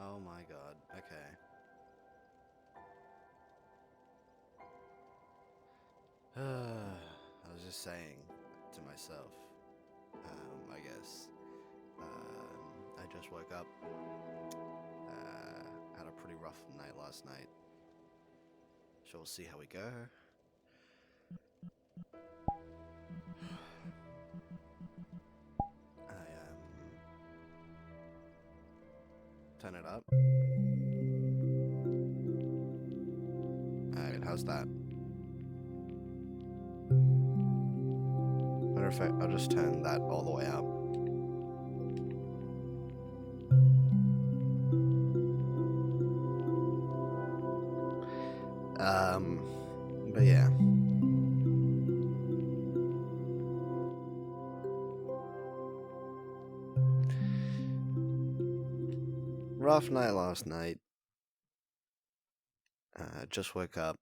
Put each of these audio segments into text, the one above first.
Oh my god, okay. I was just saying to myself, I guess, I just woke up, had a pretty rough night last night, so we'll see how we go. Turn it up. Alright, how's that? Matter of fact, I'll just turn that all the way up. But yeah. Rough night last night. Just woke up.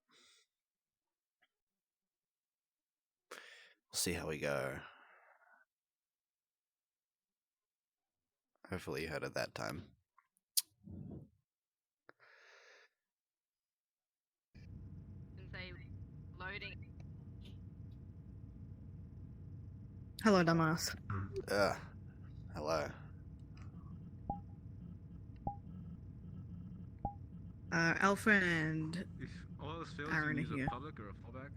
We'll see how we go. Hopefully you heard it that time. Loading. Hello, dumbass. Hello. Alpha and If all else fails, Aaron you are can use here. a public or a fallback.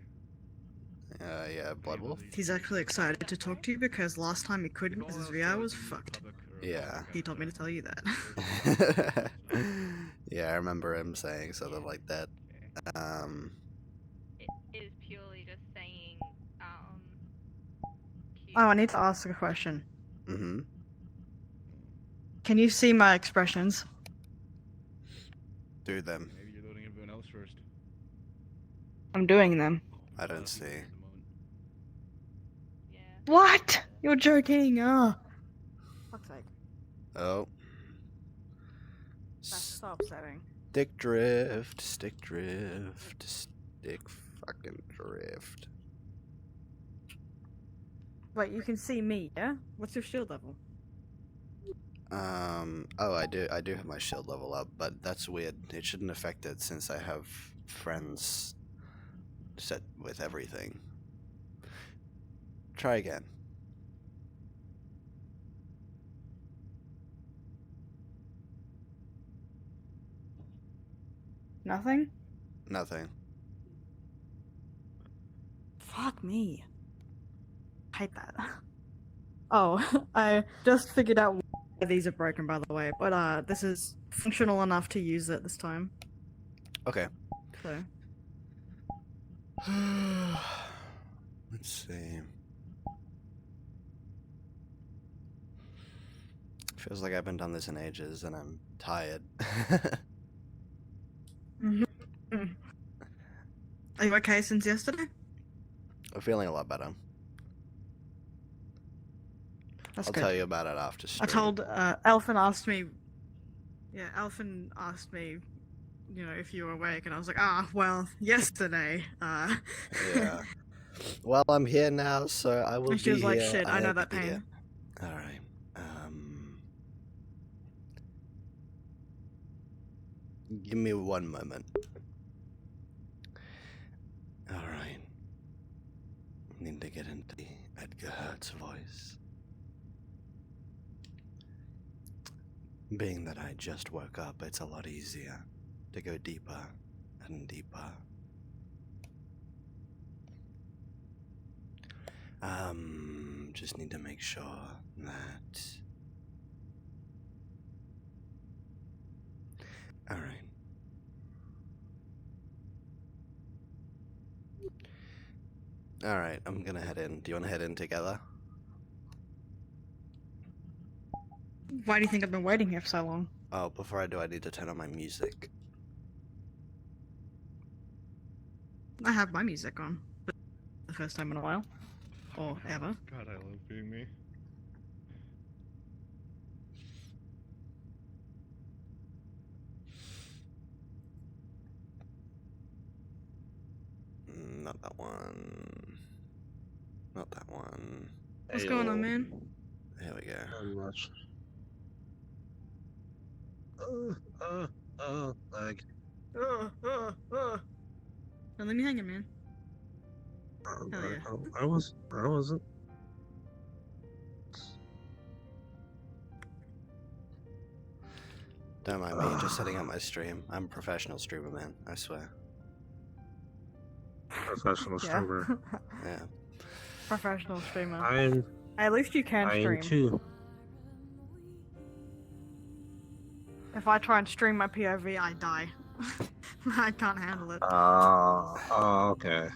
Yeah, Blood Wolf. He's actually excited to talk to you because last time he couldn't because his VR was fucked. Yeah. He told me to tell you that. Yeah, I remember him saying something like that. It is purely just saying, Oh, I need to ask a question. Mm-hmm. Can you see my expressions? Do them. Maybe you're loading everyone else first. I'm doing them. I don't see. Yeah. What? You're joking. Oh. Fuck's sake. Oh. That's so upsetting. Stick drift, stick drift, stick fucking drift. Wait, you can see me, yeah? What's your shield level? Oh, I do have my shield level up, but that's weird. It shouldn't affect it since I have friends set with everything. Try again. Nothing? Nothing. Fuck me. I hate that. Oh, I just figured out why these are broken, by the way, but this is functional enough to use it this time. Okay. So. Let's see. Feels like I haven't done this in ages and I'm tired. Are you okay since yesterday? I'm feeling a lot better. That's I'll good. tell you about it after I stream. told Alphen asked me. Yeah, Alphen asked me, you know, if you were awake, and I was like, well, yesterday. Yeah. Well, I'm here now, so I will And she be was like, here. shit, I know that pain. All right. Give me one moment. All right. Need to get into the Edgar Hertz voice. Being that I just woke up, it's a lot easier to go deeper and deeper. Just need to make sure that... Alright. Alright, I'm gonna head in. Do you wanna head in together? Why do you think I've been waiting here for so long? Oh, before I do, I need to turn on my music. I have my music on. For the first time in a while. Or ever. God, I love being me. Not that one. Not that one. What's going on, man? There we go. Not much. Like. Don't let me hanging, man. Hell yeah. I wasn't. Don't mind me, just setting up my stream. I'm a professional streamer, man. I swear. Professional Yeah. streamer. Yeah. Professional streamer. I'm. At least you can I stream. am too. If I try and stream my POV, I die. I can't handle it. Okay.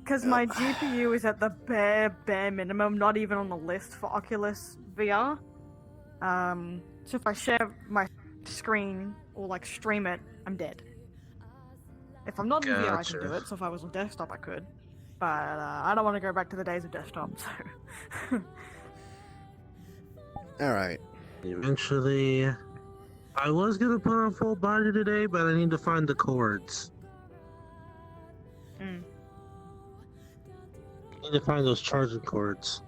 Because my GPU is at the bare minimum, not even on the list for Oculus VR. So if I share my screen or like stream it, I'm dead. If I'm not in VR, I can do it. So if I was on desktop, I could. But I don't want to go back to the days of desktop. So. All right. Eventually, I was gonna put on full body today, but I need to find the cords. Mm. I need to find those charging cords.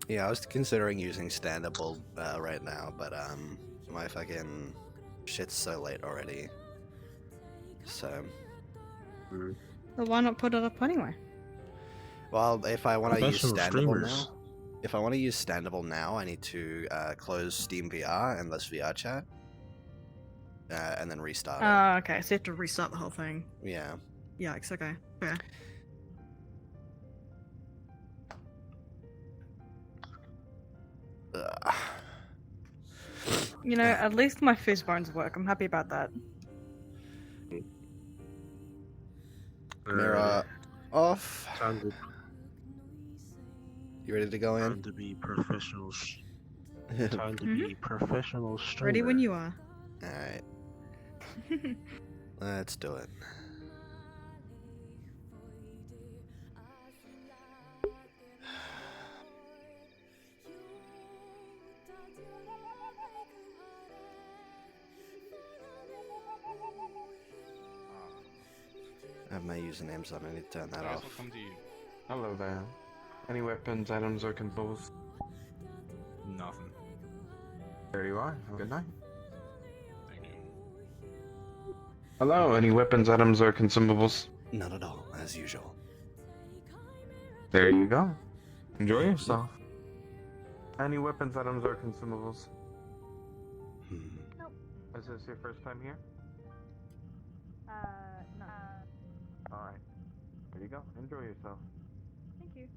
Yeah, I was considering using standable right now, but my fucking shit's so late already. So. Well, why not put it up anyway? Well, if I want to use Professional standable streamers. now, if I want to use standable now, I need to close Steam VR and less VR chat, and then restart it. Okay, so you have to restart the whole thing. Yeah. Yikes, okay. Fair. Ugh. You know, at least my fizz bones work. I'm happy about that. Mirror off. Time to, You ready to go time in? to be professional. Time to be professional streamer. Ready when you are. Alright, let's do it. I have my usernames on, I need to turn that Guys, off. will come to you. Hello there. Any weapons, items, or controls? Nothing. There you are. Have a good night. Thank you. Hello. Any weapons, items, or consumables? Not at all, as usual. There you go. Enjoy yourself. Any weapons, items, or consumables? Hmm. Is this your first time here? No. Alright. There you go. Enjoy yourself. Thank you.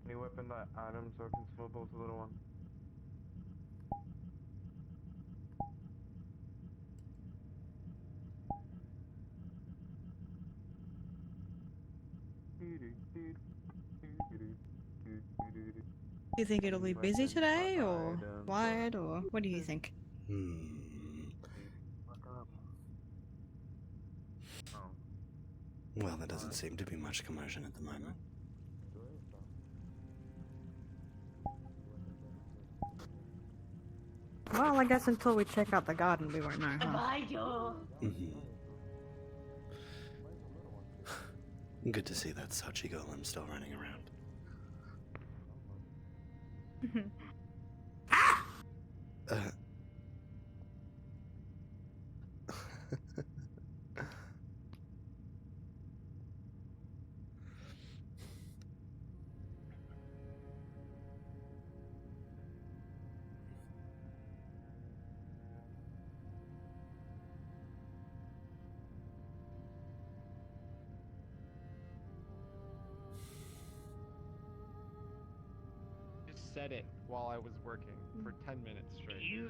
Any weapon, items, or consumables, little one? Do you think it'll be busy today, or quiet, or what do you think? Well, there doesn't seem to be much commotion at the moment. Well, I guess until we check out the garden, we won't know, huh? Good to see that Sachi golem still running around. Just said it while I was working for 10 minutes straight. You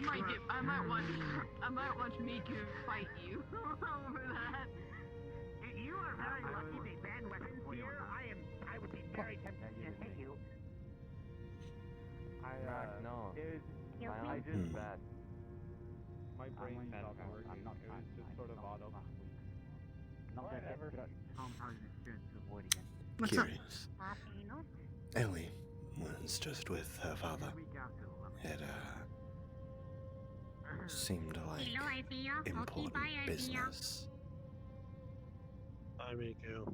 might get. I might watch Miku fight you over that. You are very lucky they ban weapons here. I would be very tempted to hit you. No. I just bad. My brain stopped working. It was just sort of auto. Whatever. What's up? Curious. Ellie was just with her father. It, seemed like important business. Bye, Miku.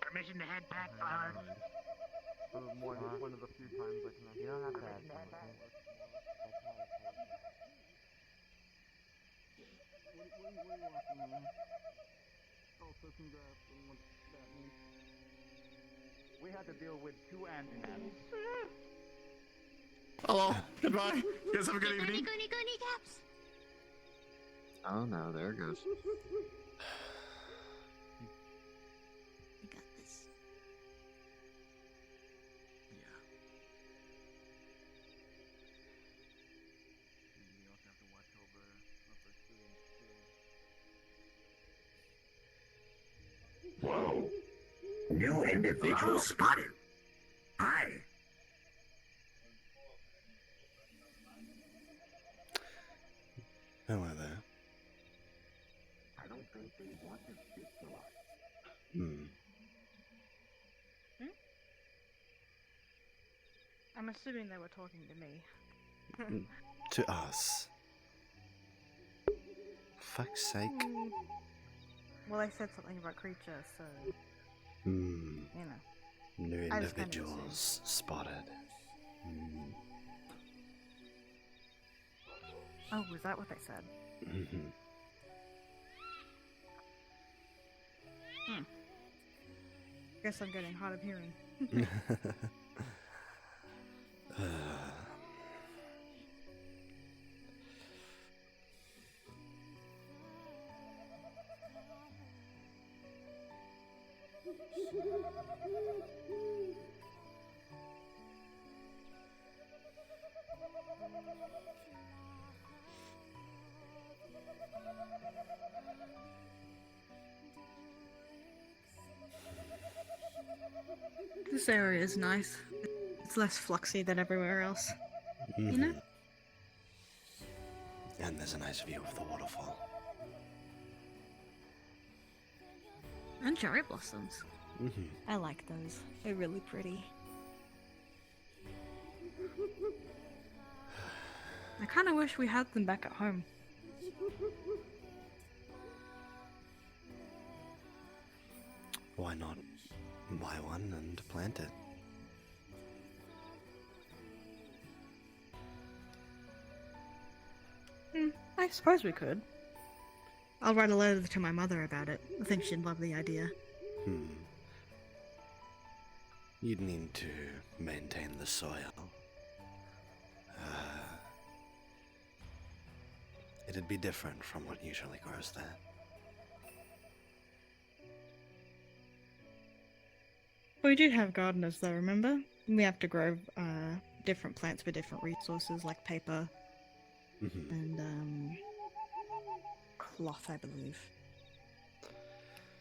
Permission to head back, Bard. One of the few times I can. You don't have to ask me, okay? We had to deal with two antennas. Hello. Goodbye. You guys have a good evening. Oh no, there it goes. We got this. Yeah. We also have to watch over our students too. Whoa! New individual spotted. Hi. Hello there. I don't think they want to speak to us. I'm assuming they were talking to me. To us. Fuck's sake. Well, they said something about creatures, so Hmm. you know. New I just kinda individuals spotted. Oh, was that what they said? Guess I'm getting hard of hearing. This area is nice. It's less fluxy than everywhere else. You know? And there's a nice view of the waterfall. And cherry blossoms. I like those. They're really pretty. I kind of wish we had them back at home. Why not buy one and plant it? I suppose we could. I'll write a letter to my mother about it. I think she'd love the idea. You'd need to maintain the soil. It'd be different from what usually grows there. We do have gardeners though, remember? We have to grow different plants for different resources like paper, Mhm. and cloth, I believe.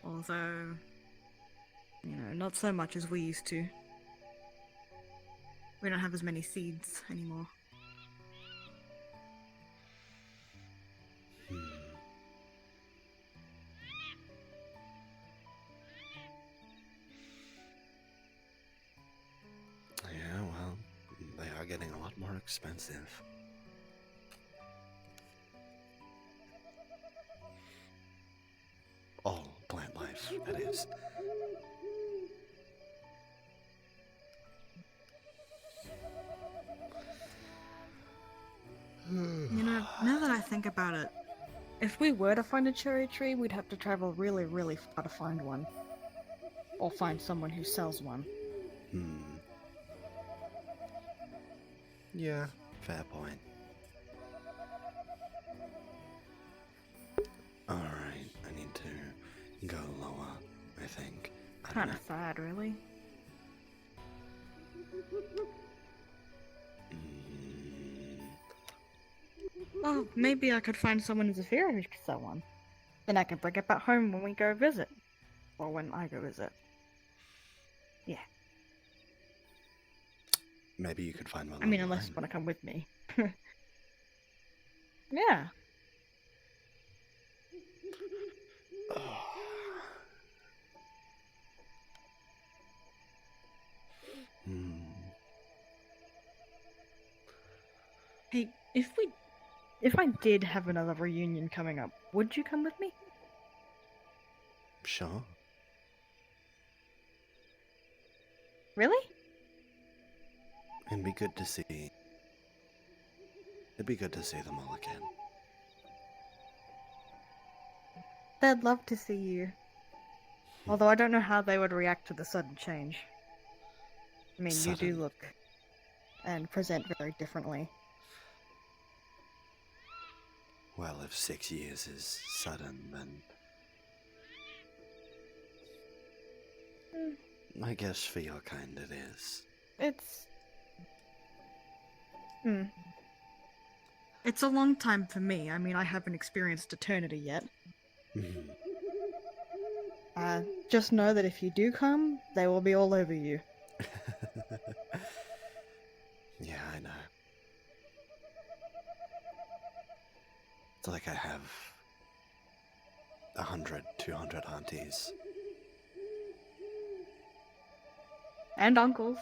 Although, not so much as we used to. We don't have as many seeds anymore. Hmm. Yeah, well, they are getting a lot more expensive. All plant life, that is. Now that I think about it, if we were to find a cherry tree, we'd have to travel really, really far to find one. Or find someone who sells one. Yeah, fair point. Alright, I need to go lower, I think. I don't Kinda sad, really. know. Well, maybe I could find someone in Zafira who could sell one. Then I can bring it back home when we go visit. Or when I go visit. Yeah. Maybe you could find one I mean, online. unless you want to come with me. Yeah. Hey, if I did have another reunion coming up, would you come with me? Sure. Really? It'd be good to see. It'd be good to see them all again. They'd love to see you. Although I don't know how they would react to the sudden change. I mean, you do look and present very differently. Well, if 6 years is sudden, then I guess for your kind it is. It's a long time for me. I mean, I haven't experienced eternity yet. Just know that if you do come, they will be all over you. Yeah, I know. It's like I have 100, 200 aunties. And uncles.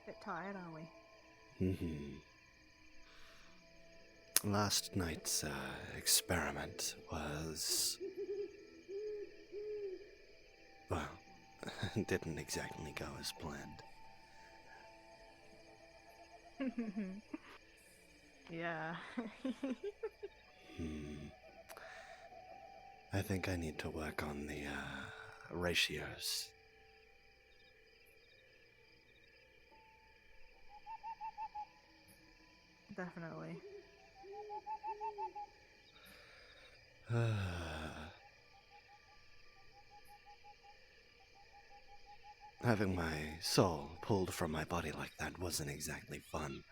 Bit tired, are we? Last night's experiment was... well, didn't exactly go as planned. Yeah. I think I need to work on the ratios. Definitely. Having my soul pulled from my body like that wasn't exactly fun.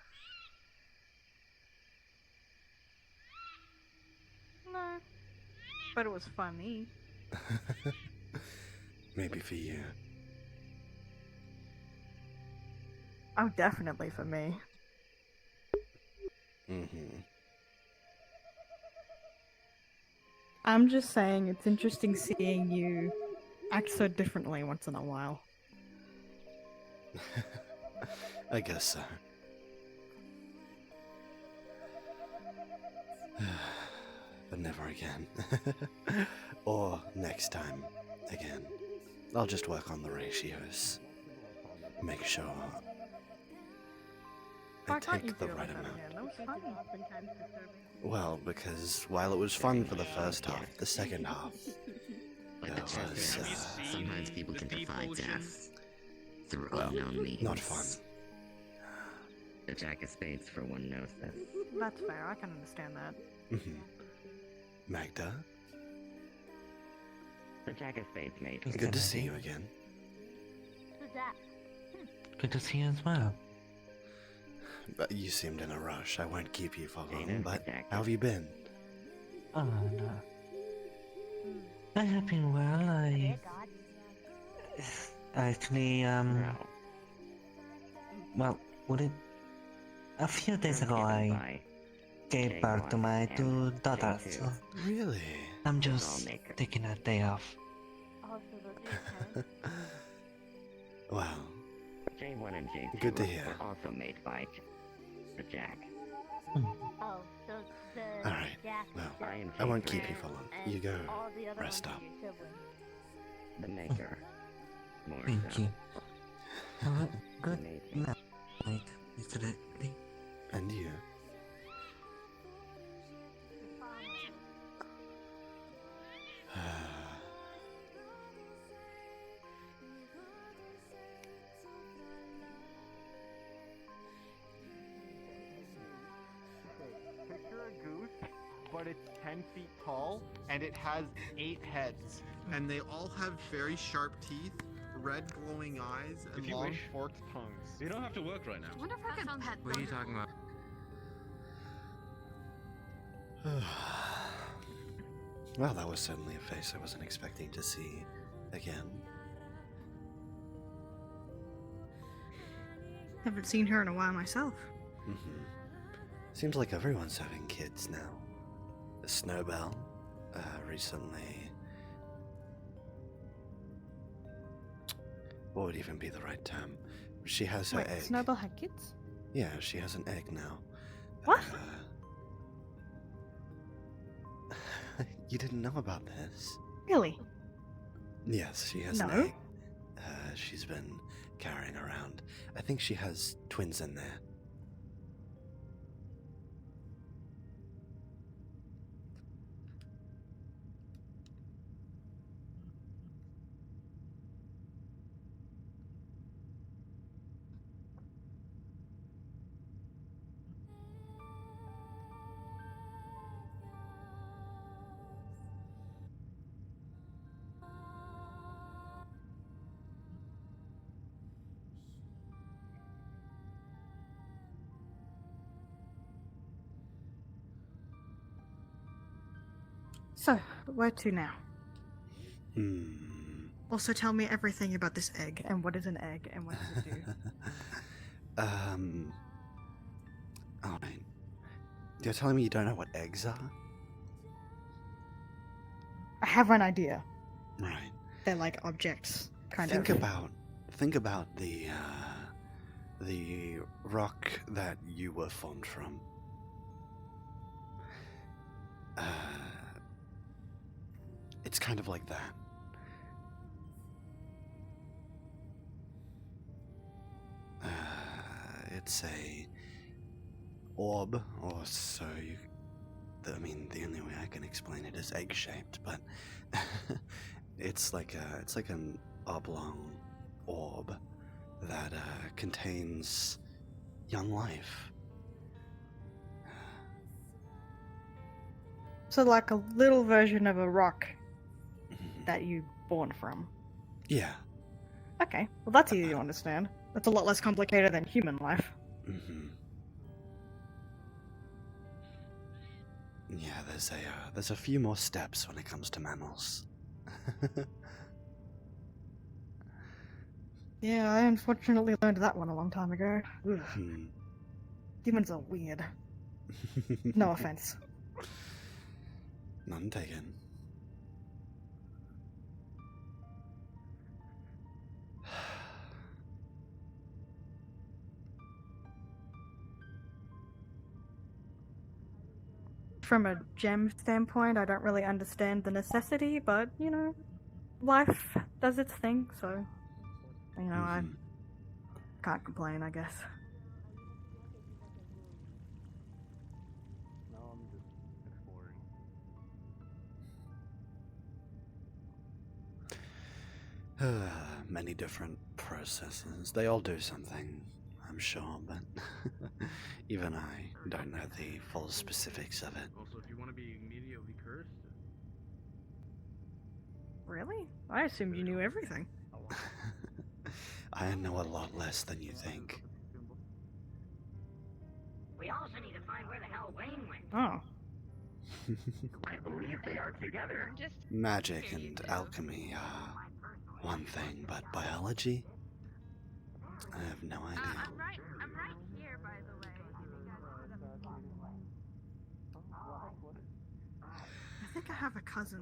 No. But it was funny. Maybe for you. Oh, definitely for me. I'm just saying it's interesting seeing you act so differently once in a while. I guess so. But never again. Or next time again. I'll just work on the ratios. Make sure Why can't you take the do it right like that amount. again? That was funny. Well, because while it was fun for the first half, the second half, Like there the Jack was, Have you sometimes seen people the can deep defy ocean? death through well, unknown means. not fun. The Jack of Spades, for one, knows this. That's fair. I can understand that. Magda, The Jack of Spades, mate. good to see you again. Who's that? Good to see you as well. But you seemed in a rush. I won't keep you for long, Jada, but Jack. how have you been? Oh, no. I have been well. I actually, No. well, would it... A few days ago, I gave birth to my two daughters, so Really? I'm just taking a day off. Oh, so those are Wow. J1 and J2 Good to hear. were also made by the Jack. Oh, so the Alright, Jack well, I am I won't J3, keep you for long. and You go all the other rest ones up. are your siblings. the Maker. More Thank so. you. Have a good Amazing. night, Mr. Eddy. And you? Picture a goose, but it's 10 feet tall, and it has 8 heads. And they all have very sharp teeth, red glowing eyes, and If you long wish. Forked tongues. You don't have to work right I now. wonder if I could pet What are you talking about? Well, that was certainly a face I wasn't expecting to see again. Haven't seen her in a while myself. Seems like everyone's having kids now. Snowbell, recently. What would even be the right term? She has her Wait, egg. Snowball had kids? Yeah, she has an egg now. What? You didn't know about this? Really? Yes, she has No. an egg. She's been carrying around. I think she has twins in there. So, where to now? Hmm. Also, tell me everything about this egg, and what is an egg, and what does it do? Alright. You're telling me you don't know what eggs are? I have an idea. Right. They're like objects, kind Think of. about the rock that you were formed from. It's kind of like that. It's a orb, or so you. I mean, the only way I can explain it is egg-shaped, but it's like an oblong orb that contains young life. So, like a little version of a rock that you born from. Yeah. Okay, well that's easy to understand. That's a lot less complicated than human life. Yeah, there's a few more steps when it comes to mammals. Yeah, I unfortunately learned that one a long time ago. Ugh. Hmm. Humans are weird. No offense. None taken. From a gem standpoint, I don't really understand the necessity, but, you know, life does its thing, so, you know, I can't complain, I guess. Many different processes. They all do something, I'm sure, but even I don't know the full specifics of it. Also, if you want to be immediately cursed, Really? I assumed you knew everything. I know a lot less than you think. We also need to find where the hell Wayne went. Oh. I believe they are together. Magic and alchemy are one thing, but biology? I have no idea. I'm right here, by the way. I think I have a cousin.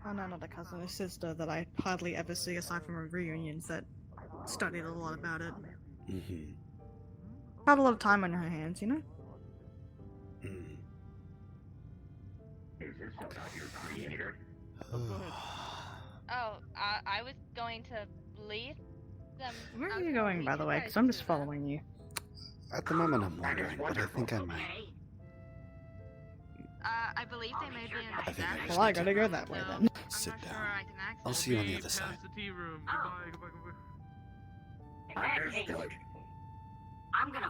Oh no, not a cousin, a sister that I hardly ever see aside from reunions that studied a lot about it. Mm-hmm. Had a lot of time on her hands, you know? Mm. Is this about your creator? Oh, I was going to leave them. Where are you going, by the way? Because I'm just following you. At the moment I'm wondering, but I think I might. I believe they may be in I think I just Well, I need to gotta go that way then. sit I'm not down. sure I can access I'll see you on the other side. the tea room. Goodbye. Understood. I'm gonna.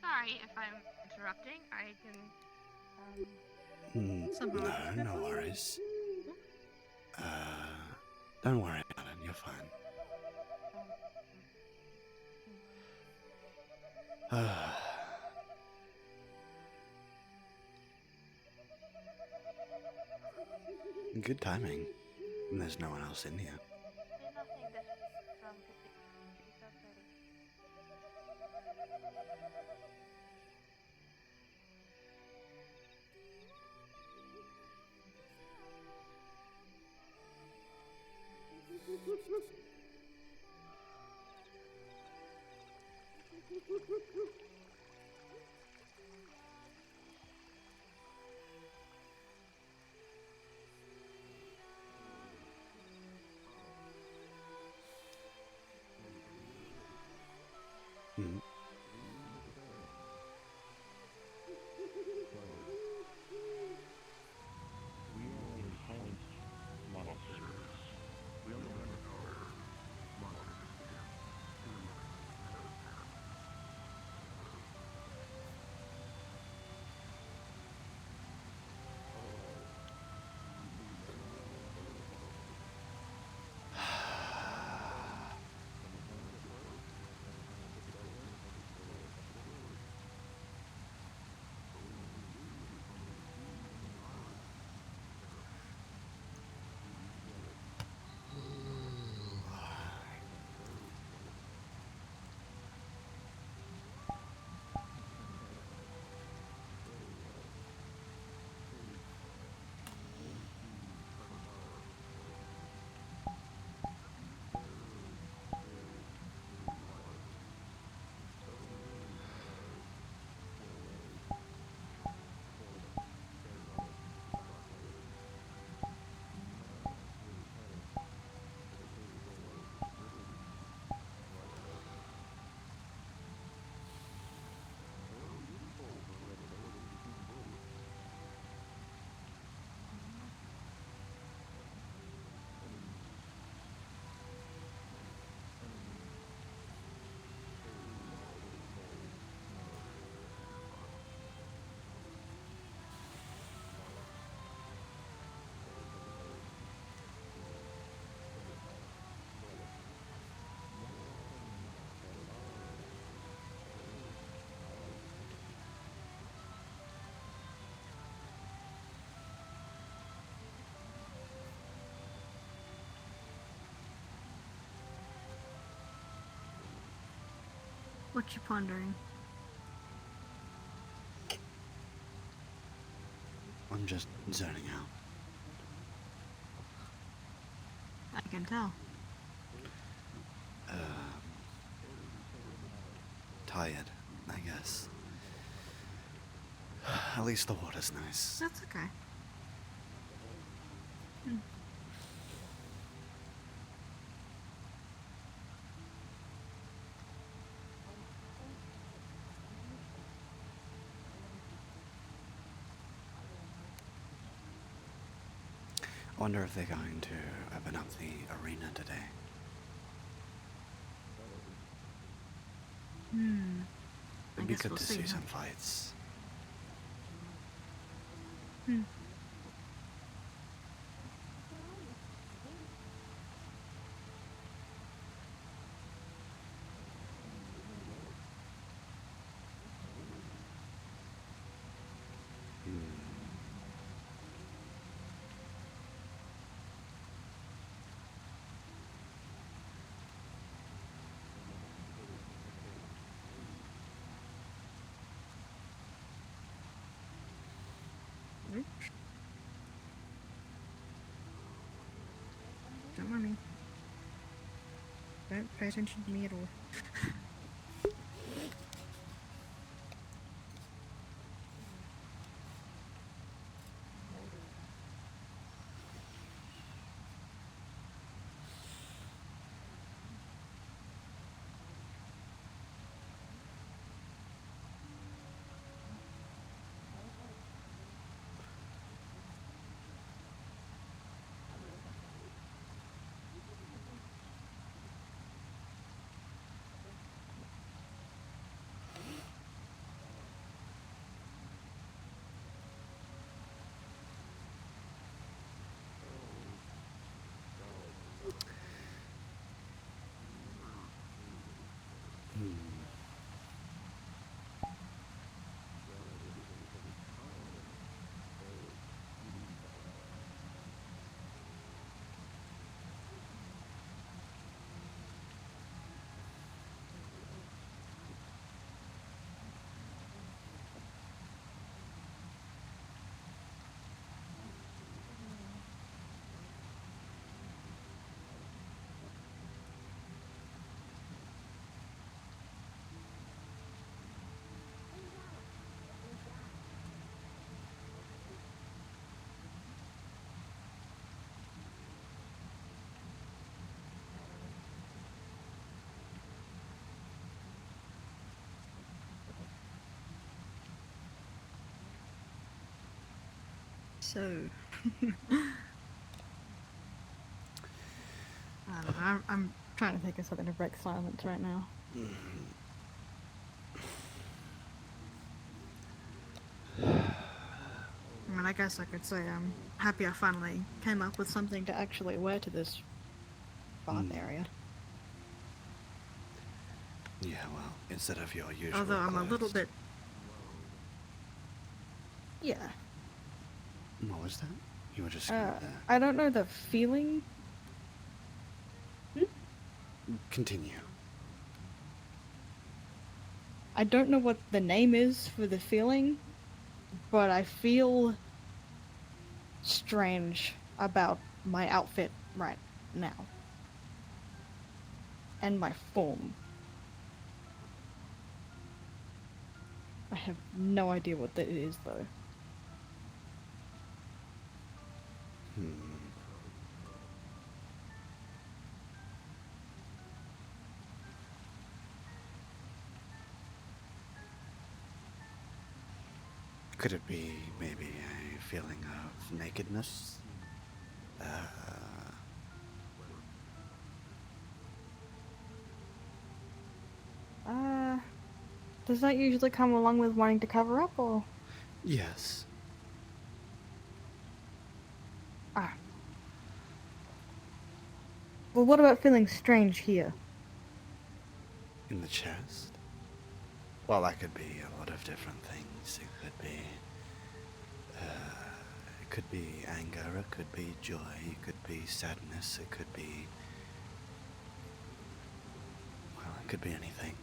Sorry if I'm interrupting. I can. No worries. Don't worry about it, you're fine. Good timing. There's no one else in here. Hmm. What you pondering? I'm just zoning out. I can tell. Tired, I guess. At least the water's nice. That's okay. I wonder if they're going to open up the arena today. It'd be guess good we'll to see, see huh? some fights. Don't mind me. Don't pay attention to me at all. So, I don't know, I'm trying to think of something to break silence right now. I mean, I guess I could say I'm happy I finally came up with something to actually wear to this bath area. Yeah, well, instead of your usual Although I'm a little clothes. bit... Yeah. What was that? You were just gonna I don't know the feeling. continue. I don't know what the name is for the feeling, but I feel strange about my outfit right now. And my form. I have no idea what that is, though. Could it be maybe a feeling of nakedness? Does that usually come along with wanting to cover up, or? Yes. Ah. Well, what about feeling strange here? In the chest? Well, that could be a lot of different things. It could be anger, it could be joy, it could be sadness, it could be... Well, it could be anything.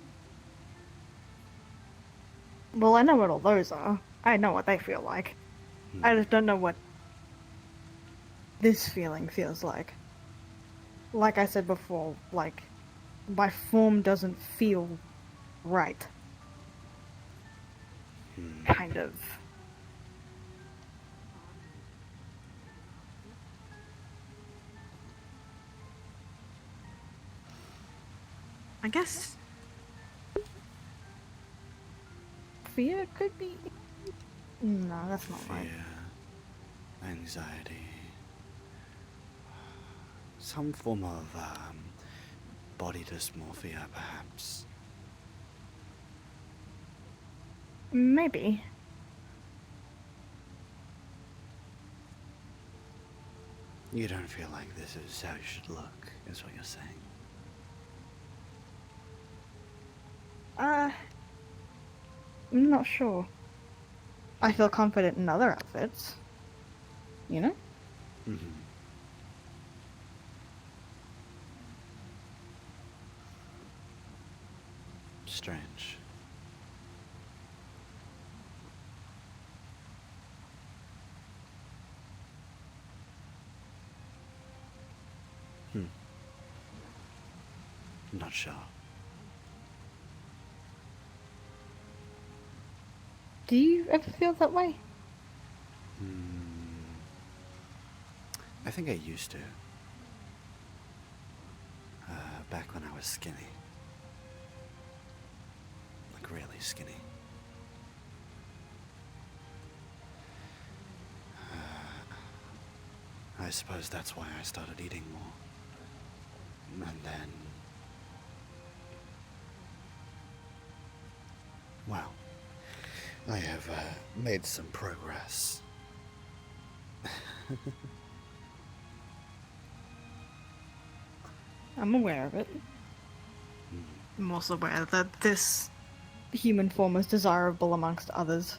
Well, I know what all those are. I know what they feel like. I just don't know what this feeling feels like. Like I said before, like, my form doesn't feel right. Kind of. I guess fear could be. No, that's not right. Fear, anxiety, some form of body dysmorphia, perhaps. Maybe. You don't feel like this is how you should look, is what you're saying. I'm not sure. I feel confident in other outfits. You know? Mm-hmm. Strange. Not sure. Do you ever feel that way? I think I used to. Back when I was skinny. Like really skinny. I suppose that's why I started eating more. And then... well, I have made some progress. I'm aware of it. I'm also aware that this human form is desirable amongst others.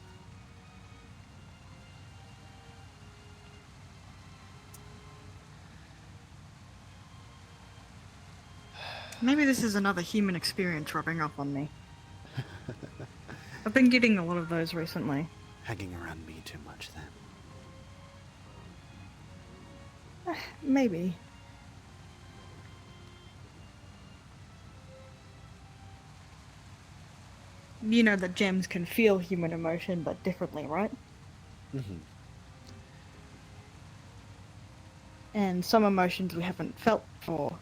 Maybe this is another human experience rubbing up on me. I've been getting a lot of those recently. Hanging around me too much then. Maybe. You know that gems can feel human emotion, but differently, right? Mm-hmm. And some emotions we haven't felt before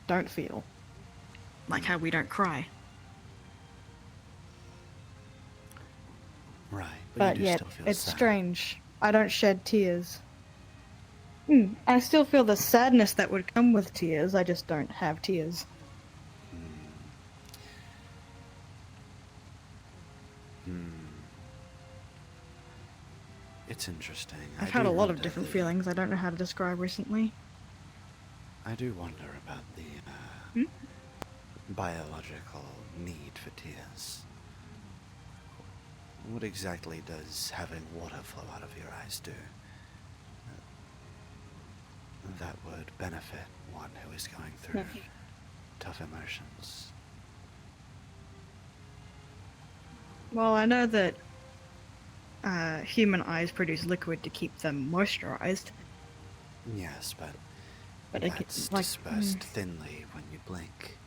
don't feel. Like how we don't cry. Right, But you do yet, still feel it's sad. strange. I don't shed tears. I still feel the sadness that would come with tears, I just don't have tears. It's interesting. I've had a lot of different feelings I don't know how to describe recently. I do wonder about the biological need for tears. What exactly does having water flow out of your eyes do? That would benefit one who is going through tough emotions. Well, I know that human eyes produce liquid to keep them moisturized. Yes, but it that's gets, like, dispersed thinly when you blink.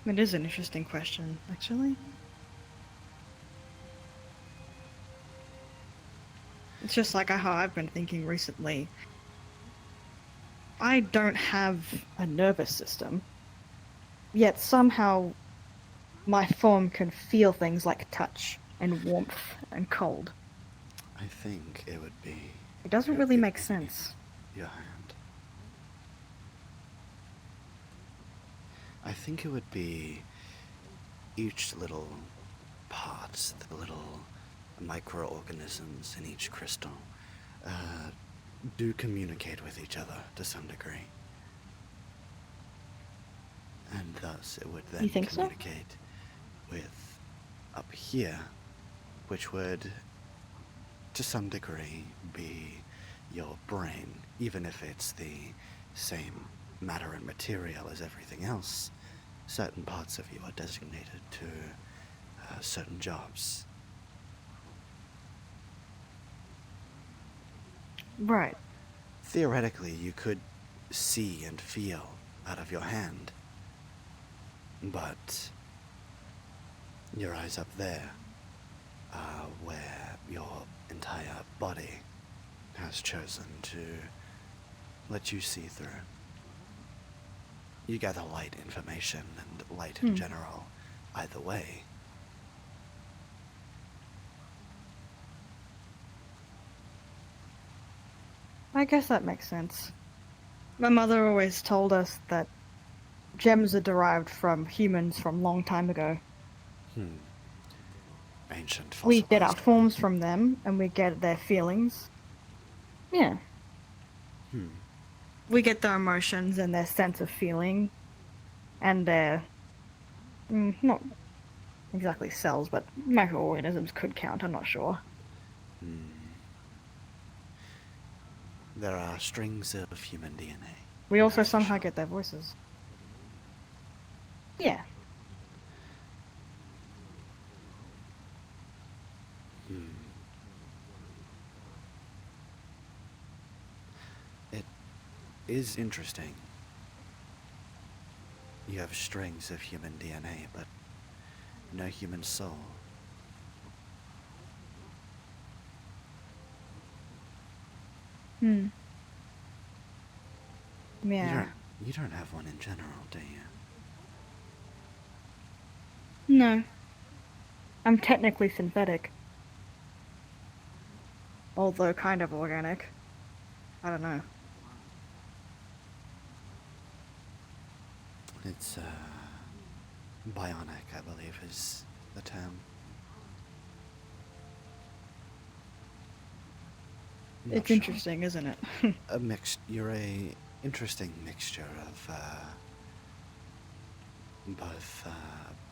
It is an interesting question, actually. It's just like how I've been thinking recently. I don't have a nervous system, yet somehow my form can feel things like touch and warmth and cold. I think it would be... It doesn't really make sense. Your hand. I think it would be each little part, the little microorganisms in each crystal, do communicate with each other to some degree. And thus it would then You think so? communicate with up here, which would, to some degree, be your brain, even if it's the same matter and material as everything else. certain parts of you are designated to certain jobs. Right. Theoretically, you could see and feel out of your hand, but your eyes up there are where your entire body has chosen to let you see through. You gather light information and light in general, either way. I guess that makes sense. My mother always told us that gems are derived from humans from long time ago. Ancient fossilized. We get our forms from them, and we get their feelings. Yeah. We get their emotions and their sense of feeling, and their not exactly cells, but microorganisms could count. I'm not sure. There are strings of human DNA. We also somehow get their voices. Yeah. It is interesting. You have strings of human DNA, but no human soul. Yeah. You don't have one in general, do you? No. I'm technically synthetic. Although kind of organic. I don't know. It's, bionic, I believe, is the term. It's interesting, isn't it? You're a interesting mixture of, both,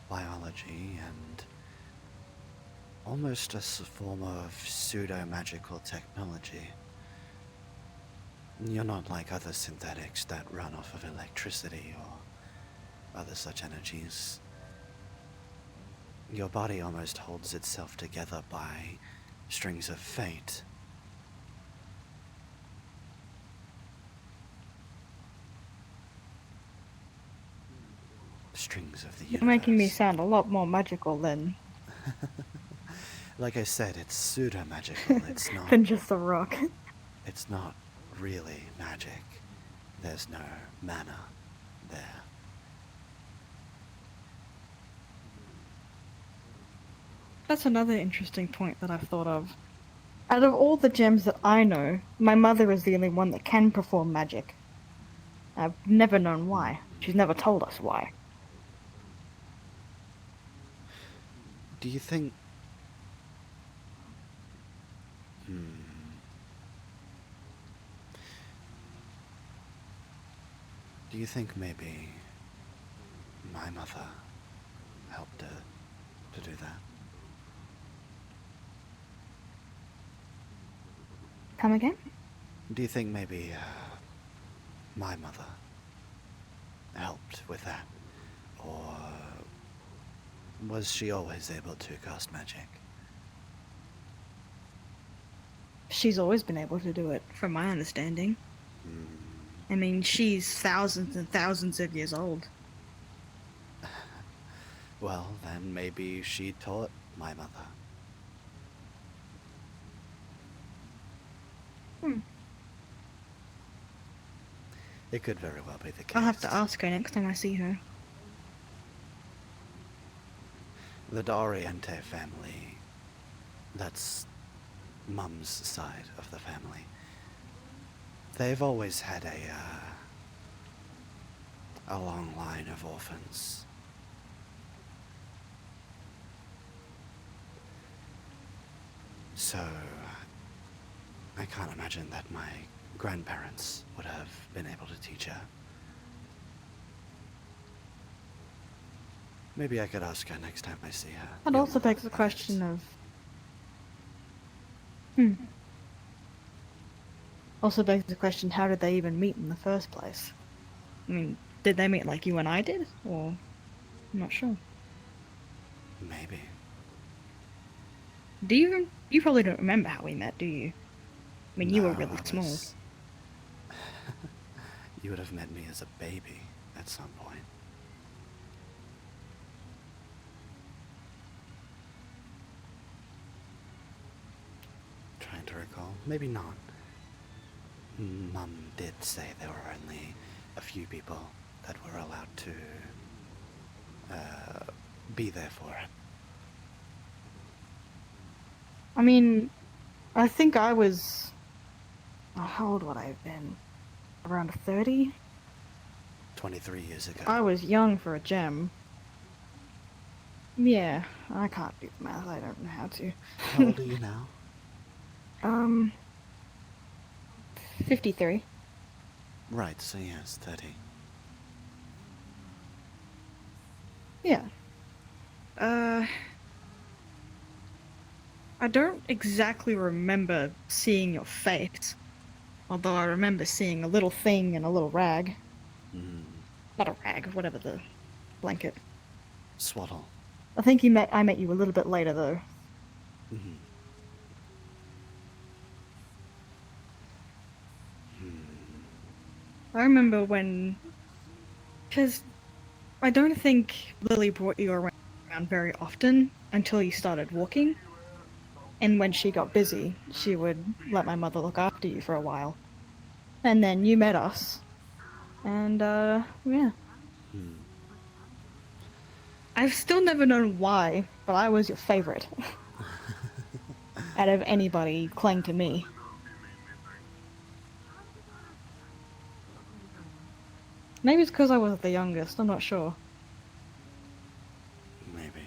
biology and almost a form of pseudo-magical technology. You're not like other synthetics that run off of electricity or other such energies. Your body almost holds itself together by strings of fate. Strings of the universe. You're making me sound a lot more magical than... Like I said, it's pseudo-magical. It's not... than just a rock. It's not really magic. There's no mana there. That's another interesting point that I've thought of. Out of all the gems that I know, my mother is the only one that can perform magic. I've never known why. She's never told us why. Do you think... Do you think maybe my mother helped her to do that? Come again? Do you think maybe my mother helped with that? Or was she always able to cast magic? She's always been able to do it, from my understanding. I mean, she's thousands and thousands of years old. Well, then maybe she taught my mother. It could very well be the case. I'll have to ask her next time I see her. The D'Oriente family, that's Mum's side of the family. They've always had a long line of orphans. So, I can't imagine that my grandparents would have been able to teach her. Maybe I could ask her next time I see her. That also begs the question of... Also begs the question, how did they even meet in the first place? I mean, did they meet like you and I did? Or I'm not sure. Maybe. Do you? You probably don't remember how we met, do you? I mean, you were No, really I small. was- You would have met me as a baby at some point. Trying to recall. Maybe not. Mum did say there were only a few people that were allowed to be there for it. I mean, I think I was. Oh, how old would I have been? Around 30? 23 years ago. I was young for a gem. Yeah, I can't do the math. I don't know how to. How old are you now? 53. Right, so yes, 30. Yeah. I don't exactly remember seeing your face. Although I remember seeing a little thing in a little rag. Not a rag, whatever the blanket. Swaddle. I think I met you a little bit later though. I remember when, because I don't think Lily brought you around very often until you started walking. And when she got busy, she would let my mother look after you for a while. And then you met us. And, yeah. I've still never known why, but I was your favorite. Out of anybody clung to me. Maybe it's because I was the youngest, I'm not sure. Maybe.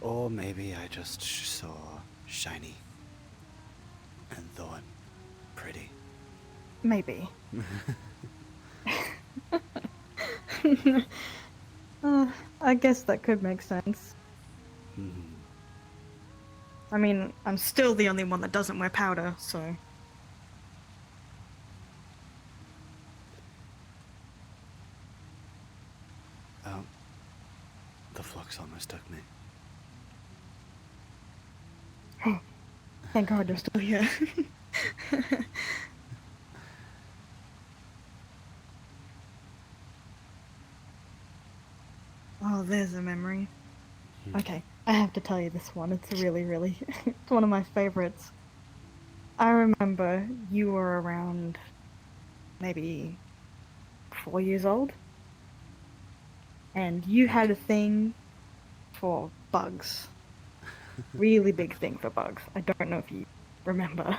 Or maybe I just saw shiny and thought pretty. Maybe. I guess that could make sense. I mean, I'm still the only one that doesn't wear powder, so... Oh. The flux almost took me. Thank God you're still here. Oh, there's a memory. Okay, I have to tell you this one. It's really, it's one of my favorites. I remember you were around maybe 4 years old, and you had a thing for bugs. Really big thing for bugs. I don't know if you remember.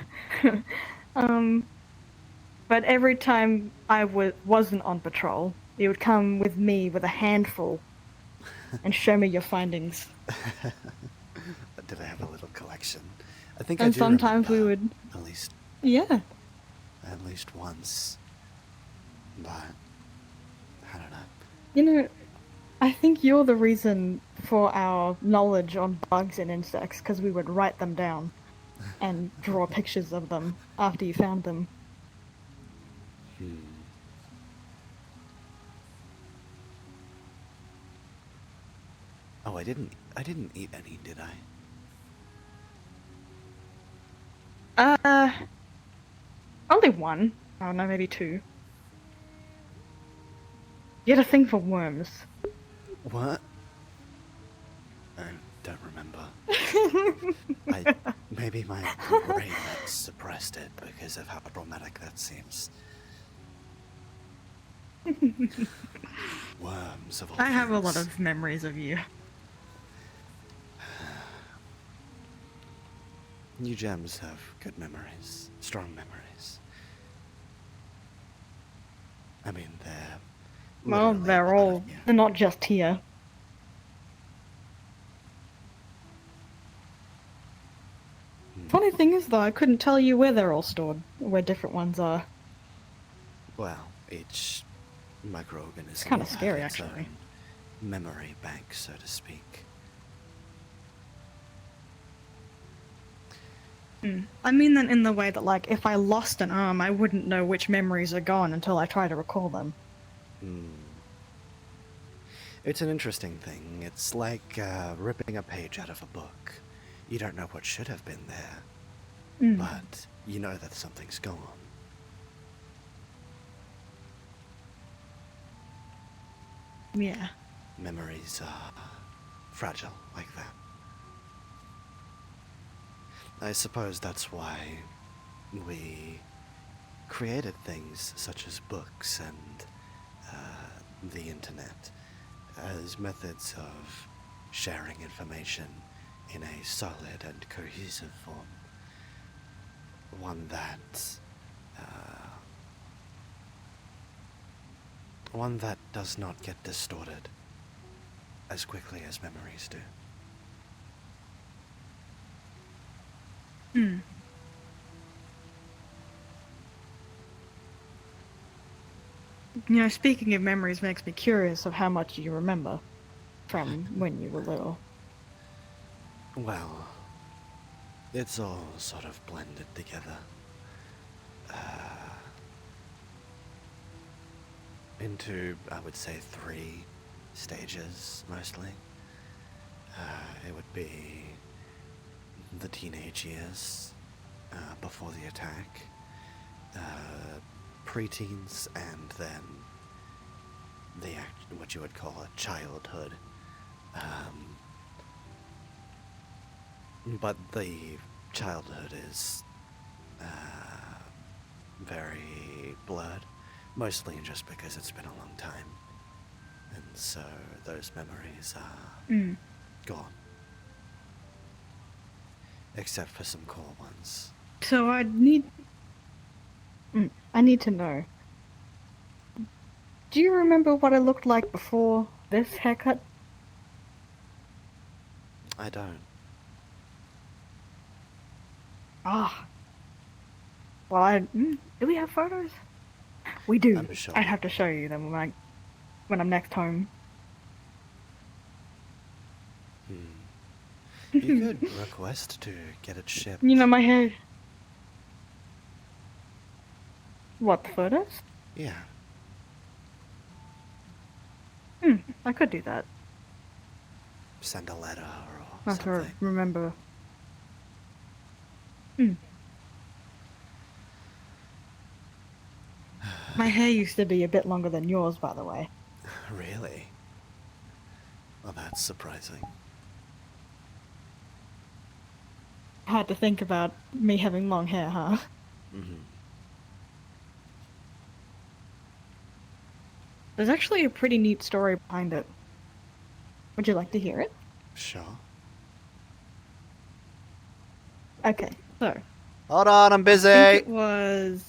But every time I wasn't on patrol, you would come with me with a handful and show me your findings. Did I have a little collection? I think and I do sometimes we remember, would... At least... Yeah. At least once. But... I don't know. You know, I think you're the reason for our knowledge on bugs and insects, because we would write them down and draw pictures of them after you found them. Oh, I didn't eat any, did I? Only one. I don't know, maybe two. You had a thing for worms. What? I don't remember. Maybe my brain had suppressed it because of how problematic that seems. Worms of all I have a things. lot of memories of you. You gems have good memories, strong memories. I mean, they're... Well, they're not just here. Funny thing is, though, I couldn't tell you where they're all stored, where different ones are. Well, each microorganism... It's kind of will have scary, its actually. own memory bank, so to speak. I mean that in the way that, like, if I lost an arm, I wouldn't know which memories are gone until I try to recall them. It's an interesting thing. It's like ripping a page out of a book. You don't know what should have been there, but you know that something's gone. Yeah. Memories are fragile like that. I suppose that's why we created things such as books and the internet as methods of sharing information in a solid and cohesive form. One that does not get distorted as quickly as memories do. You know, speaking of memories makes me curious of how much you remember from when you were little. Well, it's all sort of blended together. Into, I would say, 3 stages, mostly. It would be the teenage years, before the attack, preteens, and then what you would call a childhood. But the childhood is very blurred, mostly just because it's been a long time, and so those memories are gone, except for some core ones. So I need to know. Do you remember what I looked like before this haircut? I don't. Ah. Well, do we have photos? We do. I'm sure. I'd have to show you them when I'm next home. You could request to get it shipped. You know my hair. What, the photos? Yeah. I could do that. Send a letter or I have something. to remember. My hair used to be a bit longer than yours, by the way. Really? Well, that's surprising. Hard to think about me having long hair, huh? There's actually a pretty neat story behind it. Would you like to hear it? Sure. Okay, so. Hold on, I'm I busy! think it was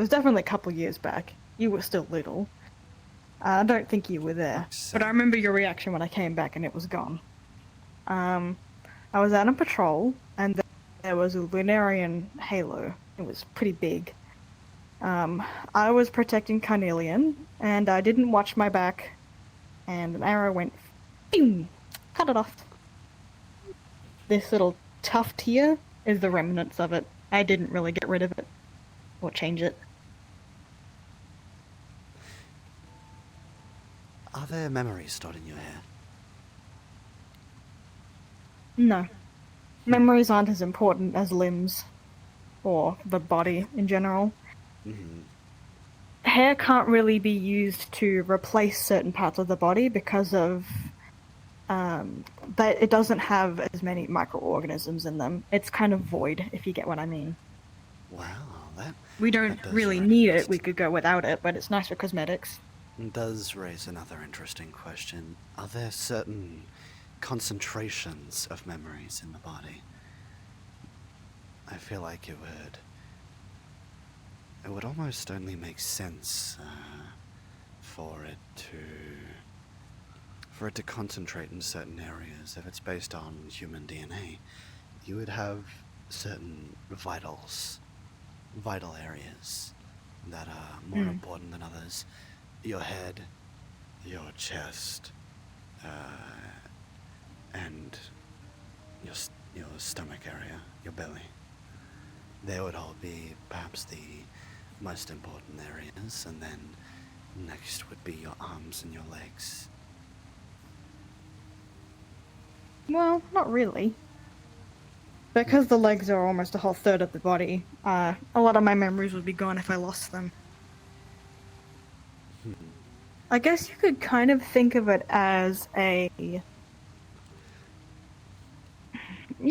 definitely a couple years back. You were still little. I don't think you were there. But I remember your reaction when I came back and it was gone. I was out on patrol, and there was a Lunarian halo. It was pretty big. I was protecting Carnelian, and I didn't watch my back, and an arrow went, boom, cut it off. This little tuft here is the remnants of it. I didn't really get rid of it, or change it. Are there memories stored in your hair? No. Memories aren't as important as limbs, or the body in general. Hair can't really be used to replace certain parts of the body because of that it doesn't have as many microorganisms in them. It's kind of void, if you get what I mean. Wow, that We don't does really raise- need it. We could go without it, but it's nice for cosmetics. does raise another interesting question. Are there certain concentrations of memories in the body? I feel like it would almost only make sense for it to concentrate in certain areas. If it's based on human DNA, you would have certain vital areas that are more important than others. Your head, your chest, and your stomach area, your belly. They would all be perhaps the most important areas, and then next would be your arms and your legs, Well, not really. Because the legs are almost a whole third of the body, a lot of my memories would be gone if I lost them. I guess you could kind of think of it as a... You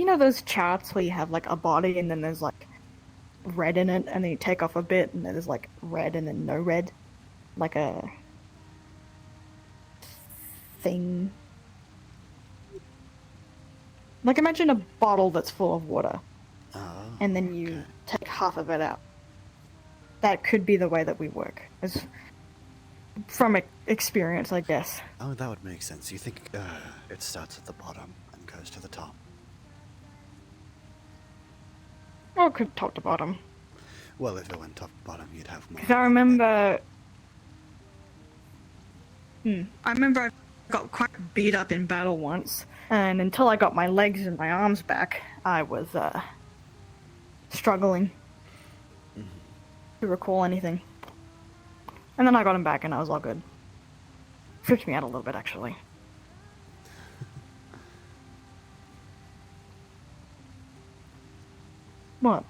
know those charts where you have like a body and then there's like red in it, and then you take off a bit and then there's like red and then no red? Like a... thing. Like imagine a bottle that's full of water. And then you take half of it out. That could be the way that we work. As from experience, I guess. Oh, that would make sense. You think it starts at the bottom and goes to the top? Or it could top to bottom. Well, if it went top to bottom, you'd have more. Because I remember... I remember I got quite beat up in battle once. And until I got my legs and my arms back, I was struggling to recall anything. And then I got him back and I was all good. Freaked me out a little bit, actually. What?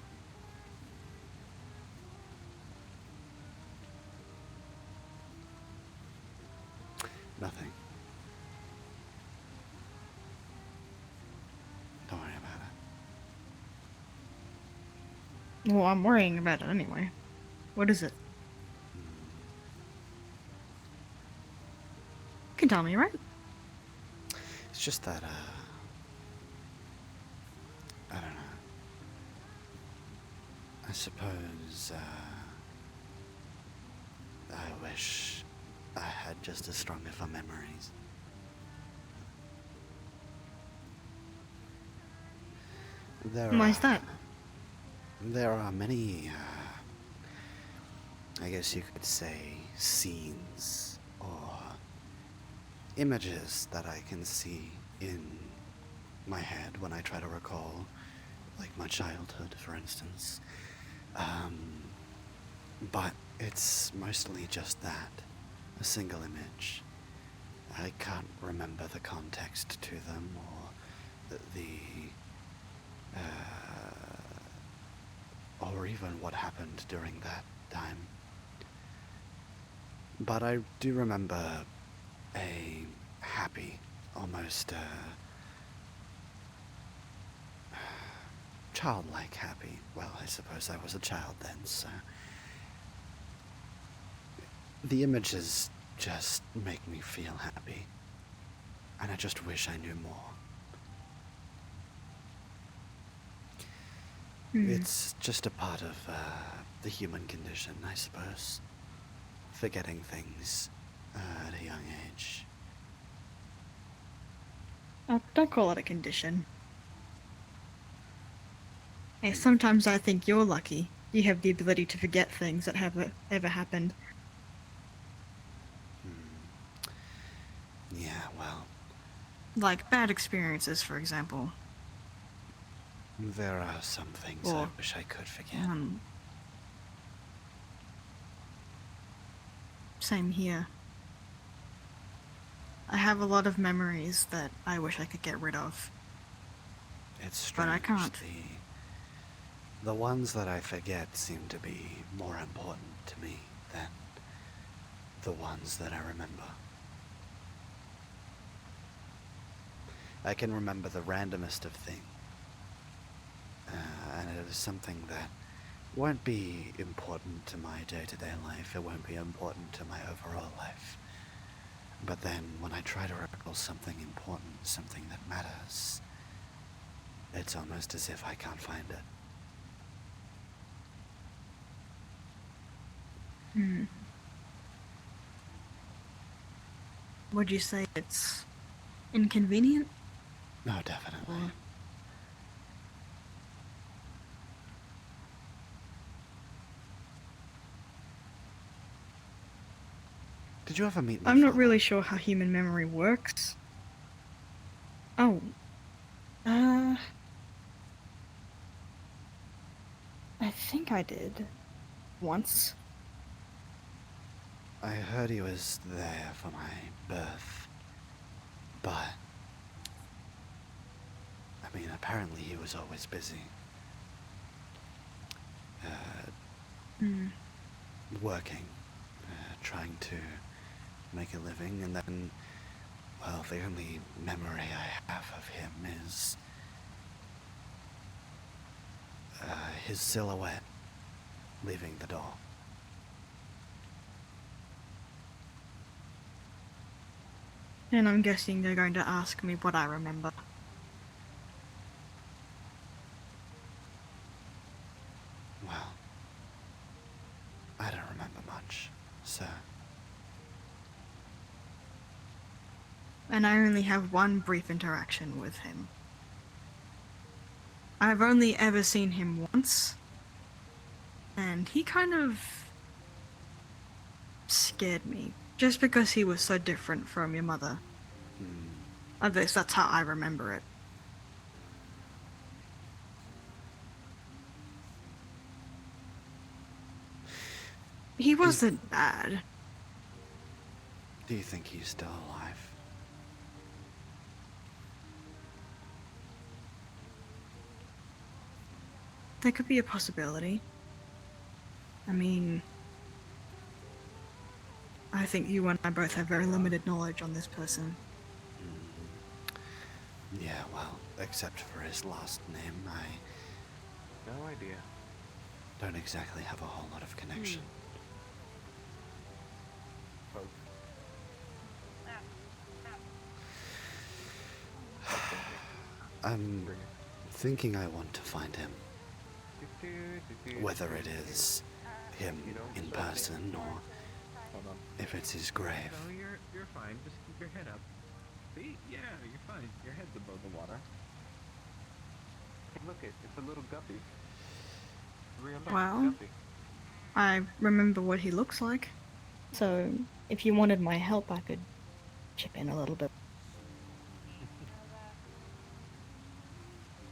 Nothing. Don't worry about it. Well, I'm worrying about it anyway. What is it? You can tell me, right? It's just that, I don't know. I suppose, I wish I had just as strong of a memories. Why is that? There are many, I guess you could say, scenes or images that I can see in my head when I try to recall, like my childhood, for instance. But it's mostly just that, a single image. I can't remember the context to them or or even what happened during that time. But I do remember a happy, almost childlike happy. Well, I suppose I was a child then, so the images just make me feel happy, and I just wish I knew more. It's just a part of the human condition, I suppose. Forgetting things at a young age. Oh, don't call it a condition. Hey, sometimes I think you're lucky. You have the ability to forget things that have ever happened. Yeah, well... Like bad experiences, for example. There are some things I wish I could forget. Same here. I have a lot of memories that I wish I could get rid of. It's strange. But I can't. The ones that I forget seem to be more important to me than the ones that I remember. I can remember the randomest of things. And it is something that won't be important to my day-to-day life. It won't be important to my overall life. But then when I try to recall something important, something that matters, it's almost as if I can't find it. Would you say it's inconvenient? No, definitely. Did you ever meet me? I'm not really sure how human memory works. Oh. I think I did. Once. I heard he was there for my birth, but I mean, apparently he was always busy. Working, trying to make a living, and then, well, the only memory I have of him is his silhouette leaving the door. And I'm guessing they're going to ask me what I remember. Well, I don't remember much, so... And I only have one brief interaction with him. I've only ever seen him once, and he kind of scared me, just because he was so different from your mother. At least that's how I remember it. He wasn't bad. Do you think he's still alive? There could be a possibility. I mean, I think you and I both have very limited knowledge on this person. Yeah, well, except for his last name, I No idea. don't exactly have a whole lot of connection. I'm thinking I want to find him. Whether it is him in person or if it's his grave. No, you're fine. Just keep your head up. See? Yeah, you're fine. Your head's above the water. Look, it's a little guppy. Real Well, guppy. I remember what he looks like. So, if you wanted my help, I could chip in a little bit.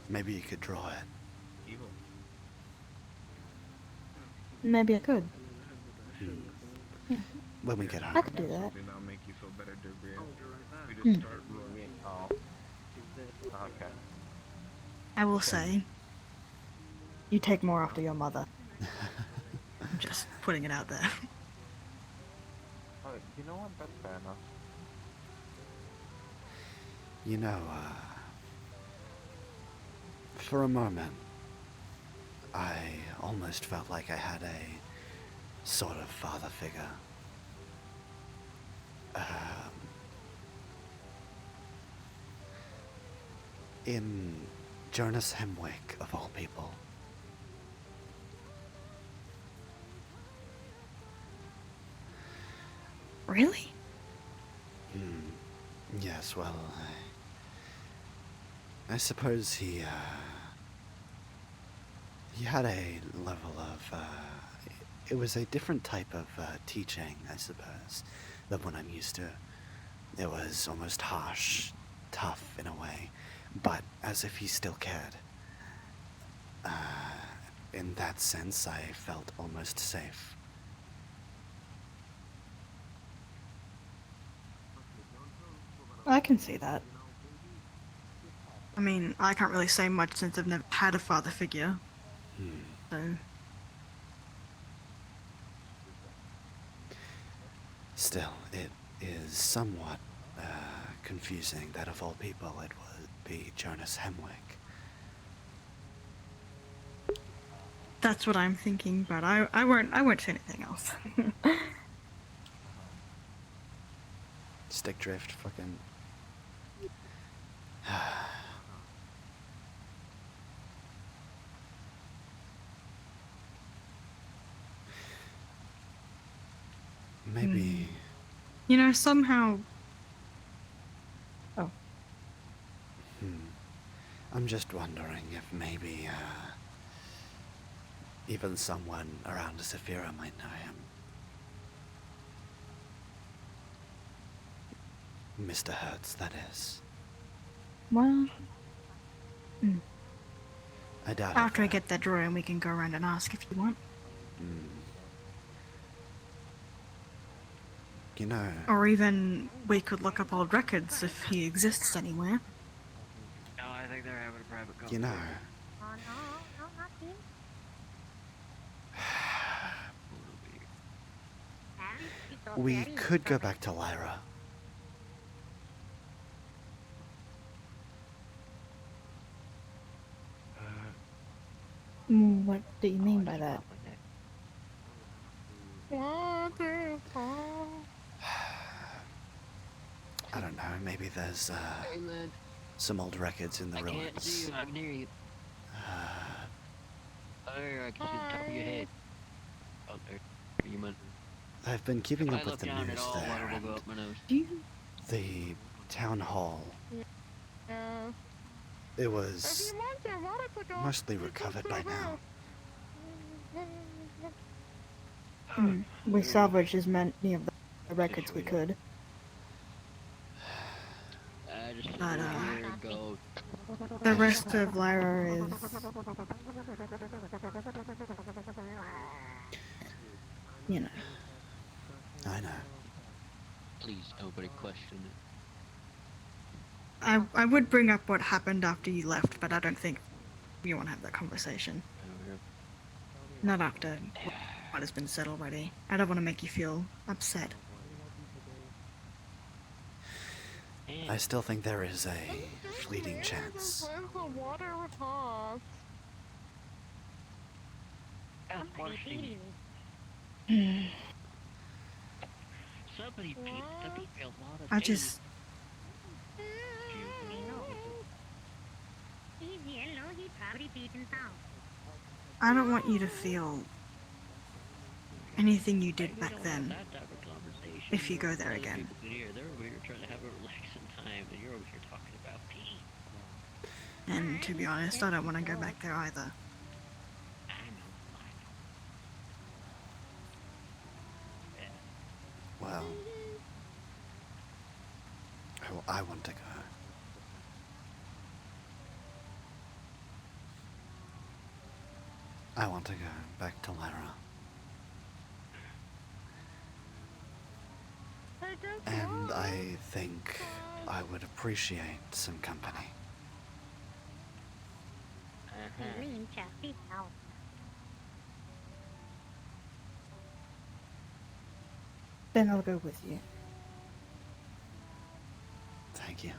Maybe you could draw it. Evil. Maybe I could. When we get home. I could do that. Did not make you feel better, Gabriel. We Hmm. just start rolling. Oh. Okay. I will say, you take more after your mother. I'm just putting it out there. Oh, you know what? That's fair enough. You know, for a moment, I almost felt like I had a sort of father figure. In Jonas Hemwick, of all people. Really? Yes, well, I suppose he had a level of, it was a different type of teaching, I suppose, than what I'm used to. It was almost harsh, tough in a way, but as if he still cared. In that sense, I felt almost safe. I can see that. I mean, I can't really say much since I've never had a father figure. So... Still, it is somewhat confusing that of all people it would be Jonas Hemwick. That's what I'm thinking, but I won't say anything else. Stick drift, fucking... Maybe... You know, somehow... Oh. I'm just wondering if maybe, even someone around Saphira might know him. Mr. Hertz, that is. Well... I doubt After I if, get that drawing, we can go around and ask if you want. You know... Or even, we could look up old records if he exists anywhere. No, I think they're having a private You know, Oh no, no, not him. we could go back to Lyra. What do you mean by that? I don't know, maybe there's some old records in the ruins. Can't see you, I can hear you. There, I can see the top of your head. Oh, there. You might. I've been keeping If up I with look the down news at all, there, water will and go up my nose. the town hall. It was mostly recovered by now. We salvaged as many of the records we could. But, Go. the rest of Lyra is... You know. I know. Please, nobody question it. I would bring up what happened after you left, but I don't think you want to have that conversation. Not after what has been said already. I don't want to make you feel upset. I still think there is a fleeting chance. Somebody paid a lot of I just... I don't want you to feel anything you did back then if you go there again. They're over here trying to have a relaxing time, and you're over here talking about pee. And to be honest, I don't want to go back there either. Well, I want to go. I want to go back to Lyra. And I think I would appreciate some company. Then I'll go with you. Thank you.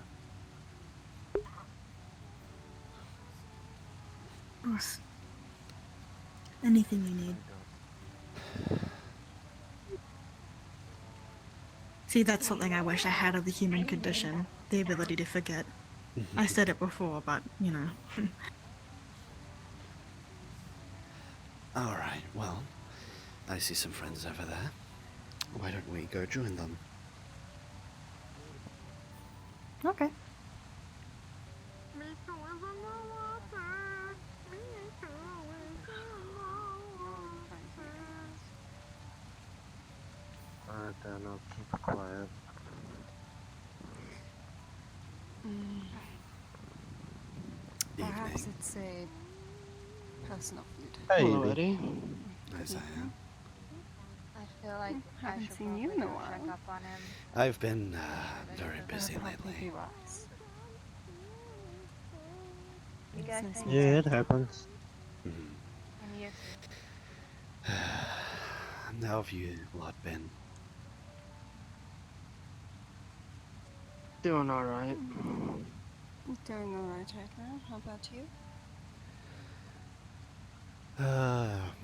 Of course. Anything you need. See, that's something I wish I had of the human condition. The ability to forget. I said it before, but, you know. Alright, well, I see some friends over there. Why don't we go join them? Okay. Then I'll keep quiet. Perhaps it's a personal feud. Hey, Hello, Eddy. Isaiah. I feel like I haven't should seen you probably in a go while. check up on him. I've been very busy lately. You guys think Yeah, it happens. and you? How have you lot been? Doing alright. Doing alright right now. How about you?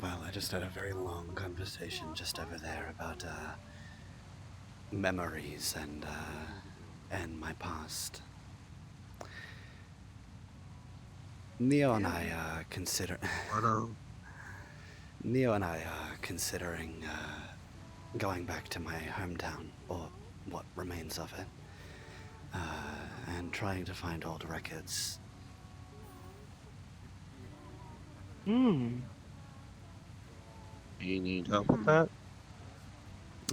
Well, I just had a very long conversation just over there about, memories and my past. Neo and I are Neo and I are considering, going back to my hometown, or what remains of it, and trying to find old records. Do you need help with that?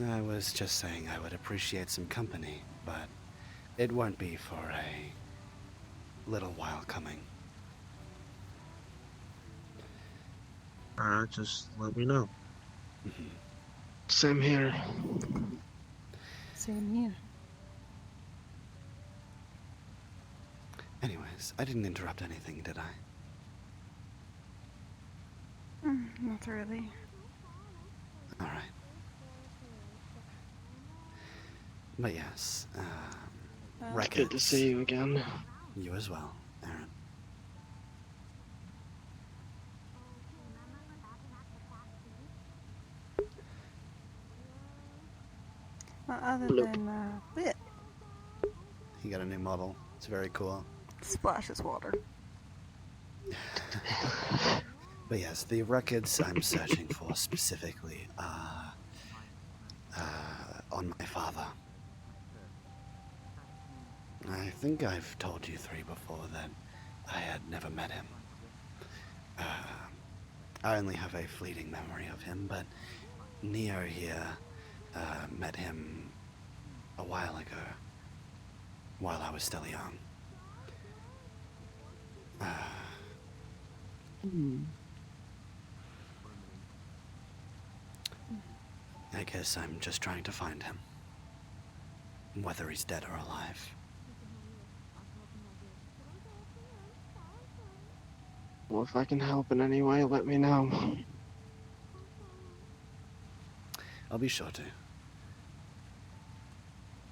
I was just saying I would appreciate some company, but it won't be for a little while coming. Alright, just let me know. Same here. Same here. Anyways, I didn't interrupt anything, did I? Not really. Alright. But yes, It's good to see you again. You as well, Aaron. Well, other Bloop. than bleh, He got a new model. It's very cool. splashes water. But yes, the records I'm searching for specifically are on my father. I think I've told you three before that I had never met him. I only have a fleeting memory of him, but Neo here met him a while ago, while I was still young. I guess I'm just trying to find him, whether he's dead or alive. Well, if I can help in any way, let me know. I'll be sure to.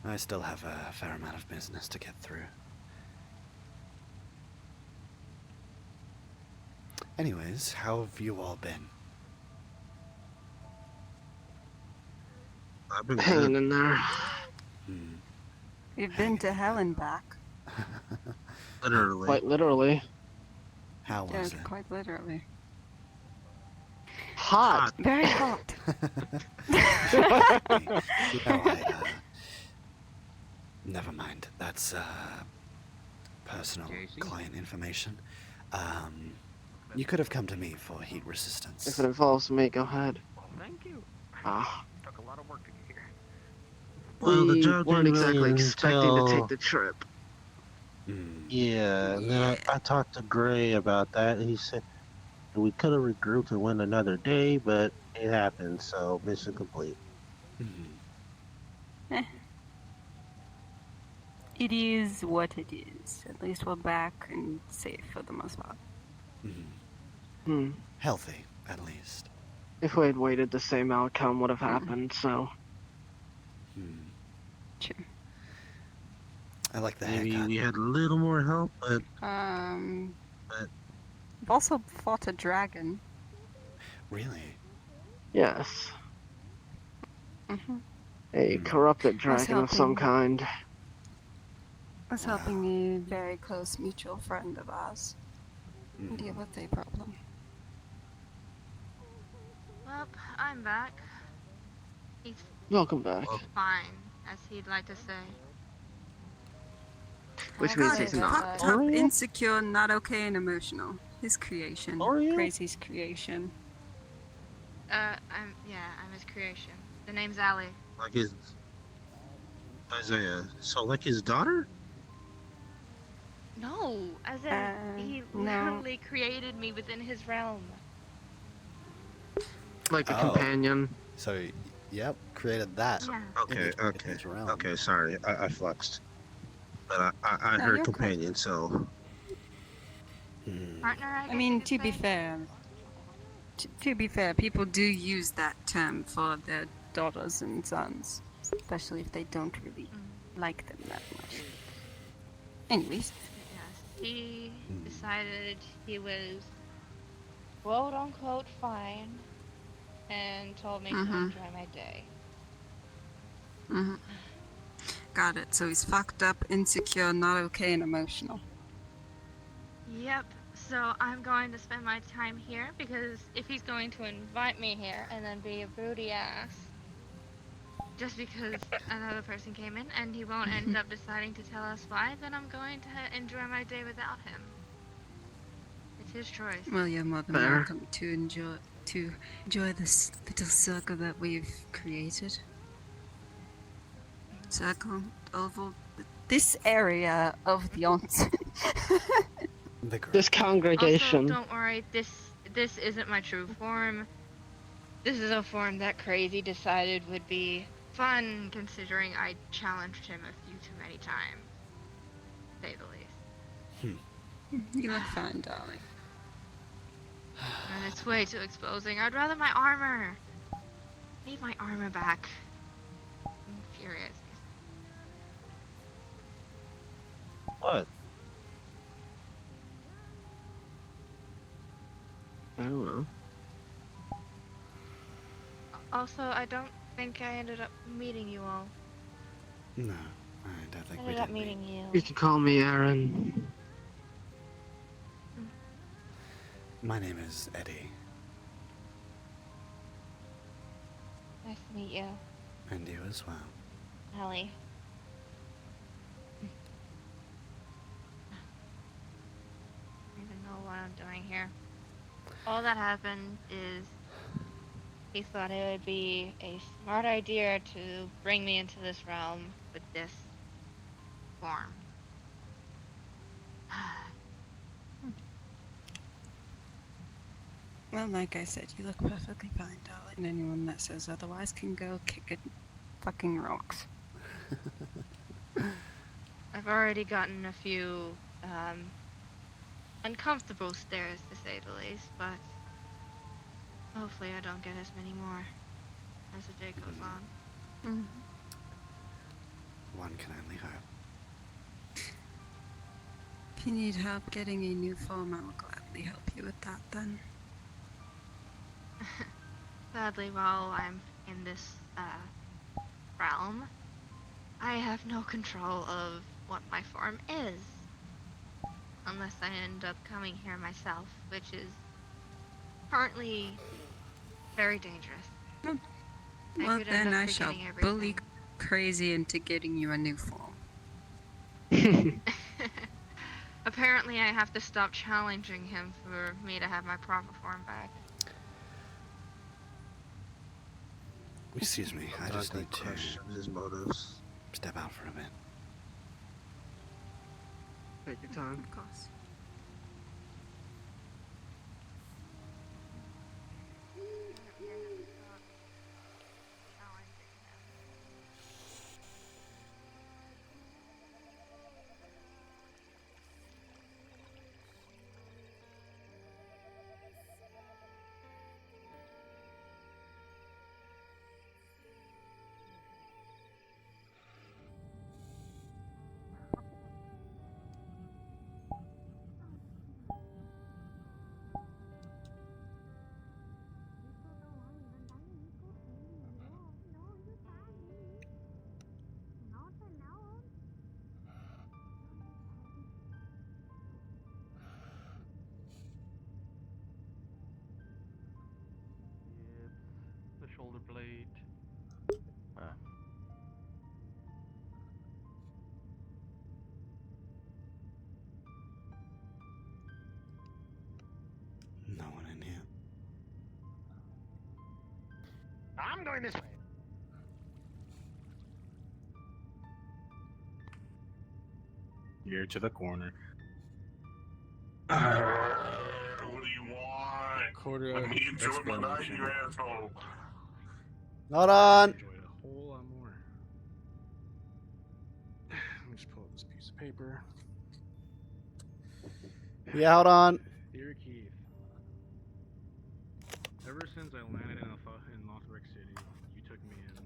I still have a fair amount of business to get through. Anyways, how have you all been? I've been hanging in there. You've been to hell and back. Literally. Quite literally. How Yeah, was it? quite literally. Hot. Very hot. Never mind. That's personal client information. You could have come to me for heat resistance. If it involves me, go ahead. Thank you. Ah. Took a lot of work to get here. Well, the job weren't didn't exactly really expecting to entail- take the trip. Yeah, and then I talked to Gray about that, and he said we could have regrouped and went another day, but it happened, so mission complete. It is what it is. At least we're back and safe for the most part. Healthy, at least. If we had waited, the same outcome would have happened, so. True. I like the Maybe haircut. we had a little more help, but We've also fought a dragon. Really? Yes. Mm-hmm. A corrupted dragon of some kind. I was helping a very close mutual friend of ours deal with a problem. Well, I'm back. He's Welcome back. fine, as he'd like to say. Which means he's not. Fucked up, insecure, not okay, and emotional. His creation. Crazy's creation. I'm his creation. The name's Allie. like his Isaiah. So like his daughter? No, as in he literally created me within his realm. Like a companion. So, yep, created that. Yeah. Okay, okay, sorry, I flexed. But I No, heard you're companion, so. Partner, I mean, to be fair, people do use that term for their daughters and sons, especially if they don't really like them that much. Anyways. Yes, he decided he was quote unquote fine and told me to enjoy my day. Got it. So he's fucked up, insecure, not okay, and emotional. Yep, so I'm going to spend my time here because if he's going to invite me here and then be a broody ass just because another person came in and he won't end up deciding to tell us why, then I'm going to enjoy my day without him. It's his choice. Well, you're more than welcome to enjoy this little circle that we've created. Circle, oval, this area of the onsen. This congregation. Also, don't worry, this isn't my true form. This is a form that Crazy decided would be fun, considering I challenged him a few too many times, to say the least. You look fine, darling. And it's way too exposing. I'd rather my armor. I need my armor back. I'm furious. What? I don't know. Also, I don't think I ended up meeting you all. No, I don't think we Ended did. up meeting you. You can call me Aaron. My name is Eddie. Nice to meet you, And you as well. Ellie. I don't even know what I'm doing here. All that happened is he thought it would be a smart idea to bring me into this realm with this form. Well, like I said, you look perfectly fine, darling. Anyone that says otherwise can go kick it fucking rocks. I've already gotten a few uncomfortable stares, to say the least, but hopefully I don't get as many more as the day goes on. One can only hope. If you need help getting a new form, I will gladly help you with that then. Sadly, while I'm in this realm, I have no control of what my form is. Unless I end up coming here myself, which is currently very dangerous. Well, could end then up I shall forgetting bully crazy into getting you a new form. Apparently, I have to stop challenging him for me to have my proper form back. Excuse me, I just need to question his motives. step out for a bit. Take your time. Of course. The shoulder blade. No one in here. I'm going this way. You're to the corner. What do you want? Quarter Let me enjoy my night, explanation. you asshole. Hold on. Enjoy it a whole lot more. Let me just pull up this piece of paper. Yeah, hold on. Dear Keith, ever since I landed in Lothric City, you took me in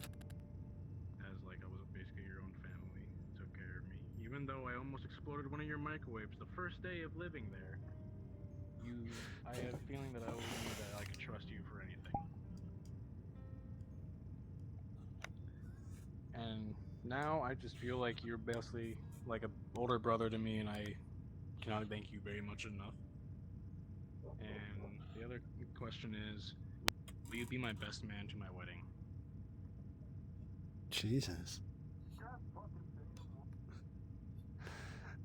as like I was basically your own family. Took care of me, even though I almost exploded one of your microwaves the first day of living there. I had a feeling that I knew that I could trust you for anything. And now I just feel like you're basically like an older brother to me, and I cannot thank you very much enough. And the other question is, will you be my best man to my wedding? Jesus.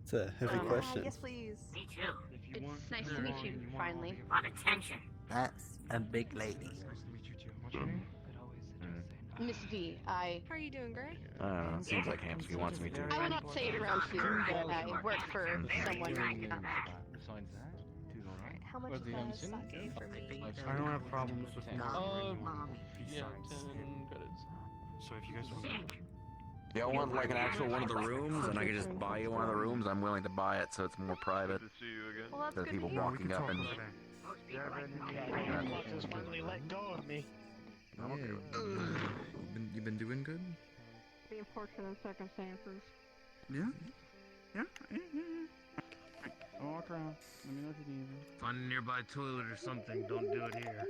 It's a heavy question. Yes, please. Me too. If you want, nice to meet you, finally. A lot of tension. That's a big lady. Nice to meet you too. What's your name? Miss V, I. How are you doing, Gray? It seems like Hamsky wants me to. I will not say it around here, but I work for someone. Besides that, How much sake for me? I don't have problems with yeah, 10 credits. So if you guys want Y'all want like an actual one of the rooms, and I can just buy you one of the rooms. I'm willing to buy it so it's more private. Good to see you again. Well, that's Instead of good to people hear. walking up and. Just finally let go of me. I'm okay with that. You've been doing good. The unfortunate circumstances. Yeah. Yeah. I'll walk around. Let me know if you need anything. Find a nearby toilet or something. Don't do it here.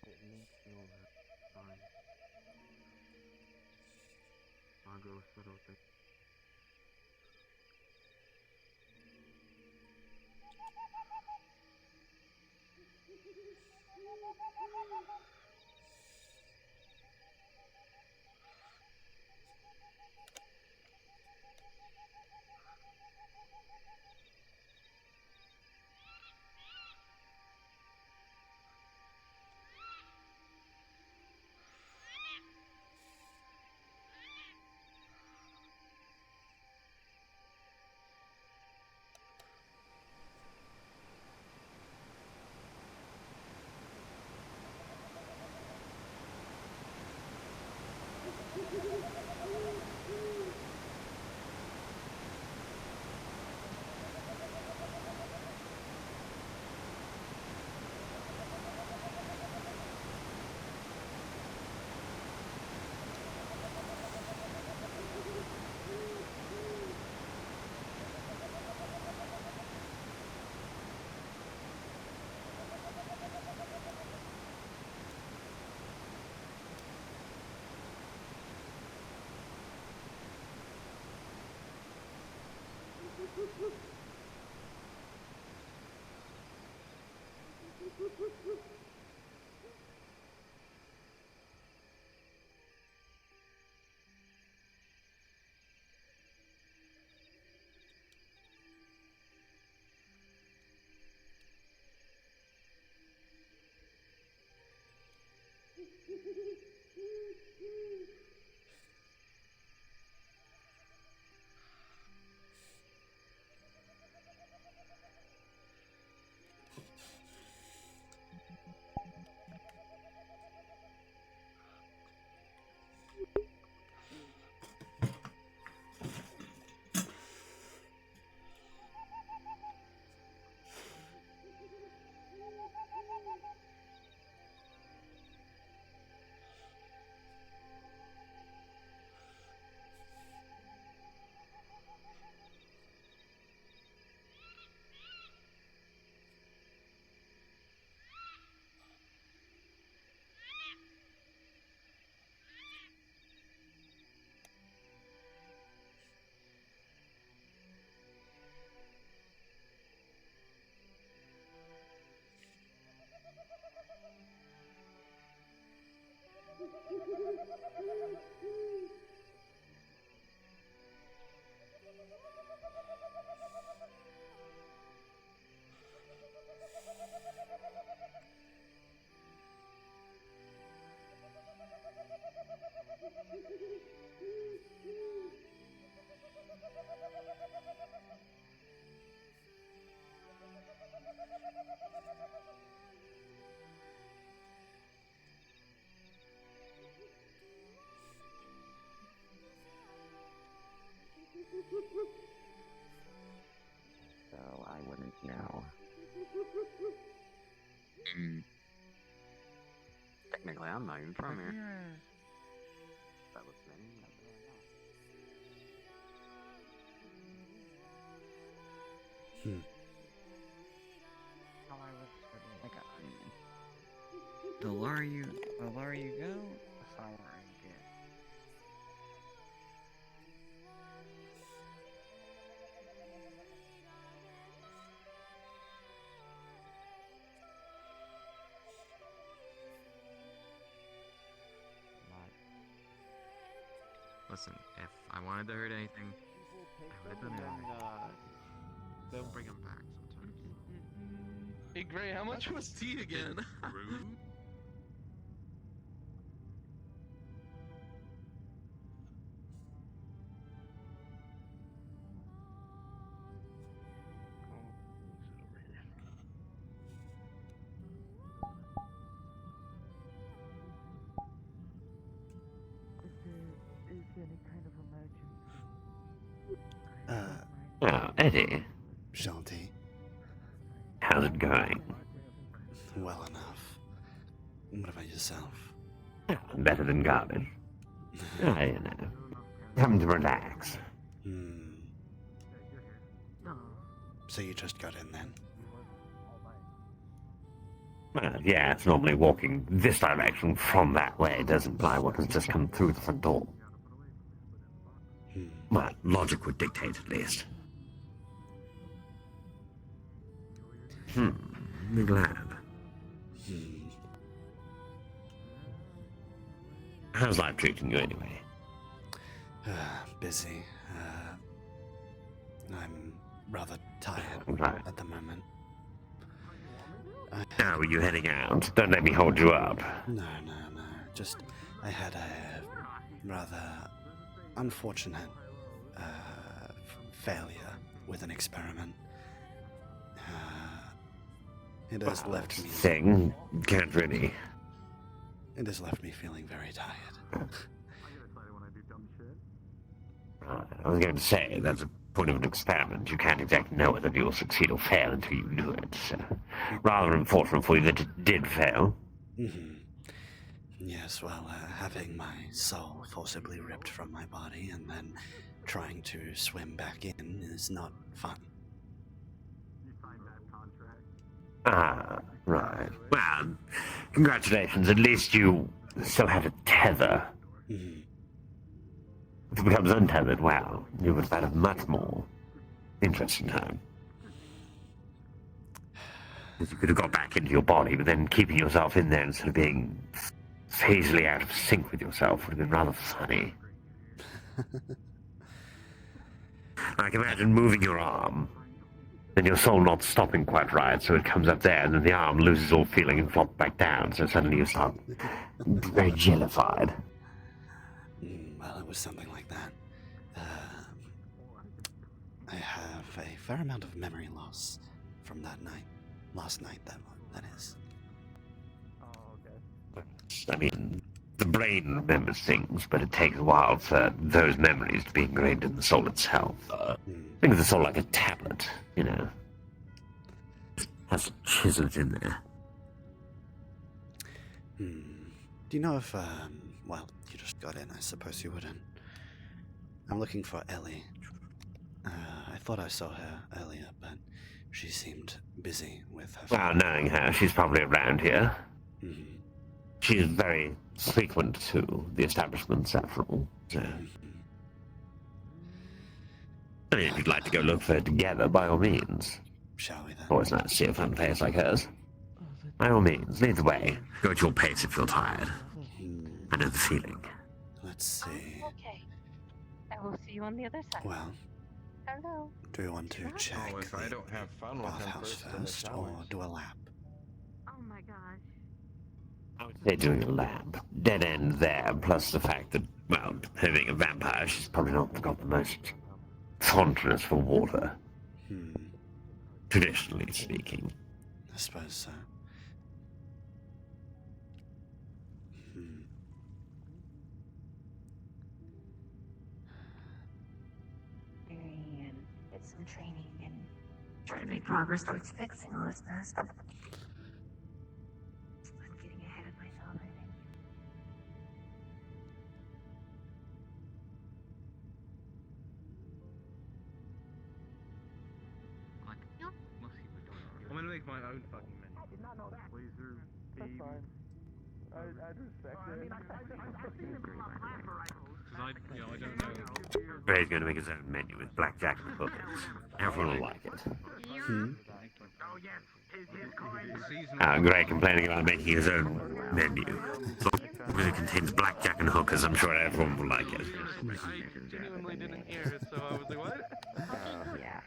It makes no fine. Margot settled things. So I wouldn't know. Technically, I'm not even from here. That was me. The lower you go, the slower I get. Listen, if I wanted to hurt anything, I would have done it. They'll bring him back sometimes. Hey Gray, how much was tea again? Rude. Is any kind of emergency? Oh, Eddie. Shanti. How's it going? Well enough. What about yourself? Better than garbage. You know. Come to relax. So you just got in then? Well, yes, normally walking this direction from that way does imply what has just come through the front door. Well, logic would dictate at least. I'm glad. How's life treating you anyway? Busy. I'm rather tired at the moment. Now, are you heading out? Don't let me hold you up. No. Just, I had a rather unfortunate failure with an experiment. It has left me... Thing? Can't really... It has left me feeling very tired. I was going to say, that's a point of an experiment. You can't exactly know whether you'll succeed or fail until you do it. So, rather unfortunate for you that it did fail. Yes, well, having my soul forcibly ripped from my body and then trying to swim back in is not fun. Ah, right. Well, congratulations. At least you still had a tether. If it becomes untethered, well, you would have had a much more interesting time. Because you could have got back into your body, but then keeping yourself in there instead of being phasily out of sync with yourself would have been rather funny. I can imagine moving your arm, then your soul not stopping quite right, so it comes up there, and then the arm loses all feeling and flops back down, so suddenly you start very jellified. Well, it was something like that. I have a fair amount of memory loss from that night. Last night, that is. I mean, the brain remembers things, but it takes a while for those memories to be ingrained in the soul itself. Think of the soul like a tablet, you know. Has chisels in there. Do you know if, well, you just got in, I suppose you wouldn't. I'm looking for Ellie. I thought I saw her earlier, but she seemed busy with her Well, knowing her, she's probably around here. She's very frequent to the establishments, after all. So. I mean, if you'd like to go look for her together, by all means. Shall we then? Always nice to see a fun face like hers. By all means, lead the way. Go at your pace if you're tired. I know the feeling. Let's see. Okay. I will see you on the other side. Well, hello. do you want to check if I don't have fun with him bathhouse first, or do a lap? Oh my gosh. I would say doing a lab. Dead end there, plus the fact that, well, her being a vampire, she's probably not got the most fondness for water. Traditionally speaking. I suppose so. And get some training and try to make progress towards fixing all this mess. my own fucking menu. I did not know that. Laser That's beam. fine. I'd respect I mean, it. I've seen them pull out plasma rifles. Cause I don't know. Gray's going to make his own menu with blackjack and hookers. Everyone will like it. Hmm? Oh yes, his coin. Gray complaining about making his own menu. As long as it contains blackjack and hookers, I'm sure everyone will like it. I genuinely didn't hear it, so I was like, what? Yeah.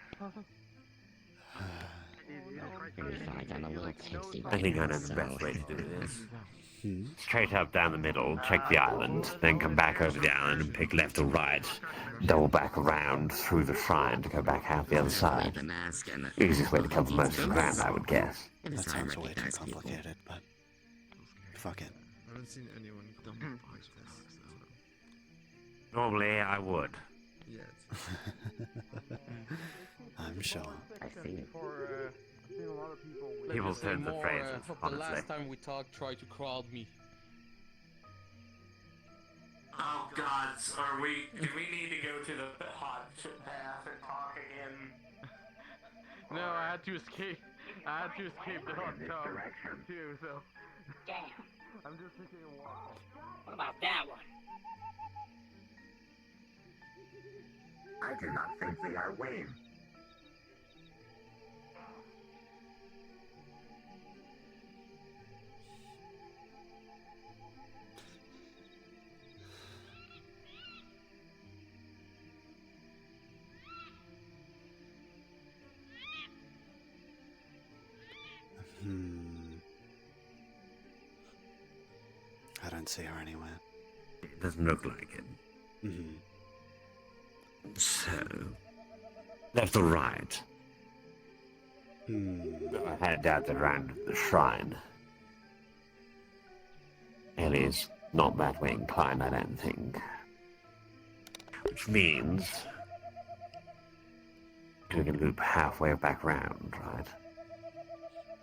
I think I know the best way to do this. Straight up down the middle, check the island, then come back over the island and pick left or right. Double back around through the shrine to go back out the other side. Easiest way to cover most of the ground, I would guess. That sounds way too complicated, but fuck it. I haven't seen anyone double box this. Normally, I would. Yet. I'm sure. I see. People turn the phrases, The honestly. last time we talked, tried to crowd me. Oh gods, do we need to go to the hot path and talk again? No, I had to escape the hot tub too, so. Damn. I'm just taking a walk. What about that one? I do not think they are Wayne. I don't see her anywhere. It doesn't look like it. So, left or right? I head down the round of the shrine. Ellie's not that way inclined, I don't think. Which means we can loop halfway back round, right?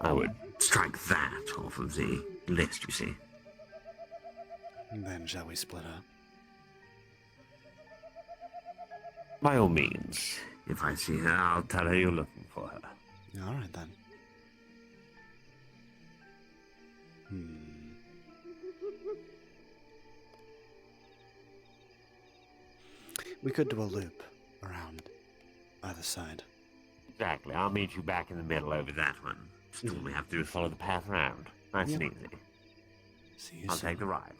I would strike that off of the list, you see. Then shall we split up? By all means, if I see her, I'll tell her you're looking for her. Alright then. We could do a loop around either side. Exactly. I'll meet you back in the middle over that one. All we have to do is follow the path round. Nice and easy. See you I'll soon. take the ride.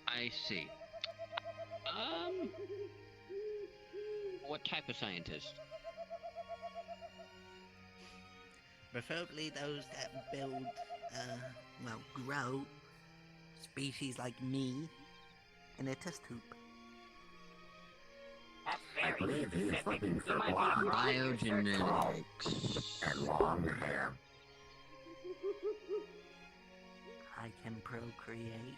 I see. What type of scientist? Preferably those that build, grow species like me in a test tube. I believe he is looking for blonde, Biogenetics. and long hair. I can procreate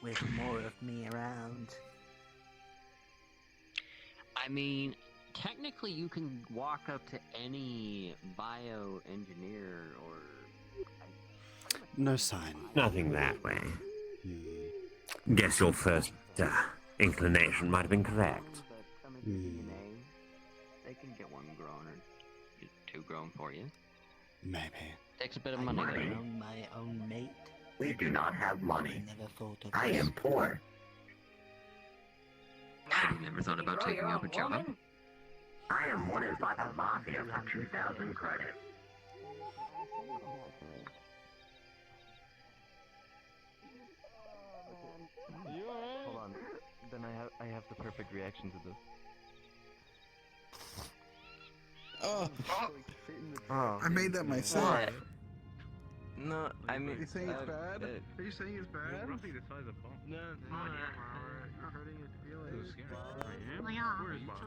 with more of me around. I mean, technically you can walk up to any bioengineer or... No sign. Nothing that way. Guess your first inclination might have been correct. Some of the DNA, they can get one grown or two grown for you. Maybe. Takes a bit of I money never though. own my own mate. We do not have money. Never thought of I this. am poor. Have you never thought about taking up a job? I am wanted by the mafia for 2,000 credits. Hold on. Then I have the perfect reaction to this. Oh, Oh. I made that myself. What? No, I mean. Are you saying it's bad? Are you saying it's bad? It's roughly the size of bone. No, it's not. You're hurting his feelings. I am? Oh yeah, Where is me Bob? too.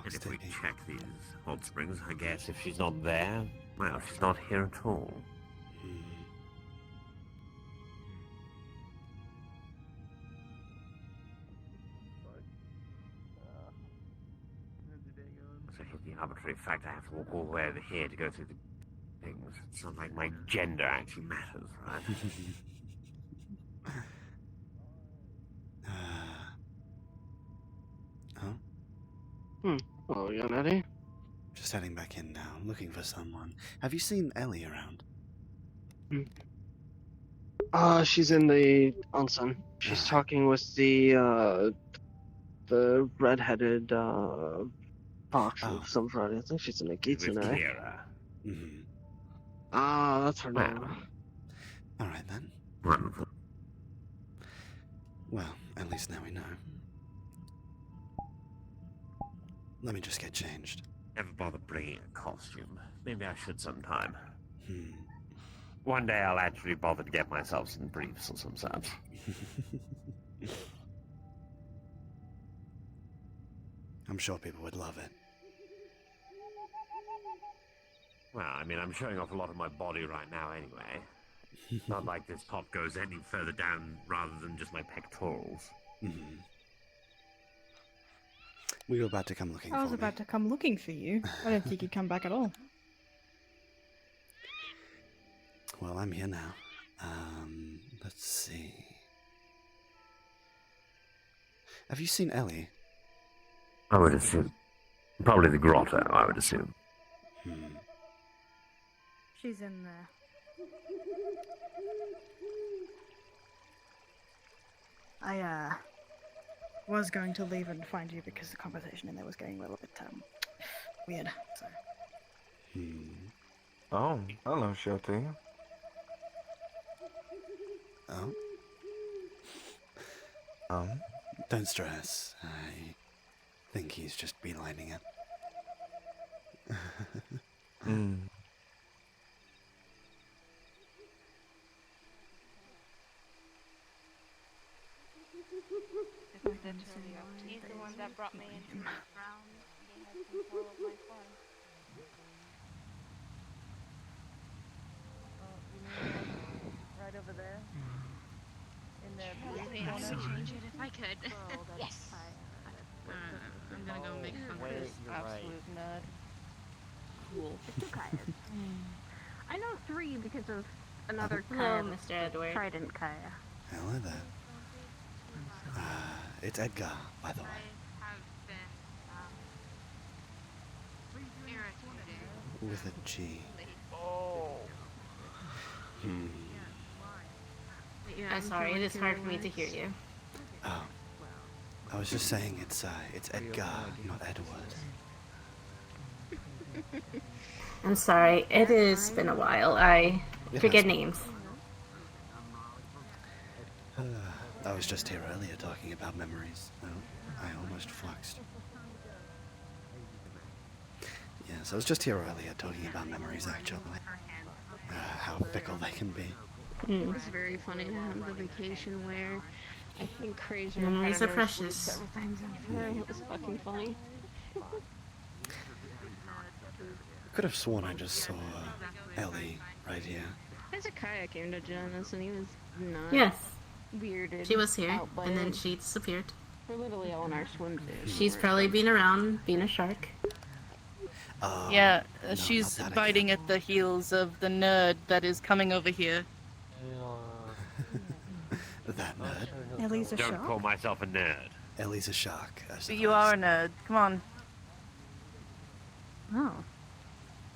And if we check these hot springs, I guess if she's not there, well, she's not here at all. So the arbitrary fact I have to walk all the way over here to go through the things. It's not like my gender actually matters, right? Oh, you Eddie? Just heading back in now, looking for someone. Have you seen Ellie around? She's in the onsen. She's talking with the redheaded fox of some variety. I think she's in a Gitsu now. Mm-hmm. That's her name. All right then. Wonderful. Well, at least now we know. Let me just get changed. Never bother bringing a costume. Maybe I should sometime. One day I'll actually bother to get myself some briefs or some such. I'm sure people would love it. Well, I mean, I'm showing off a lot of my body right now anyway. Not like this top goes any further down rather than just my pectorals. Were you about to come looking for me? I was about to come looking for you. I don't think you'd come back at all. Well, I'm here now. Let's see. Have you seen Ellie? I would assume. Probably the grotto, I would assume. She's in there. I was going to leave and find you because the conversation in there was getting a little bit weird. So. Oh, hello, Shoti. Oh? Don't stress. I think he's just beelining it. He's the one that brought me into the ground. He has control of my form. Right over there. In the I would change it if I could. Yes. I'm gonna go make some Wait, food. absolute nut. Cool. It's two Kayas. I know three because of another Hello, Kaya. Mr. Edward. Trident Kaya. Hello there. It's Edgar, by the way. With a G. I'm sorry, it is hard for me to hear you. Oh. I was just saying it's Edgar, not Edward. I'm sorry, it has been a while. I forget names. I was just here earlier talking about memories. Oh, I almost fluxed. Yes, I was just here earlier talking about memories, actually. How fickle they can be. It was very funny to have the vacation where I think Crazy Memories are Predators precious. several times in her, and it was fucking funny. I could have sworn I just saw Ellie right here. Hezekiah came to join us and he was nuts. Yes. weirded. She was here, out by and then it. she disappeared. We're literally all in our swimsuits. She's probably been around, being a shark. Yeah, she's biting at the heels of the nerd that is coming over here. That nerd. Ellie's a Don't shark? call myself a nerd. Ellie's a shark. I But you are a nerd. Come on. Oh.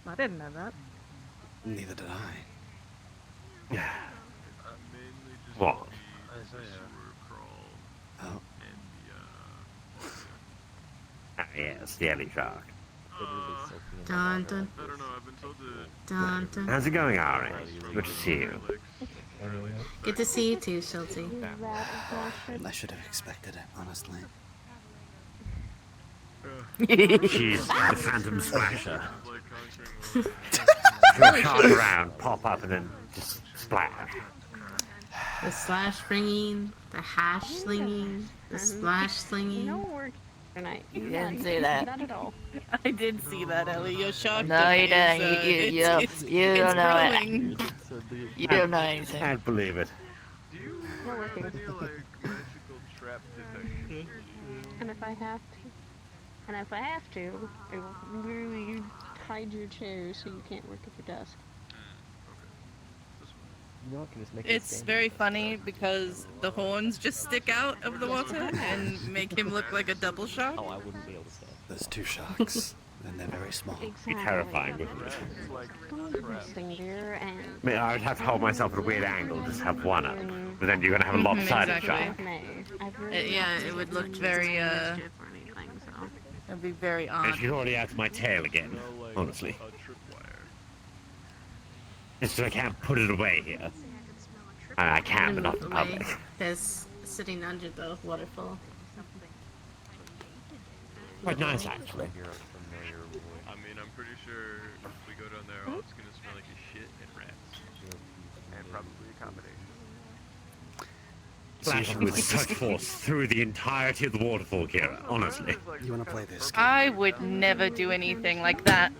I didn't know that. Neither did I. What? Oh. Ah, yes, the Ellie shark. Dun dun. Dun dun. How's it going, Ari? Good to see you. Good to see you too, Shelty. I should have expected it, honestly. She's the Phantom Splasher. She'll charge around, pop up, and then just splash. The slash bringing, the hash slinging, the splash slinging. No work tonight. You didn't see that. Not at all. I did see that, Ellie. You're shocked. No, you didn't. You It's don't know it. growing. You don't know anything. Can't believe it. No working. And if I have to, I will literally hide your chair so you can't work at your desk. You know what, can just make It's very funny because the horns just stick out of the water and make him look like a double shark. Oh, I wouldn't be able to say. There's two sharks, and they're very small. Be terrifying, wouldn't it? And I mean, I would have to hold myself at a weird angle, just have one up. But then you're gonna have a lopsided shark. Yeah, it would look very, it'd be very odd. And she's already out to my tail again, honestly. It's just I can't put it away here. I can, but not in public. There's sitting under the waterfall. Quite nice, actually. I mean, I'm pretty sure if we go down there, all it's gonna smell like is shit and rats. And probably a combination. Flashing with such force through the entirety of the waterfall, Kira, honestly. You wanna play this? I would never do anything like that.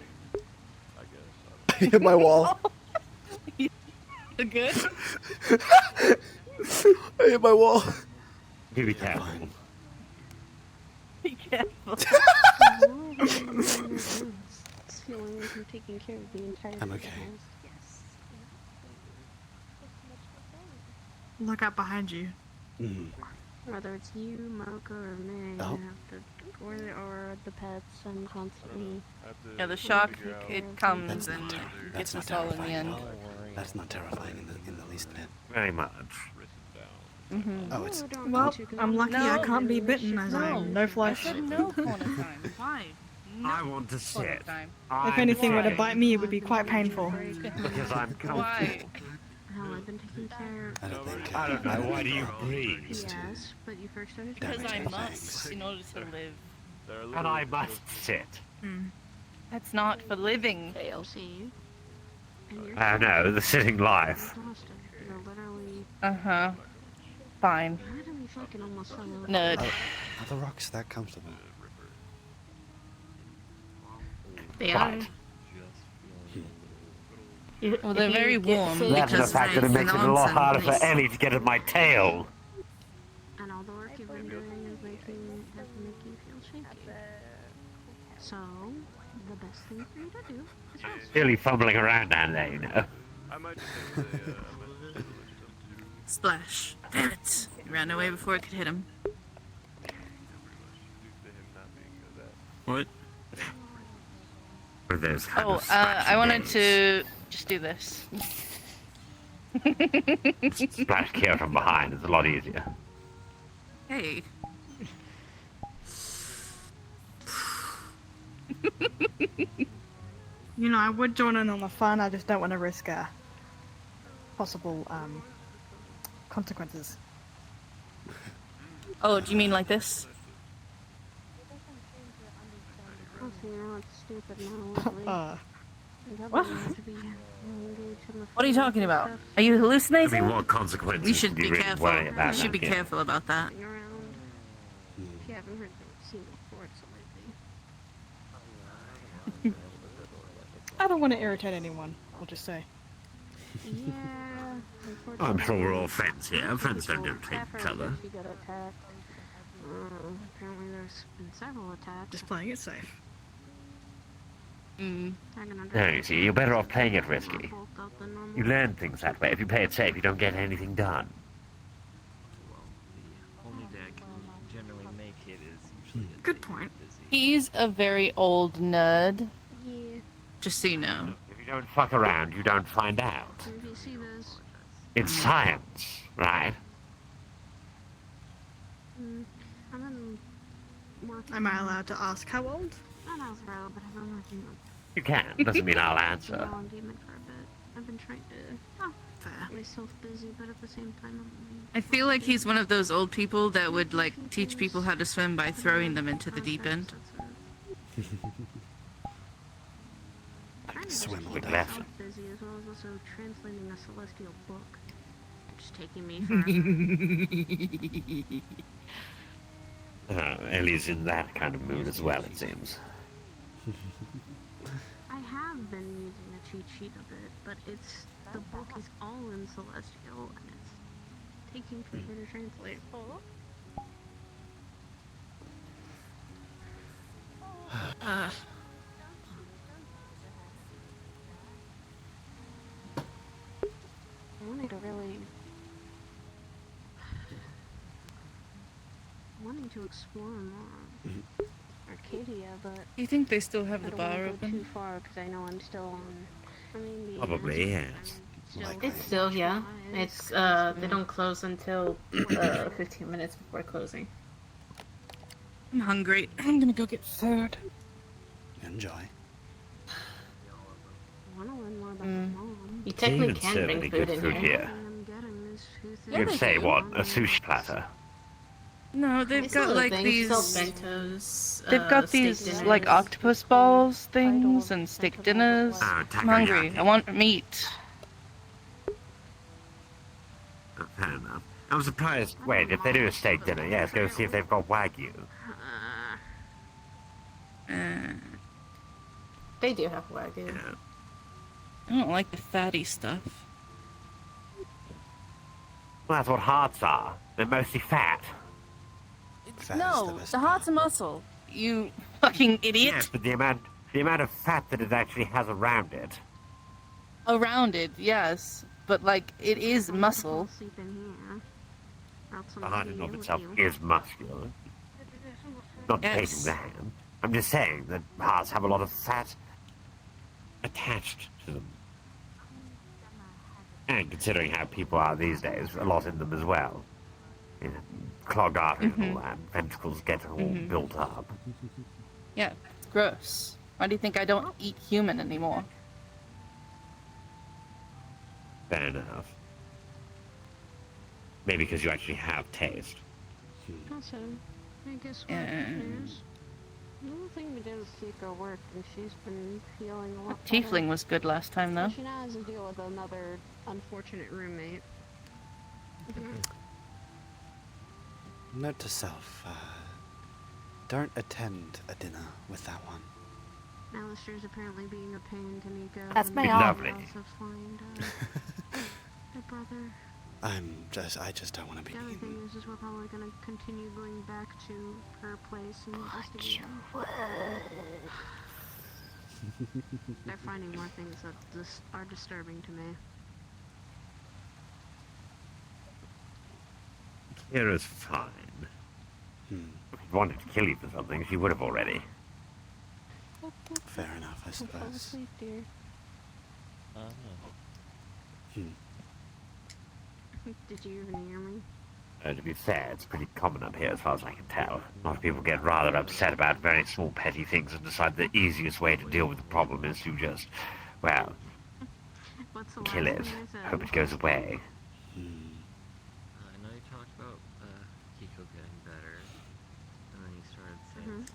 Hit my wall. You good? I hit my wall. Do be careful. Be careful. Taking care of the entire I'm okay. Look out behind you. Whether it's you, Mocha, or me, Oh. or the pets, I'm constantly. Yeah, the shark, it comes and That's gets not us all in the terrifying. end. That's not terrifying in the least bit. Very much. Oh, it's Well, I'm lucky I No. can't be bitten as I have no I flesh. said no corner time. Why? No I want to corner sit. time. If anything were to bite me, it would be quite painful. Because I'm comfortable. Why? How I've been taking care. I don't think. I don't know, why do you breathe? Yes, but you first started. Because I Damage, must in order to live. And I must sit. That's not for living. See. And you're I know, the sitting life. exhausted. You're literally. Uh-huh. Fine. Why do we fucking almost fell over? Nerd. Are the rocks that comfortable? They are. Right. Well, they're very warm. That's the because fact that it it's makes an it a lot onsen harder for place. Ellie to get at my tail. And all the work you've been doing is making you feel shaky. So, the best thing for you to do is rest. Really fumbling around down there, you know. I might just say, Splash. Damn it. He ran away before I could hit him. What? With those kind Oh, of I wanted scratchy to just do this. days. Splash Kira from behind, it's a lot easier. Hey. You know, I would join in on the fun, I just don't want to risk possible consequences. Oh, do you mean like this? Oh, so you know it's stupid now, Leslie. The What? government needs to be engaged in the What are you talking about? Are you hallucinating? I mean, what consequences You should do you be really careful. worry about You should be that, Kira? careful about that. If you haven't heard the seen reports lately. I don't want to irritate anyone, I'll just say. Yeah, I'm sure we're all friends here. Friends don't People- irritate I've each heard other. that she got attacked. Apparently there's been several attacks. Just playing it safe. Mm. No, you see, you're better off playing it risky. You learn things that way. If you play it safe, you don't get anything done. Only day I can generally make it is usually a Good point. He's a very old nerd. Yeah. Just so you know. If you don't fuck around, you don't find out. If you see this, It's science, right? I've been working. Am I allowed to ask how old? Not as well, but I've been working on You can. Doesn't mean I'll answer. on gaming for a bit. I've been trying to keep myself busy, but at the same time, I feel like he's one of those old people that would like teach people how to swim by throwing them into the deep end. Swim keep with myself lesson. busy as well as also translating a celestial book. Just taking me forever. Ellie's in that kind of mood as well, it seems. I have been using a cheat sheet of it, but it's the book is all in celestial and it's taking forever to translate. I wanted to really wanting to explore more Arcadia, but You think they still have I the don't wanna bar go open? too far because I know I'm still on. I mean, Probably, yes. It's still, yeah. It's, they don't close until 15 minutes before closing. I'm hungry. I'm gonna go get food. Enjoy. I want to learn more about my mom. You They technically even can serve bring any food good in food here. here. Yeah, You'd say what? A sushi platter? No, they've It's got little like things, these. sell bentos, They've got steak these dinners. like octopus balls things and steak dinners. Ah, I'm hungry. I want meat. Fair enough. I'm surprised. Wait, if they do a steak dinner, yes, go see if they've got Wagyu. They do have Wagyu. I don't like the fatty stuff. Well, that's what hearts are. They're mostly fat. No, the heart's a muscle. You fucking idiot. Yes, but the amount of fat that it actually has around it. Around it, yes, but like it is muscle. Sleep in here. Or else The I'm heart in gonna of deal itself with you. is muscular. Not Yes. taking that. I'm just saying that hearts have a lot of fat attached to them. And considering how people are these days, a lot in them as well. You know, clogged arteries and all that. Ventricles get all built up. Yeah, it's gross. Why do you think I don't eat human anymore? Fair enough. Maybe because you actually have taste. Also, I guess what news? The little thing we did with Seeker worked, and she's been feeling a lot better. Tiefling was good last time though. She now has to deal with another unfortunate roommate. Note to self, don't attend a dinner with that one. Alistair's apparently being a pain to Nico. That's and my Be arm. lovely. also find her brother. I just don't want to be The other mean. thing is we're probably gonna continue going back to her place and investigating. They're finding more things that are disturbing to me. Kira's fine. If he wanted to kill you for something, she would have already. Fair enough, I Fall suppose. asleep, dear. Did you even hear me? To be fair, it's pretty common up here as far as I can tell. A lot of people get rather upset about very small petty things and decide the easiest way to deal with the problem is to just, well, What's the kill last it. thing I said? Hope it goes away. I know you talked about Kiko getting better, and then you started saying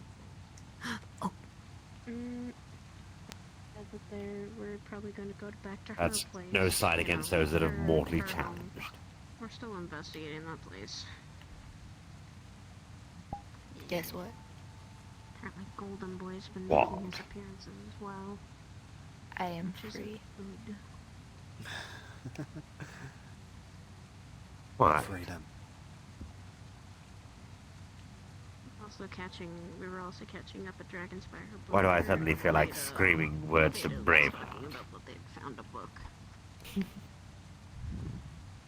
Said that we're probably going to go back to That's her place. no slight you against know, those that are her- mortally her home. challenged. We're still investigating that place. Guess what? Apparently Golden Boy's been What? making his appearances as well. I am Which isn't free. good. Why? freedom. We were also catching up at Dragonspire. Why do I suddenly feel like screaming words to Braveheart? They'd found a book. Or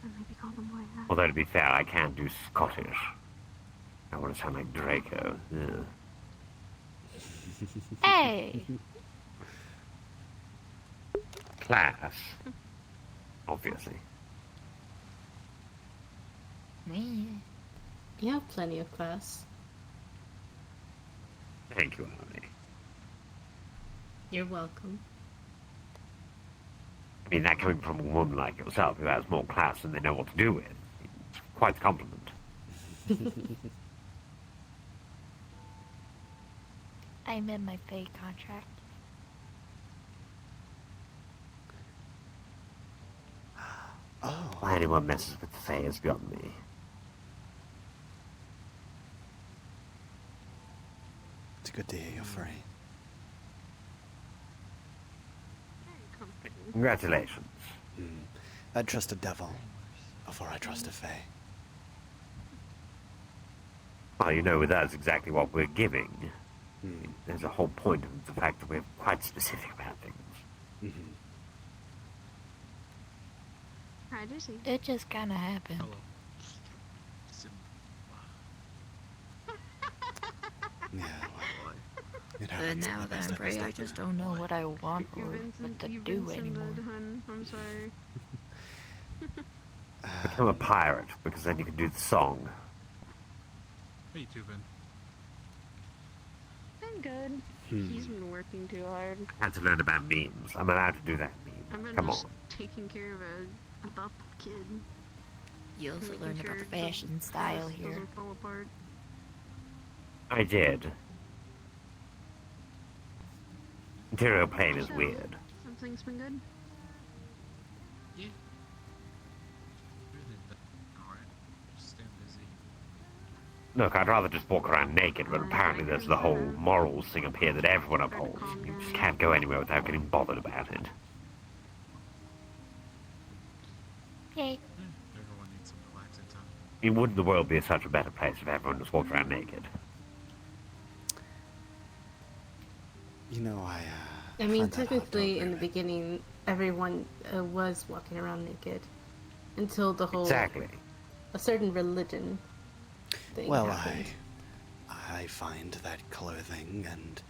maybe call them Moira. Although to be fair, I can't do Scottish. I want to sound like Draco. Ugh. Hey! Class. Obviously. You have plenty of class. Thank you, Emily. You're welcome. I mean, that coming from a woman like yourself who has more class than they know what to do with. It's quite the compliment. I'm in my Fae contract. Oh. Why anyone messes with the Fae is beyond me. It's good to hear you're free. Congratulations. I'd trust a devil before I trust a Fae. Well, you know, that's exactly what we're giving. There's a whole point of the fact that we're quite specific about things. Hi, Lucy. It just kind of happened. Yeah, But now that I'm free, I just don't know what I want or what to do anymore. I'm sorry. Become a pirate, because then you can do the song. Hey, Tubin. Been good. He's been working too hard. I had to learn about memes. I'm allowed to do that I've meme. been Come just on. taking care of a adopted kid. You also Making learned sure about the it fashion style here. doesn't fall apart. I did. Interior plane is So, weird. Something's been good. Yeah. Alright. Just staying busy. Look, I'd rather just walk around naked, but apparently there's the whole morals thing up here that everyone upholds. You just can't go anywhere without getting bothered about it. Yay. Everyone needs some relaxing time. I mean, wouldn't the world be such a better place if everyone just walked around naked? You know, I mean, technically, in the beginning, everyone was walking around naked. Until the whole... Exactly. A certain religion thing Well, happened. I find that clothing and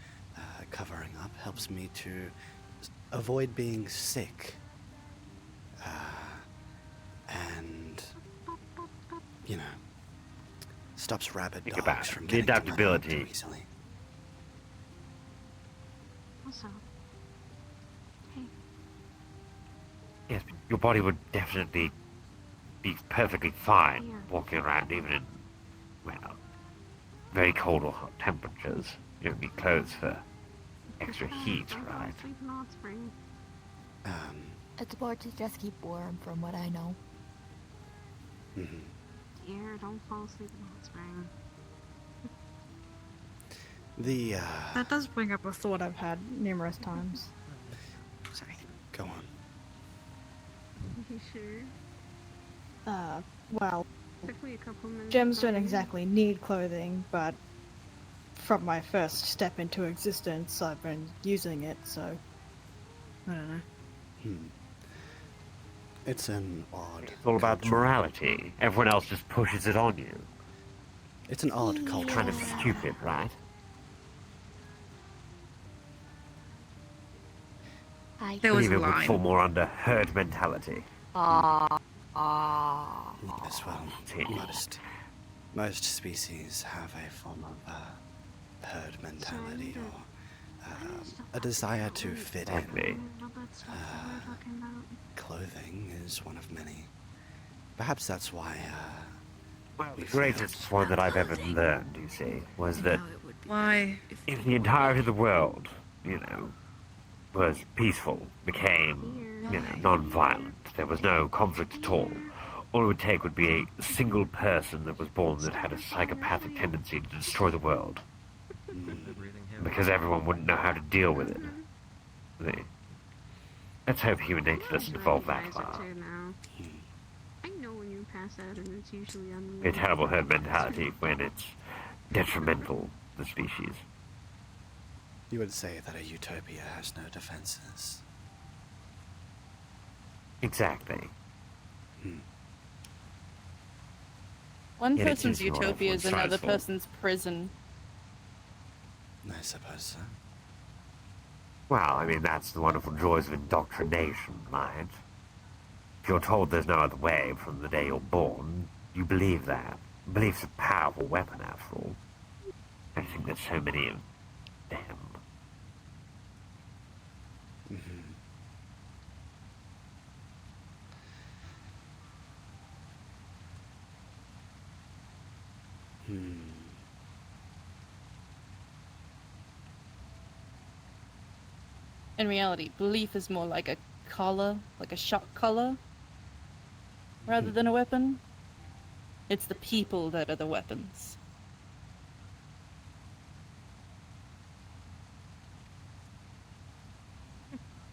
covering up helps me to avoid being sick. And, you know, stops rabid Think dogs about from it. The getting to my home adaptability. too easily. Also, hey, Yes, but your body would definitely be perfectly fine walking around even in, well, very cold or hot temperatures. You don't need clothes for extra heat, right? sleep in hot spring. It's more to just keep warm, from what I know. Dear, don't fall asleep in hot spring. The, That does bring up a thought I've had numerous times. Sorry. Go on. You sure? Well, Took me a couple minutes. gems to don't find. exactly need clothing, but from my first step into existence, I've been using it, so I don't know. It's an odd. It's all about morality. Everyone else just pushes it on you. It's an odd culture. Kind of stupid, right? I I believe it would fall more under herd mentality. Yes, well, most species have a form of herd mentality or a desire to fit in. Clothing is one of many. Perhaps that's why. The greatest one that I've ever learned, you see, was that Why? if the entirety of the world, you know, was peaceful, became, you know, non-violent, there was no conflict at all it would take would be a single person that was born that had a psychopathic tendency to destroy the world. Because everyone wouldn't know how to deal with it. Let's hope human nature doesn't evolve that far. I know when you pass said, and it's usually A unrelated. terrible herd mentality when it's detrimental to the species. You would say that a utopia has no defenses. Exactly. One Yet it person's gives you what utopia is everyone another strives for. person's prison. I suppose so. Well, I mean, that's the wonderful joys of indoctrination, right? If you're told there's no other way from the day you're born, you believe that. Belief's a powerful weapon, after all. I think there's so many of them. In reality, belief is more like a collar, like a shock collar, rather than a weapon. It's the people that are the weapons.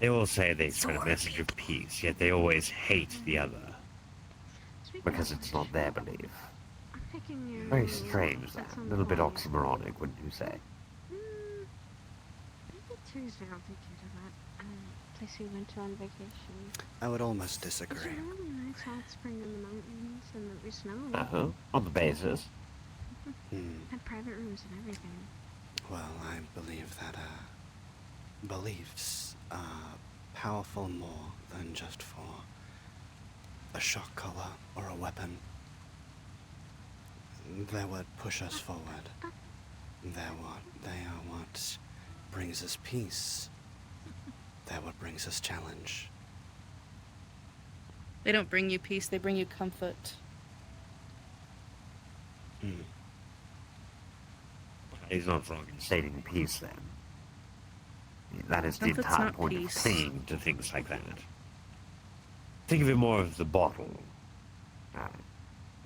They all say they spread a message of peace, yet they always hate the other. Because it's not their belief. I'm picking you. Very strange, that. A little bit oxymoronic, wouldn't you say? Maybe Tuesday I'll take you to that place we went to on vacation. I would almost It's disagree. a really nice hot spring in the mountains, and that we snowed. Uh-huh. On the basis. Had private rooms and everything. Well, I believe that beliefs are powerful more than just for a shock collar or a weapon. They're what push us forward. They are what brings us peace. They're what brings us challenge. They don't bring you peace, they bring you comfort. He's not wrong in stating peace, then. That is the Comfort's entire not point peace. of clinging to things like that. Think of it more as the bottle.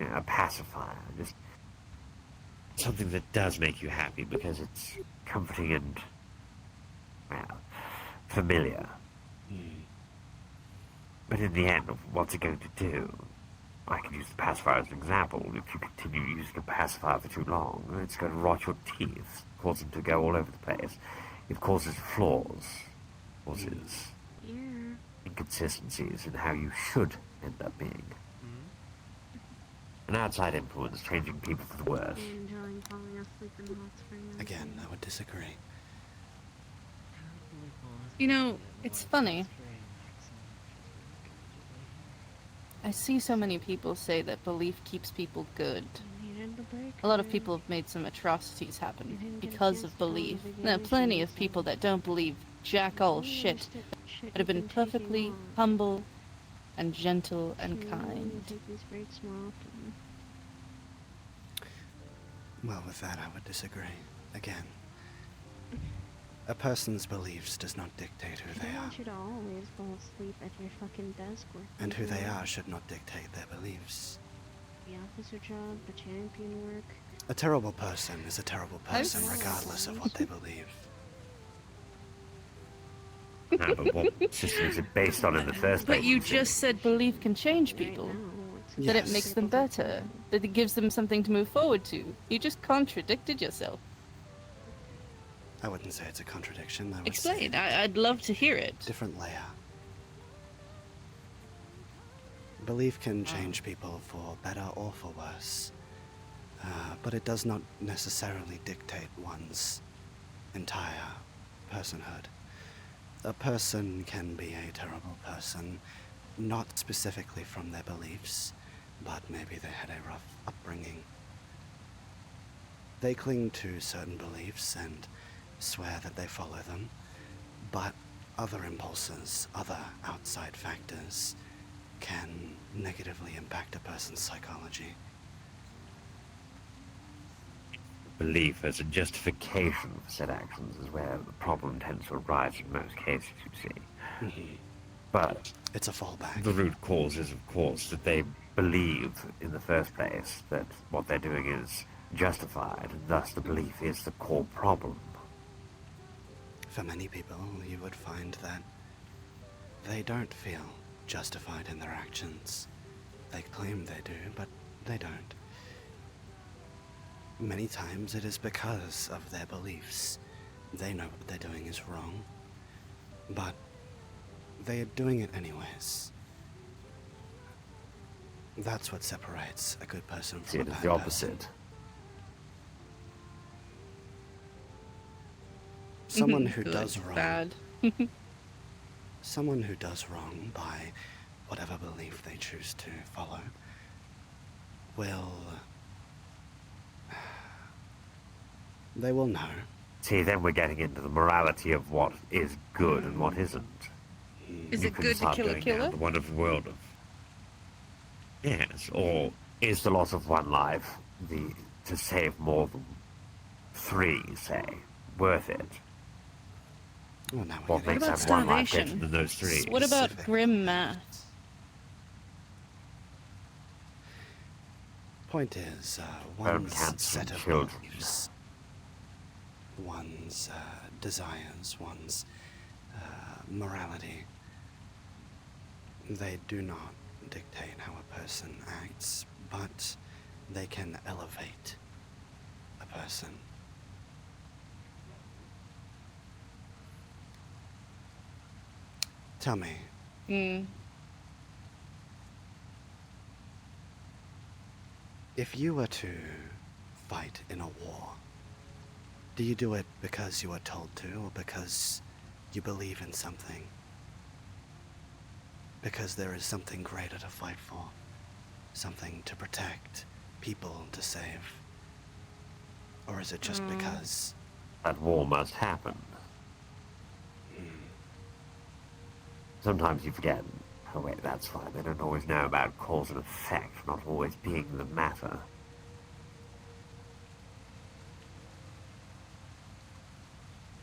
A pacifier. Just something that does make you happy because it's comforting and, well, familiar. But in the end, what's it going to do? I can use the pacifier as an example. If you continue using a pacifier for too long, it's going to rot your teeth, cause them to go all over the place. It causes flaws, causes inconsistencies in how you should end up being. An outside influence changing people for the worse. Enjoying falling asleep in the hot spring. Again, I would disagree. You know, it's funny. I see so many people say that belief keeps people good. A lot of people have made some atrocities happen because of belief. There are plenty of people that don't believe jack all shit, but have been perfectly humble and gentle and kind. Well, with that, I would disagree. Again, a person's beliefs does not dictate who they I are, want you to always fall asleep at your fucking desk work. and who they are should not dictate their beliefs. The officer job, the champion work. A terrible person is a terrible person regardless of what they believe. No, but what system is it based on in the first place? But you just said belief can change people. That it Yes. makes them better. That it gives them something to move forward to. You just contradicted yourself. I wouldn't say it's a contradiction. I would Explain. say I'd love to hear it. different layer. Belief can change people for better or for worse, but it does not necessarily dictate one's entire personhood. A person can be a terrible person, not specifically from their beliefs, but maybe they had a rough upbringing. They cling to certain beliefs and swear that they follow them, but other impulses, other outside factors, can negatively impact a person's psychology. Belief as a justification for said actions is where the problem tends to arise in most cases, you see. But it's a fallback. The root cause is, of course, that they believe in the first place that what they're doing is justified, and thus the belief is the core problem. For many people, you would find that they don't feel justified in their actions. They claim they do, but they don't. Many times it is because of their beliefs. They know what they're doing is wrong, but they are doing it anyways. That's what separates a good person from a bad person. It is the opposite. Someone who Good, does wrong. bad. Someone who does wrong by whatever belief they choose to follow will. They will know. See, then we're getting into the morality of what is good and what isn't. Is You it can good to start kill a going killer? down the wonderful world of... Yes, or is the loss of one life, to save more than 3, say, worth it? Well, now What What makes about that one life better starvation? than those 3? What about grim math? Point is, Bone one's cancer set in of children. beliefs, one's desires, one's morality, they do not dictate how a person acts, but they can elevate a person. Tell me, if you were to fight in a war, do you do it because you are told to, or because you believe in something? Because there is something greater to fight for, something to protect, people to save? Or is it just because... That war must happen. Sometimes you forget. Oh wait, that's fine. They don't always know about cause and effect, not always being the matter.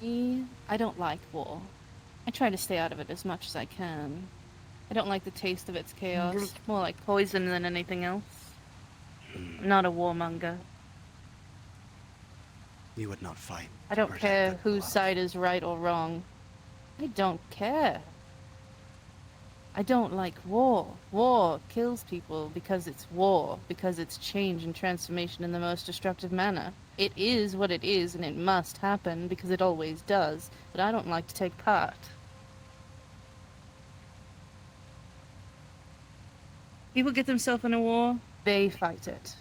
I don't like war. I try to stay out of it as much as I can. I don't like the taste of its chaos. More like poison than anything else. I'm not a warmonger. You would not fight. I don't care whose side is right or wrong. I don't care. I don't like war. War kills people because it's war, because it's change and transformation in the most destructive manner. It is what it is, and it must happen because it always does, but I don't like to take part. People get themselves in a war, they fight it.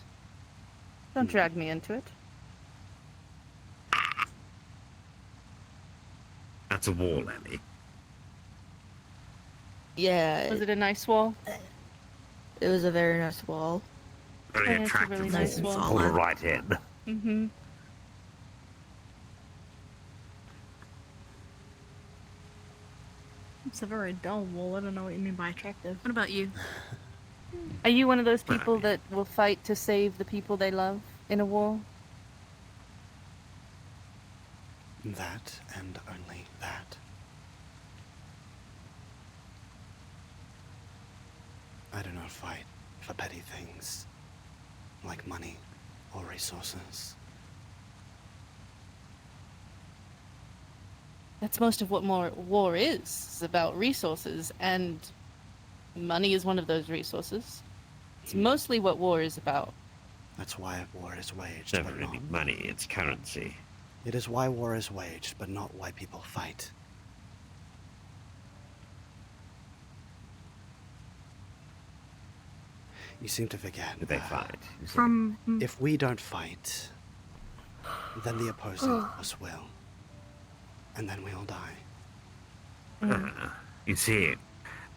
Don't drag me into it. That's a war, Lenny. Yeah. Was it a nice wall? It was a very nice wall. Very Yeah, it's a attractive really nice wall. wall. Pull right in. Mm-hmm. It's a very dull wall. I don't know what you mean by attractive. What about you? Are you one of those people that will fight to save the people they love in a war? That, and only that. I do not fight for petty things, like money or resources. That's most of what war is. It's about resources, and money is one of those resources. It's mostly what war is about. That's why war is waged, It's never but really not... money, it's currency. It is why war is waged, but not why people fight. You seem to forget. They fight. If we don't fight, then the opposing us will. And then we'll die. You see,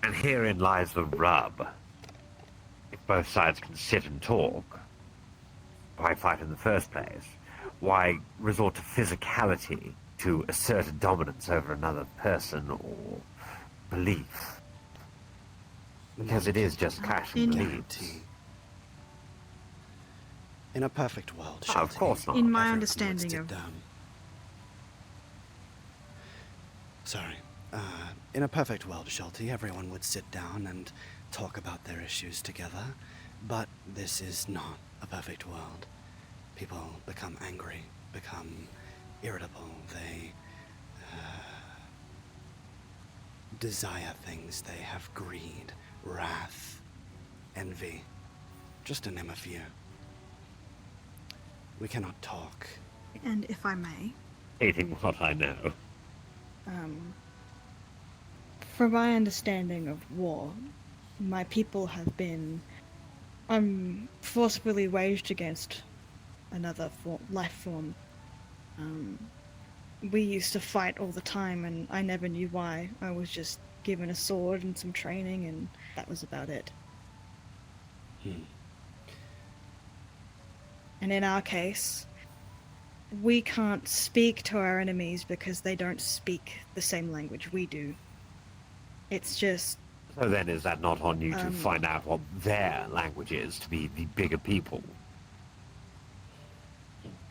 and herein lies the rub. If both sides can sit and talk, why fight in the first place? Why resort to physicality to assert a dominance over another person or belief? Because it is just clashing beliefs. In a perfect world, Oh, of course not. In my everyone would understanding sit of... down. Sorry. In a perfect world, Shelty, everyone would sit down and talk about their issues together. But this is not a perfect world. People become angry, become irritable. They desire things. They have greed, wrath, envy. Just to name a few. We cannot talk. And if I may, Hating what I know. From my understanding of war, my people have been forcefully waged against another life form. We used to fight all the time, and I never knew why. I was just given a sword and some training, and that was about it. And in our case, we can't speak to our enemies because they don't speak the same language we do. It's just... So then is that not on you to find out what their language is, to be the bigger people?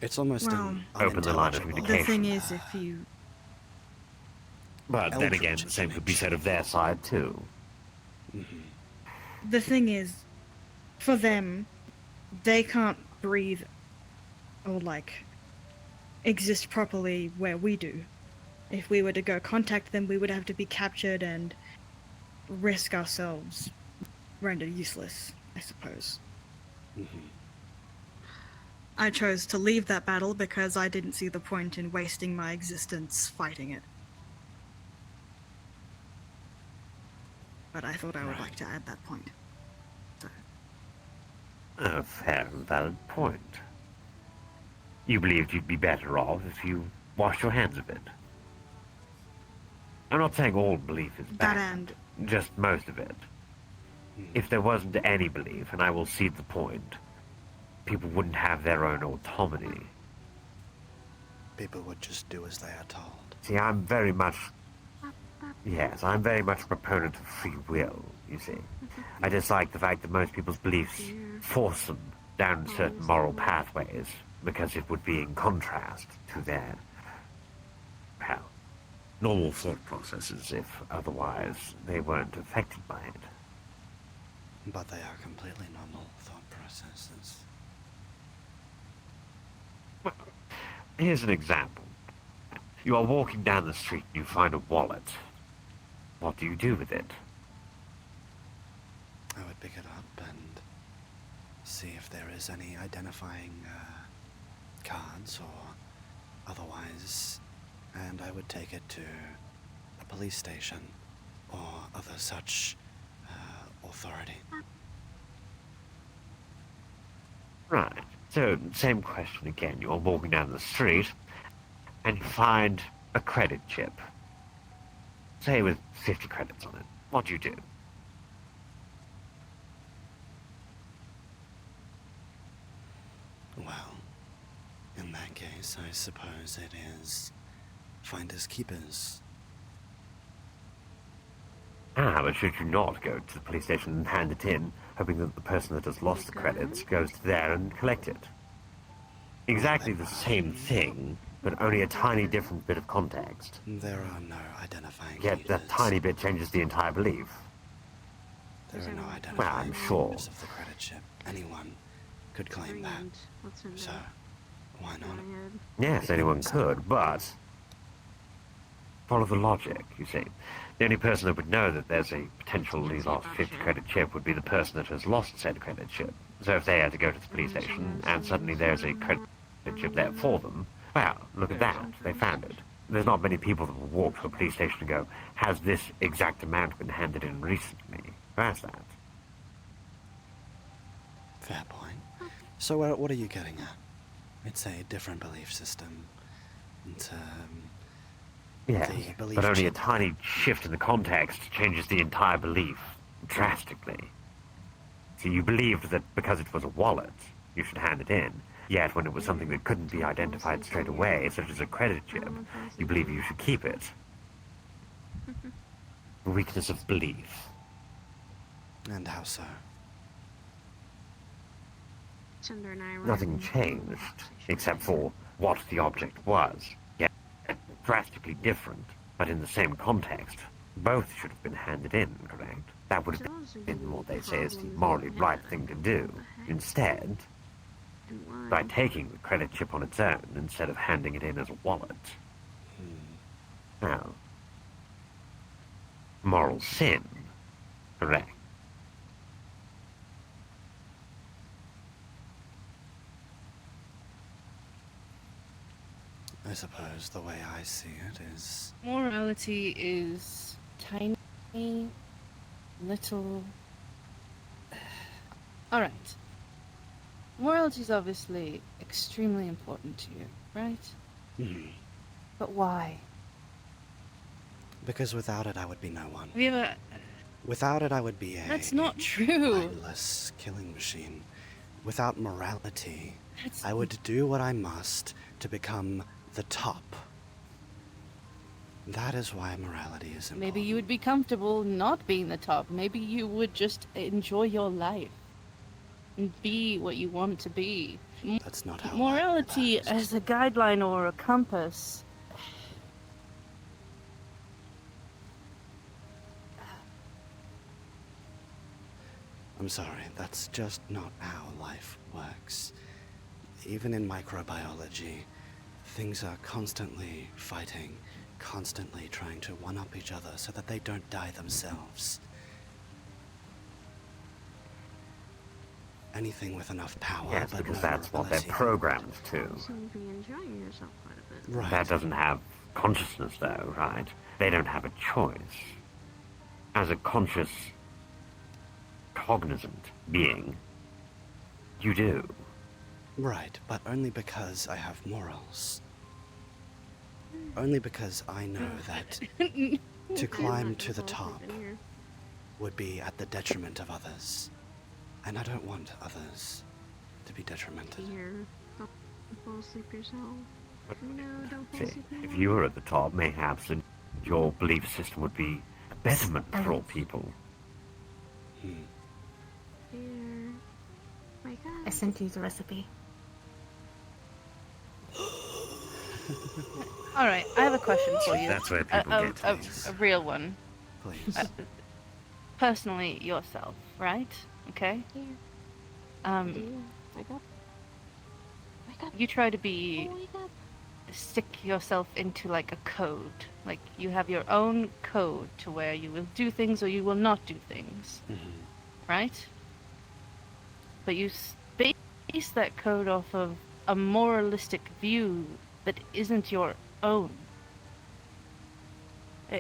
It's almost open the line of communication. The thing is, if you... But then again, the same could be said of their side, too. The thing is, for them, they can't breathe or, exist properly where we do. If we were to go contact them, we would have to be captured and risk ourselves rendered useless, I suppose. I chose to leave that battle because I didn't see the point in wasting my existence fighting it. But I thought I would like to add that point. So. A fair and valid point. You believed you'd be better off if you washed your hands of it. I'm not saying all belief is bad. That and... Just most of it. If there wasn't any belief, and I will cede the point, people wouldn't have their own autonomy. People would just do as they are told. See, I'm very much a proponent of free will, you see. I dislike the fact that most people's beliefs force them down certain moral pathways, because it would be in contrast to their, well, normal thought processes if otherwise they weren't affected by it. But they are completely normal thought processes. Well, here's an example. You are walking down the street and you find a wallet. What do you do with it? I would pick it up and see if there is any identifying cards or otherwise, and I would take it to a police station or other such authority. Right. So, same question again. You're walking down the street and you find a credit chip. Say with 50 credits on it. What do you do? Well, in that case, I suppose it is finders keepers. But should you not go to the police station and hand it in, hoping that the person that has lost the credits goes there and collect it? Exactly the same thing, but only a tiny different bit of context. There are no identifying Yet that tiny bit changes the entire belief. There are no identifying well, I'm sure. of the credit chip. Anyone could claim that. So, why not? Yes, anyone could, but follow the logic, you see. The only person that would know that there's a potentially lost 50 credit chip would be the person that has lost said credit chip. So if they had to go to the police station and suddenly there's a credit chip there for them, well, look at that, they found it. There's not many people that will walk to a police station and go, has this exact amount been handed in recently? Who has that? Fair point. So what are you getting at? It's a different belief system. It's, Yeah, but only a tiny shift in the context changes the entire belief drastically. So you believed that because it was a wallet, you should hand it in, yet when it was something that couldn't be identified straight away, such as a credit chip, you believe you should keep it. Weakness of belief. And how so? Nothing changed, except for what the object was. Yet, drastically different, but in the same context. Both should have been handed in, correct? That would have been what they say is the morally right thing to do. Instead, by taking the credit chip on its own instead of handing it in as a wallet. Now, moral sin, correct? I suppose the way I see it is... Morality is tiny, little... Alright. Morality is obviously extremely important to you, right? But why? Because without it, I would be no one. Have you ever... Without it, I would be a... That's not true! mindless killing machine. Without morality, I would do what I must to become the top. That is why morality is important. Maybe you would be comfortable not being the top. Maybe you would just enjoy your life. And be what you want to be. That's not how morality as a guideline or a compass. I'm sorry, that's just not how life works. Even in microbiology, things are constantly fighting, constantly trying to one-up each other so that they don't die themselves. Anything with enough power. Yes, but because no that's what they're ability. programmed to. You seem to be enjoying yourself quite a bit. Right. That doesn't have consciousness, though, right? They don't have a choice. As a conscious, cognizant being, you do. Right, but only because I have morals. Only because I know that to climb to the top would be at the detriment of others. And I don't want others to be detrimented. Here, don't fall asleep yourself. No, don't fall See, asleep. if you were at the top, mayhaps then your belief system would be a betterment for all people. Here, wake up. I sent you the recipe. Alright, I have a question for you. That's where people get things. A real one. Please. Personally, yourself, right? Okay? Here. Wake up. Wake up. You try to be... Oh, wake up. stick yourself into like a code. Like you have your own code to where you will do things or you will not do things. Right? But you base that code off of a moralistic view that isn't your own.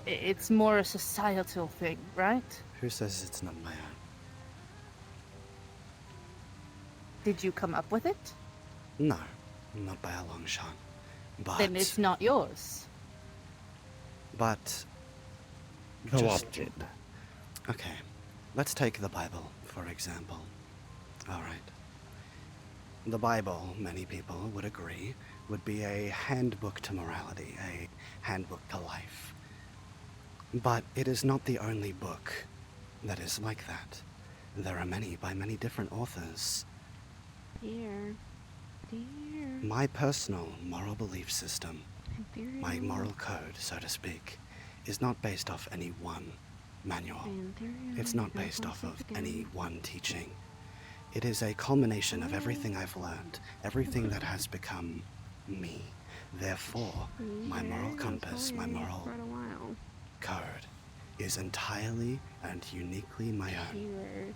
It's more a societal thing, right? Who says it's not my own? Did you come up with it? No, not by a long shot. But... Then it's not yours. But... Co-opted. Okay, let's take the Bible, for example. Alright. The Bible, many people would agree, would be a handbook to morality, a handbook to life. But it is not the only book that is like that. There are many by many different authors. Dear. My personal moral belief system, my moral code, so to speak, is not based off any one manual. It's not based off of any one teaching. It is a culmination of everything I've learned, everything that has become me. Therefore, my moral compass, my moral code, is entirely and uniquely my own.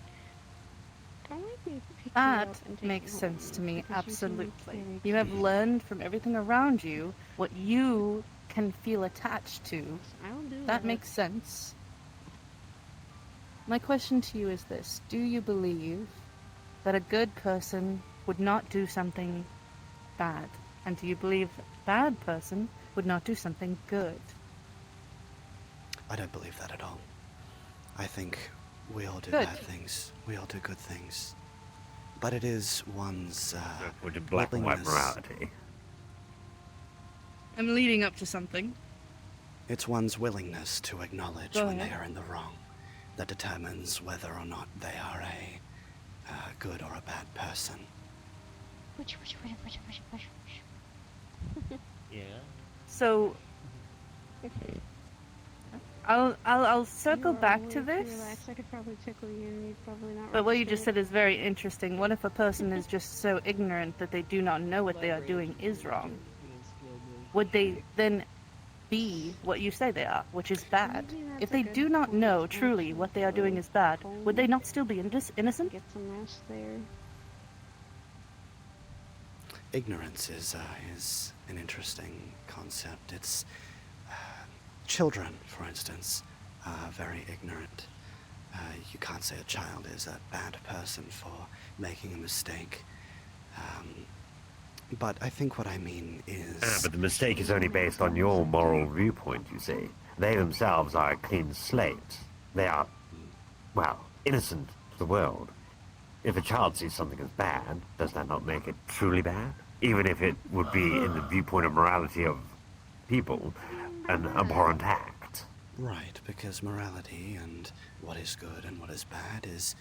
That makes sense to me, absolutely. You have learned from everything around you what you can feel attached to. That makes sense. My question to you is this. Do you believe that a good person would not do something bad? And do you believe that a bad person would not do something good? I don't believe that at all. I think we all do Good. bad things. We all do good things. But it is one's Which is black and white willingness- morality. I'm leading up to something. It's one's willingness to acknowledge Go when ahead. they are in the wrong that determines whether or not they are a good or a bad person. Yeah. So, I'll circle back to this. Relax, I could probably tickle you and you'd probably not But what you register just it. said is very interesting. What if a person is just so ignorant that they do not know what they are doing is wrong? Would they then be what you say they are, which is bad? If they do not know truly what they are doing is bad, would they not still be innocent? Get some rest there. ignorance is an interesting concept. It's children, for instance, are very ignorant. You can't say a child is a bad person for making a mistake. But I think what I mean is... But the mistake is only based on your moral viewpoint, you see. They themselves are a clean slate. They are, well, innocent to the world. If a child sees something as bad, does that not make it truly bad? Even if it would be, in the viewpoint of morality of people, an abhorrent act. Right, because morality and what is good and what is bad is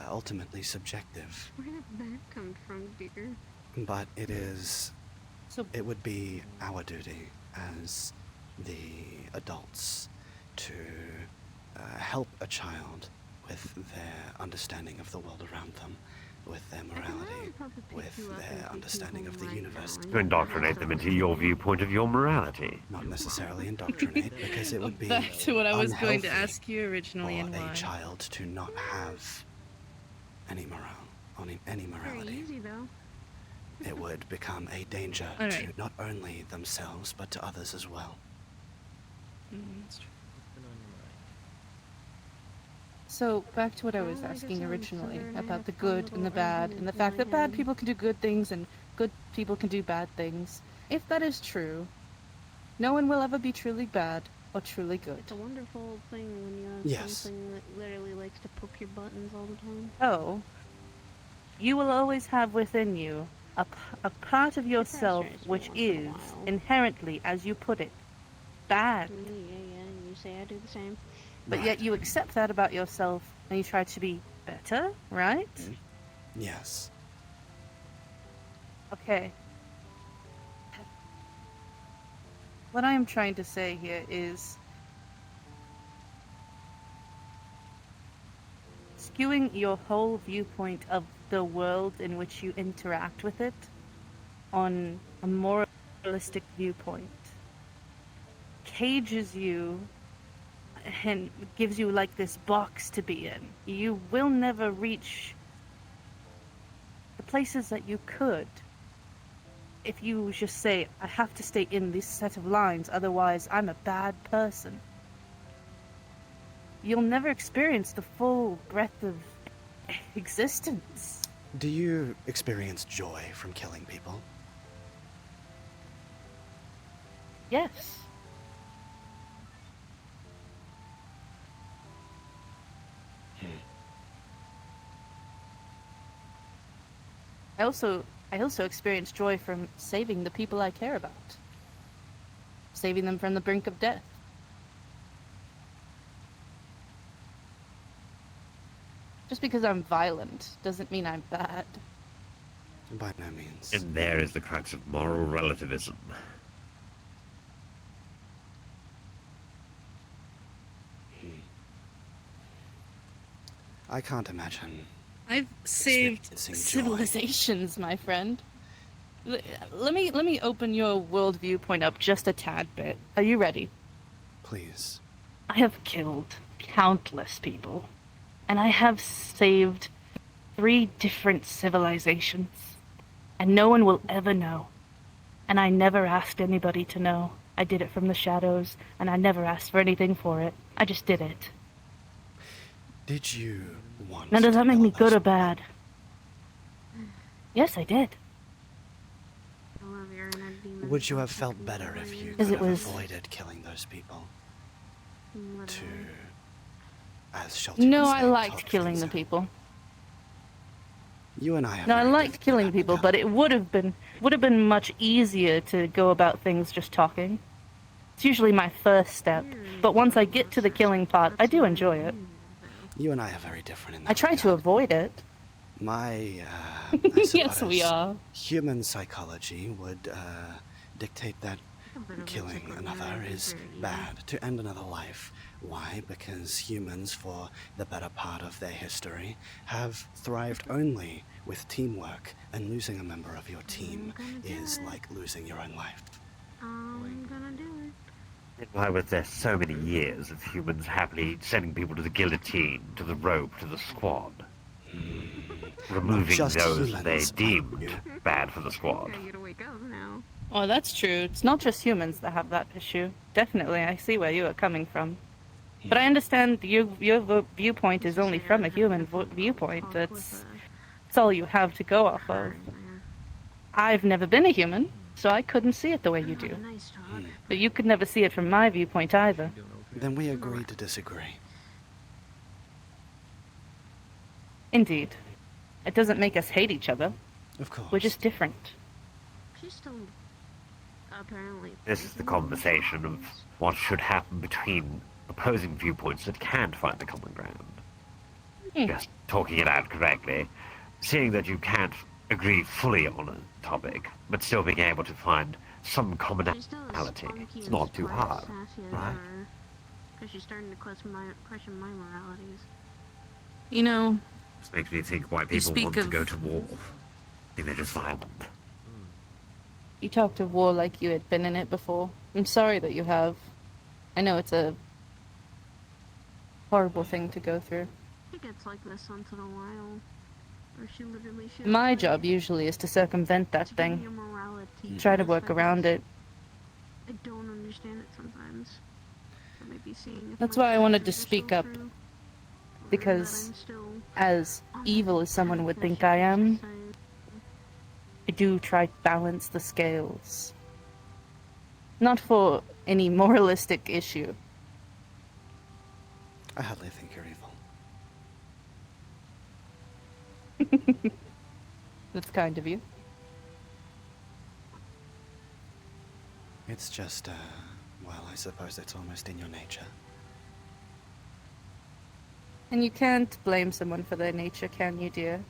ultimately subjective. Where did that come from, dear? But it is... it would be our duty as the adults to help a child with their understanding of the world around them, with their morality, with their understanding of the universe. To indoctrinate them into your viewpoint of your morality. Not necessarily indoctrinate, because it would be Back to what I was going to unhealthy ask you originally, and for why. a child to not have any any morality. Very easy, though. It would become a danger All to right. not only themselves, but to others as well. So, back to what I was asking originally about the good and the bad, and the fact that bad people can do good things and good people can do bad things. If that is true, no one will ever be truly bad or truly good. It's a wonderful thing when you have Yes. something that literally likes to poke your buttons all the time. Oh, you will always have within you a part of yourself which is inherently, as you put it, bad. Yeah, you say I do the same. But yet you accept that about yourself and you try to be better, right? Yes. Okay. What I am trying to say here is skewing your whole viewpoint of the world in which you interact with it on a moralistic viewpoint cages you and gives you like this box to be in. You will never reach the places that you could if you just say, I have to stay in this set of lines, otherwise I'm a bad person. You'll never experience the full breadth of existence. Do you experience joy from killing people? Yes. I also experience joy from saving the people I care about. Saving them from the brink of death. Just because I'm violent doesn't mean I'm bad. By no means. And there is the crux of moral relativism. I can't imagine. I've saved experiencing joy. civilizations, my friend. Let me open your world viewpoint up just a tad bit. Are you ready? Please. I have killed countless people, and I have saved 3 different civilizations, and no one will ever know. And I never asked anybody to know. I did it from the shadows, and I never asked for anything for it. I just did it. Did you want Now, does that to make me kill good or bad? Yes, I did. Would you have felt better if you Because could it have was- avoided killing those people? To, as Shelter No, would I say, liked talk killing things the out. people. You and I have No, I very liked killing people, but it would have been much easier to go about things just talking. It's usually my first step, but once I get to the killing part, I do enjoy it. You and I are very different in that I try to avoid it. My, Yes, we are. Human psychology would dictate that killing another is bad, to end another life. Why? Because humans, for the better part of their history, have thrived only with teamwork, and losing a member of your team is like losing your own life. I'm gonna do it. Why was there so many years of humans happily sending people to the guillotine, to the rope, to the squad? removing just those humans, they mind deemed you. bad for the squad. Okay, you gotta wake up now. Oh, that's true. It's not just humans that have that issue. Definitely, I see where you are coming from. But I understand your viewpoint is only from a human viewpoint. That's all you have to go off of. I've never been a human, so I couldn't see it the way you do. But you could never see it from my viewpoint either. Then we agree to disagree. Indeed. It doesn't make us hate each other. Of course. We're just different. She's still apparently. This is the conversation of what should happen between opposing viewpoints that can't find a common ground. Just talking it out correctly, seeing that you can't agree fully on a topic, but still being able to find some commonality. It's not too hard, right? Because she's starting to question my moralities. You know, This makes me think why people want to go to war. I think they're just violent. you talked of war like you had been in it before. I'm sorry that you have. I know it's a horrible thing to go through. It gets like this once in a while. Or she literally should. My job usually is to circumvent that thing. Your morality. Try to work around it. I don't understand it sometimes. So maybe seeing if That's my why I wanted to actions are speak still up. true, or that Because I'm still as evil as someone would think I am, I do try to balance the scales. Not for any moralistic issue. I hardly think you're evil. That's kind of you. It's just, well, I suppose it's almost in your nature. And you can't blame someone for their nature, can you, dear?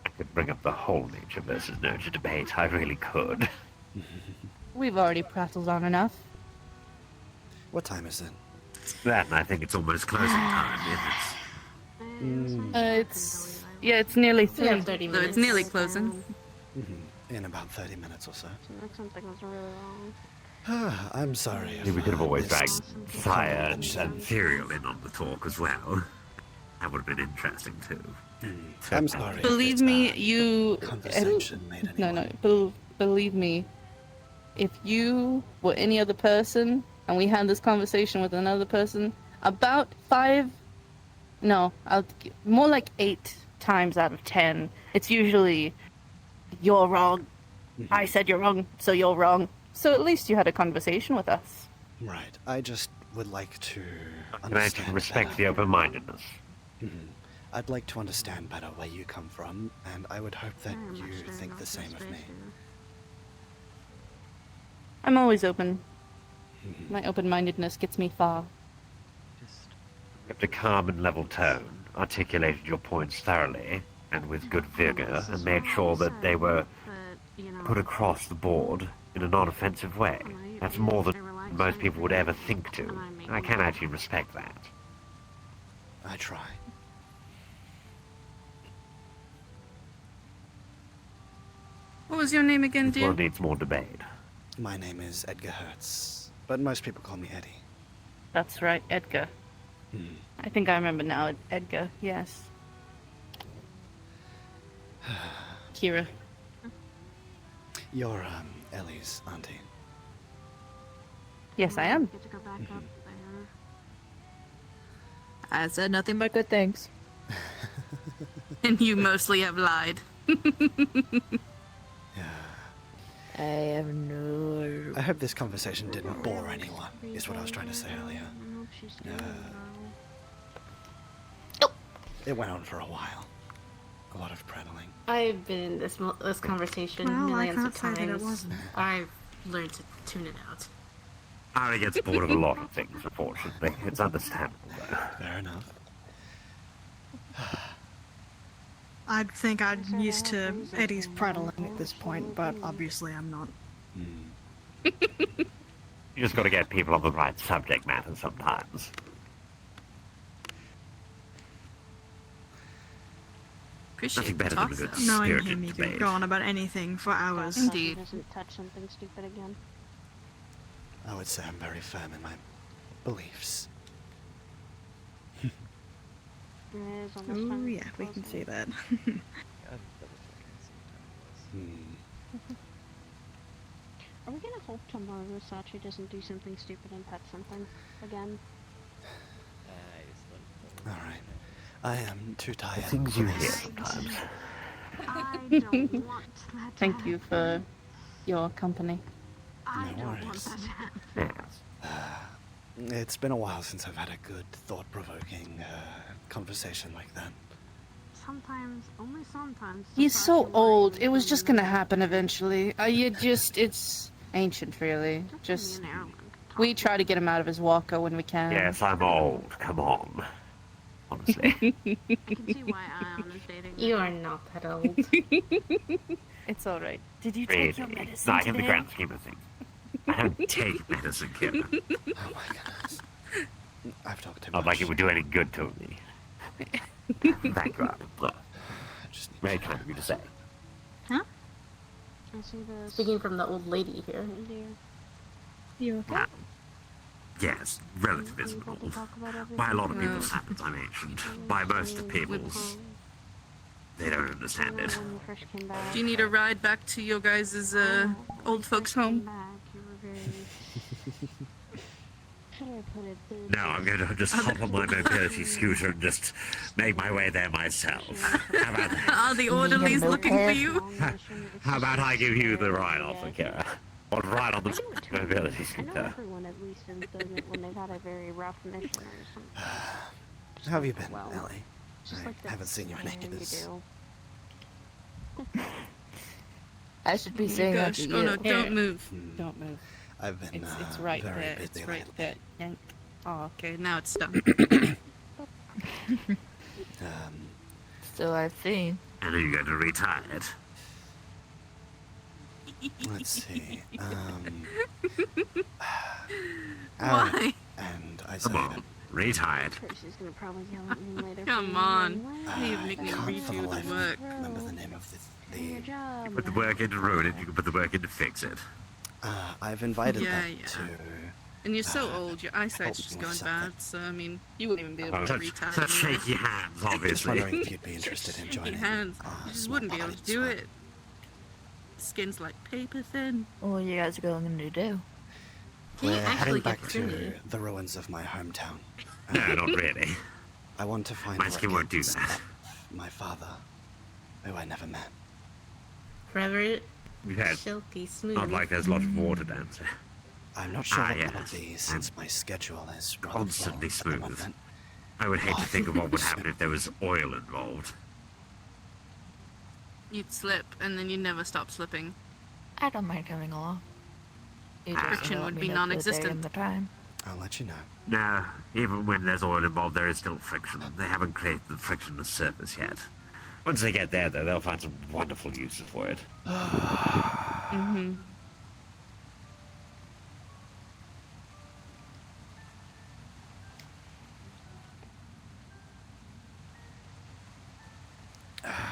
I could bring up the whole nature versus nurture debate. I really could. We've already prattled on enough. What time is it? That, and I think it's almost closing time, isn't it? It's nearly 3. We have 30 So minutes. it's nearly closing. In about 30 minutes or so. something was really wrong. I'm sorry. Yeah, we could have always dragged this Fire and Ethereal in on the talk as well. That would have been interesting too. I'm sorry. Believe me, you. Conversation made anyone. Believe me. If you were any other person and we had this conversation with another person, about 5, no, more like 8 times out of 10, it's usually you're wrong. I said you're wrong, so you're wrong. So at least you had a conversation with us. Right. I just would like to And I can respect the open-mindedness. I'd like to understand better where you come from, and I would hope that you think the same of me. I'm always open. My open-mindedness gets me far. Kept a calm and level tone, articulated your points thoroughly, and with good vigor, and made sure that they were put across the board in a non-offensive way. That's more than most people would ever think to. I can actually respect that. I try. What was your name again, This dear? one needs more debate. My name is Eddy Hertz, but most people call me Eddie. That's right, Edgar. I think I remember now, Edgar, yes. Kira. You're, Ellie's auntie. Yes, I am. Get to go back up there. I said nothing but good things. And you mostly have lied. I have no. I hope this conversation didn't bore anyone, is what I was trying to say earlier. It went on for a while. A lot of prattling. I've been in this conversation Well, I millions of can't say that it times. wasn't. I've learned to tune it out. Ari gets bored of a lot of things, unfortunately. It's understandable, though. Fair enough. I'd think I'm used to Eddie's prattling at this point, but obviously I'm not. You just gotta get people on the right subject matter sometimes. Nothing better than a good Knowing spirited him, he debate. could go on about anything for hours. He doesn't touch something stupid again. I would say I'm very firm in my beliefs. Oh yeah, we can see that. Are we gonna hope tomorrow Sachi doesn't do something stupid and pet something again? Alright. I am too tired. Things for you this. hear sometimes. I don't want that to Thank you for your company. I No don't want worries. that to happen. It's been a while since I've had a good, thought-provoking conversation like that. Sometimes, only sometimes. He's so old. It was just gonna happen eventually. It's ancient, really. Just we try to get him out of his walker when we can. Yes, I'm old. Come on. Honestly. I can see why Ion is dating. You are not that old. It's all right. Did you Really? take your medicine Not in the today? grand scheme of things. I don't take medicine, kid. Oh my goodness. I've talked too much. Not like it would do any good to me. Thank God. Very kind of you to say. Huh? I see this. Speaking from the old lady here. You okay? Yes, relativism. By a lot of people's standards, I'm ancient. By most of people's, they don't understand it. Do you need a ride back to your guys' old folks' home? No, I'm going to just hop on my mobility scooter and just make my way there myself. How about that? Are the orderlies looking for you? How about I give you the ride off the car? Or ride on the mobility I know scooter? everyone at least has done it when they've had a very rough mission or something. How have you been, Well, Ellie? just I like the haven't seen you in thing you ages. do. I should be Oh my saying that gosh. to you. Oh no, don't move. Don't move. I've been It's right very there. busy It's right lately. there. Yank. Oh, okay. Now it's done. So I've seen. And are you going to retire it? Let's see. Why? And I say Come on, retired. Percy's gonna probably yell at me later. Come on. You make me can't for the redo life the of work. me remember the name of the Your job. You put the work in to ruin it, you can put the work in to fix it. I've invited Yeah, them yeah. to. And you're so old, your eyesight's help just me with going bad, so I mean, you wouldn't even be able to Such, retire. such anyway. shaky hands, Just obviously. wondering if you'd be interested in Shaky joining. hands. You just wouldn't be able to do it. Skin's like paper thin. What are you guys going to do? We're actually heading back gets to through. the ruins of my hometown. No, not really. I want to find My skin won't do records that. of my father, who I never met. Forever We've had, silky smooth. not like there's a lot of water down there. I'm not sure Ah, what yes. that'll be since my schedule is rather Constantly full at the smooth. moment. I would hate to think of what would happen if there was oil involved. You'd slip, and then you'd never stop slipping. I don't mind coming along. You just Friction let would me be know the day non-existent. and the time. I'll let you know. No, even when there's oil involved, there is still friction. They haven't created the frictionless surface yet. Once they get there, though, they'll find some wonderful uses for it. Mm-hmm.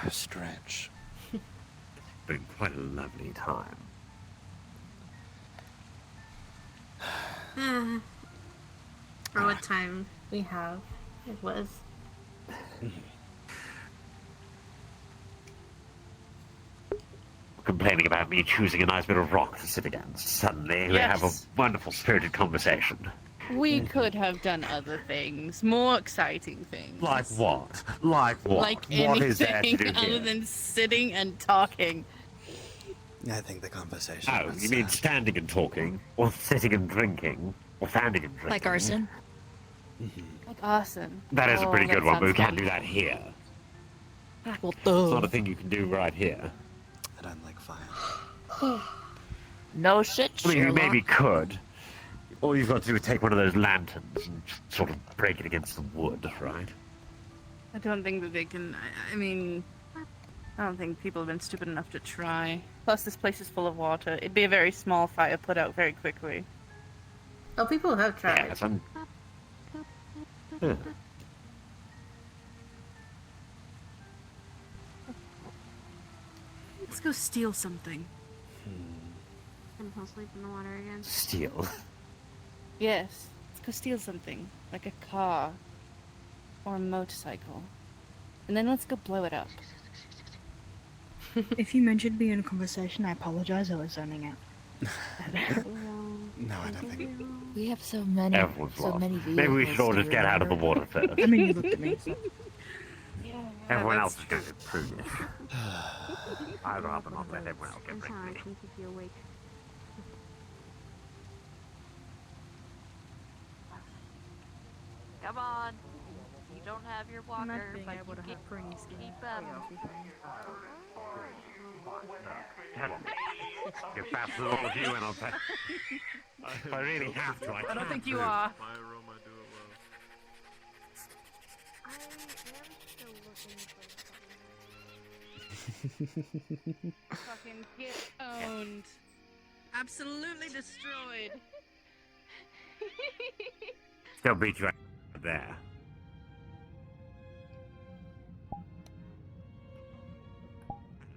Stretch. It's been quite a lovely time. For what time we have, it was. Complaining about me choosing a nice bit of rock to sit against. Suddenly, we have a Yes. wonderful spirited conversation. We could have done other things, more exciting things. Like what? Like what? Like What is there to anything do other here? than sitting and talking. I think the conversation. Oh, was, you mean standing and talking? Or sitting and drinking? Or standing and drinking? Like arson? Like arson. That is a Oh, pretty that good one, but we sounds can't fun. do that here. Well, It's not a thing you can do right here. I don't like fire. No shit, I mean, you Sherlock. maybe could. All you've got to do is take one of those lanterns and sort of break it against the wood, right? I don't think that they can. I mean, I don't think people have been stupid enough to try. Plus, this place is full of water. It'd be a very small fire put out very quickly. Oh, people have tried. Yes, I'm... Yeah. Let's go steal something. Gonna fall asleep in the water again. Steal. Yes, let's go steal something, like a car or a motorcycle, and then let's go blow it up. If you mentioned me in a conversation, I apologize. I was zoning out. No, I don't think. We have so many, Everyone's so lost. many Maybe we vehicles. should all do just you get out of the remember? water first. I mean, you looked at me, so. Everyone that's else is going to prove it. I'd rather not let everyone else get I'm sorry, I raped. can't keep you awake. Come on. You don't have your walker, Not being but able to you have free skin. Get faster than all of you, and I'll say. If I really have to, I I don't can think you prove it. are. My aroma do it well. I am still looking for Fucking get owned. Absolutely destroyed. Still beat you out there.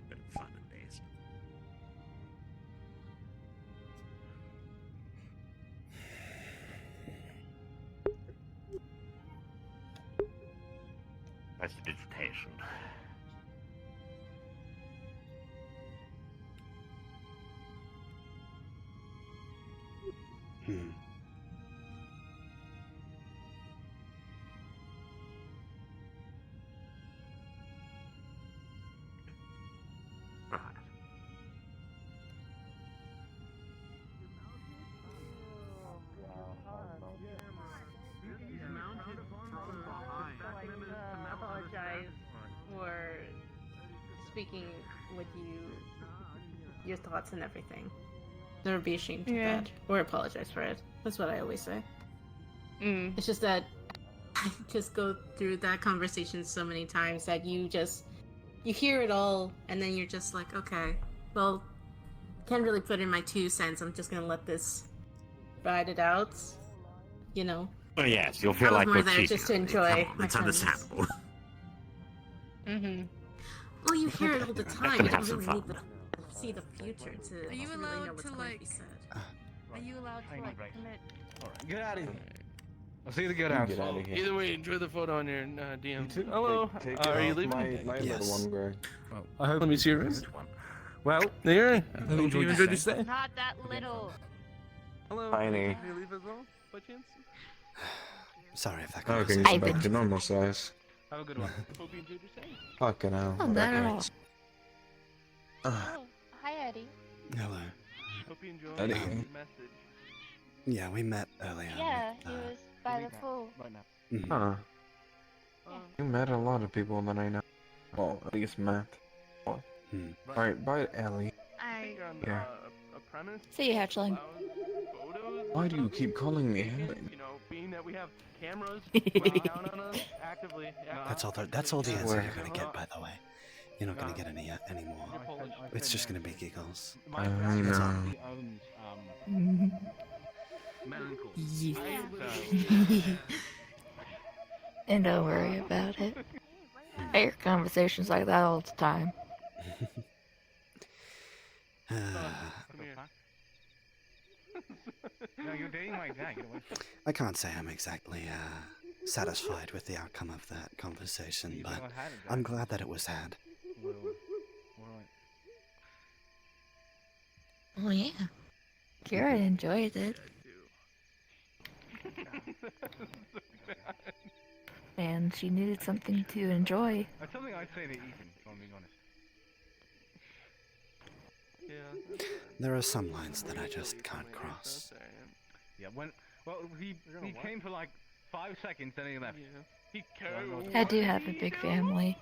Bit of fun at least. Prestidigitation. Right. I apologize for speaking with you, your thoughts and everything. Never be ashamed of Yeah. that or apologize for it. That's what I always say. It's just that I just go through that conversation so many times that you hear it all and then you're just like, okay, well, can't really put in my 2 cents. I'm just gonna let this ride it out, you know. Oh yes, you'll feel I was like more you're there cheating. just to on me. enjoy Come on, my it's friends. understandable. Well, you hear it all the time. can You have don't some really need fun. to see the future to Are you really allowed know what's to, going to like- be said. Are you allowed to like commit? Get out of here. I'll see you get out. Get out of here. Either way, enjoy the photo on your DM. too. Hello, Take it are you off leaving? my Yes. little one, Greg. I hope. Let me see yours. Well, there. I hope you enjoyed your stay. Not that little. Hello. Tiny. Can you leave as well, by chance? Sorry if that Oh, conversation. can you go back to normal size? Have a good one. Hope you enjoyed your stay. Fucking hell. Not that at all. Oh, hi Eddie. Hello. Hope you enjoyed Eddie. your message. Yeah, we met earlier. Yeah, he was by the pool. Mhm. Huh. You met a lot of people that I know. Well, at least Matt. What? Alright, bye, Ellie. I. Yeah. A premise. See you, hatchling. Why do you keep calling me Ellie? You know, being that we have cameras running down on us actively. Yeah. That's all the answer Where? you're gonna get, by the way. You're not gonna get any anymore. It's just gonna be giggles. I That's all. know. And don't worry about it. I hear conversations like that all the time. No, you're dating my dad. I can't say I'm exactly satisfied with the outcome of that conversation, but I'm glad that it was had. Oh yeah. Kira enjoyed it. And she needed something to enjoy. That's something I'd say to Ethan, if I'm being honest. Yeah. There are some lines that I just can't cross. Yeah, he came for like 5 seconds, then he left. He came. I do have a big family.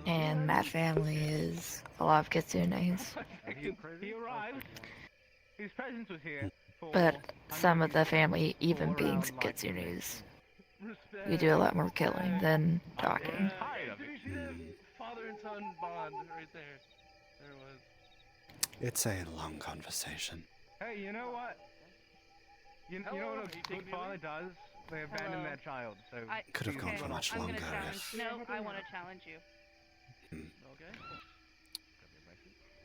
And that family is a lot of kitsunes. He arrived. His presence was here. But some of the family, even being kitsunes, we do a lot more killing than talking. Father and son bond right there. There it was. It's a long conversation. Hey, you know what? You know what a good father does? They abandon their child. So Could have gone for much longer if. No, I want to challenge you. Okay.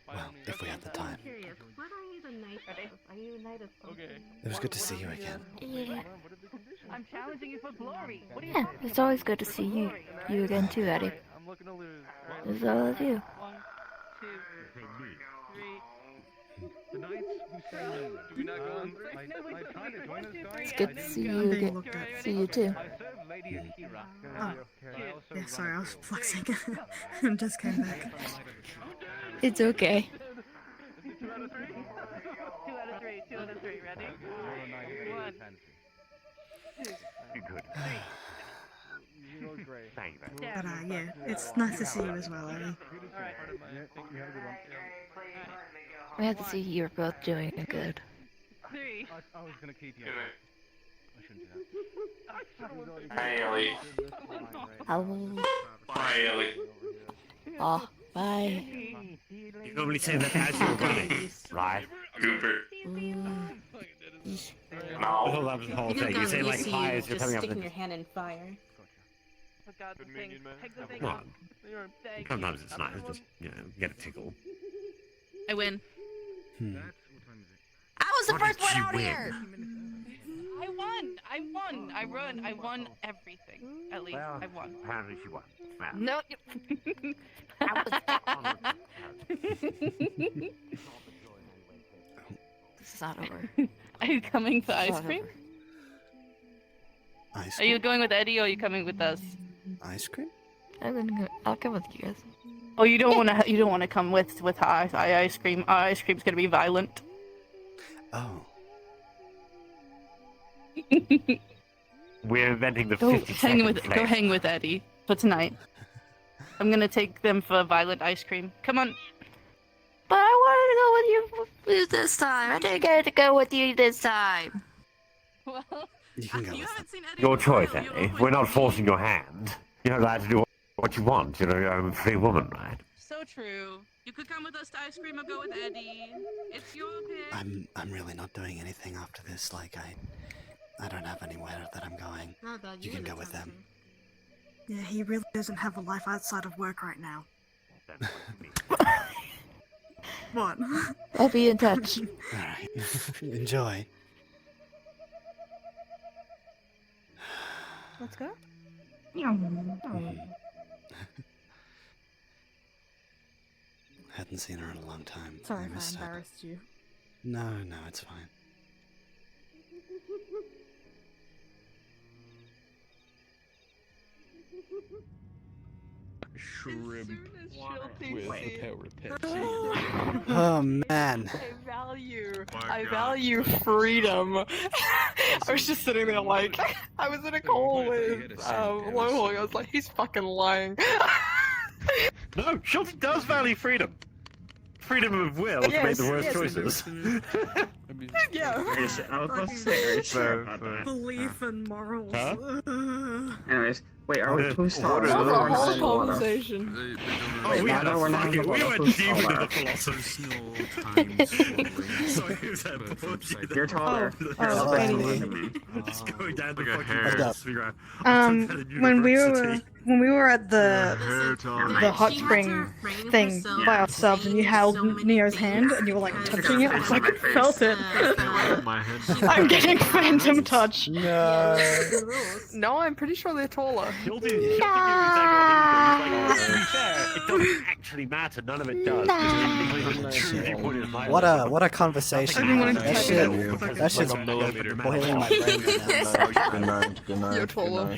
Well, if we had the time. Curious, what are you the Are you united? Okay. It was good to see you again. Yeah. I'm challenging you for glory. What are you Yeah, it's always good to see you again too, Eddie. I'm looking to lose. It's all of you. 1, 2, 3. The knights who say no. Do we not go on? I tried to join this guy. It's good to see you again. See you too. I served Lady Akira. Oh, yeah, sorry, I was flexing. and just came back. It's okay. 2 out of 3. 2 out of 3. Ready? 1, 2, Good. 3. You know, great. Thank you very much. But yeah, it's nice to see you as well, Eddie. Alright. You have a good one. We have to see you're both doing good. 3. I was gonna keep you. I shouldn't do that. Hi, Ellie. Hello. Bye, Ellie. Oh, bye. You normally say that as you're running, right? Cooper. I thought that was the whole thing. You say like see hi you as you're just coming up sticking the... your hand in fire. Look out the thing. Take the thing Come off. on. Thank Sometimes you. it's nice, just, you know, get a tickle. I win. I was the first one out win? here! I won. I won everything. At least Well, I won. apparently she won. Well, No, this is not over. Are you coming for ice not cream? over. Ice Are you cream? going with Eddie or are you coming with us? Ice cream? I'll come with you guys. Oh, you don't want to. You don't want to come with our ice cream. Our ice cream's gonna be violent. Oh. we're inventing the Go 50-second go hang with Eddie for tonight. I'm gonna take them for violent ice cream. Come on. But I wanted to go with you this time. I didn't get to go with you this time. Well, You can go you with haven't seen Eddie. Your in a choice, while. You Eddie. always We're not see forcing me. your hand. You're allowed to do what you want. You know, you're a free woman, right? So true. You could come with us to ice cream or go with Eddie. It's your pick. I'm really not doing anything after this. Like I don't have anywhere that I'm going. You can go with them. Yeah, he really doesn't have a life outside of work right now. What? I'll be in touch. Alright. Enjoy. Let's go. Hadn't seen her in a long time. Sorry I if I miss her. embarrassed you. No, it's fine. Shrimp with With Pepsi. Oh man. I value freedom. I was just sitting there like, I was in a call with Lowhog. I was like, he's fucking lying. No, Shelty does value freedom. Freedom of will to make the worst choices. Yeah. I was about to say, are you sure about that? Belief and morals. Huh? Anyways, wait, are we supposed to What talk is about that? the Whole water? conversation. Oh, we had a we're not fucking, we about went who's deep into taller. the philosophy. Sorry, who's that bullshit? You're taller. Oh, Eddie. Just going down the Like a fucking hair. philosophy route. I took that in When we were at the The hot spring thing by ourselves, and you held Neo's hand, and you were like touching it. I was like, I felt it. My head. I'm getting phantom touch. No, I'm pretty sure they're taller. Shelty knew exactly what he was doing. He's like, to be fair, it doesn't actually matter. None of it does. What a conversation. That shit's boiling my brain right now. Good night. You're taller.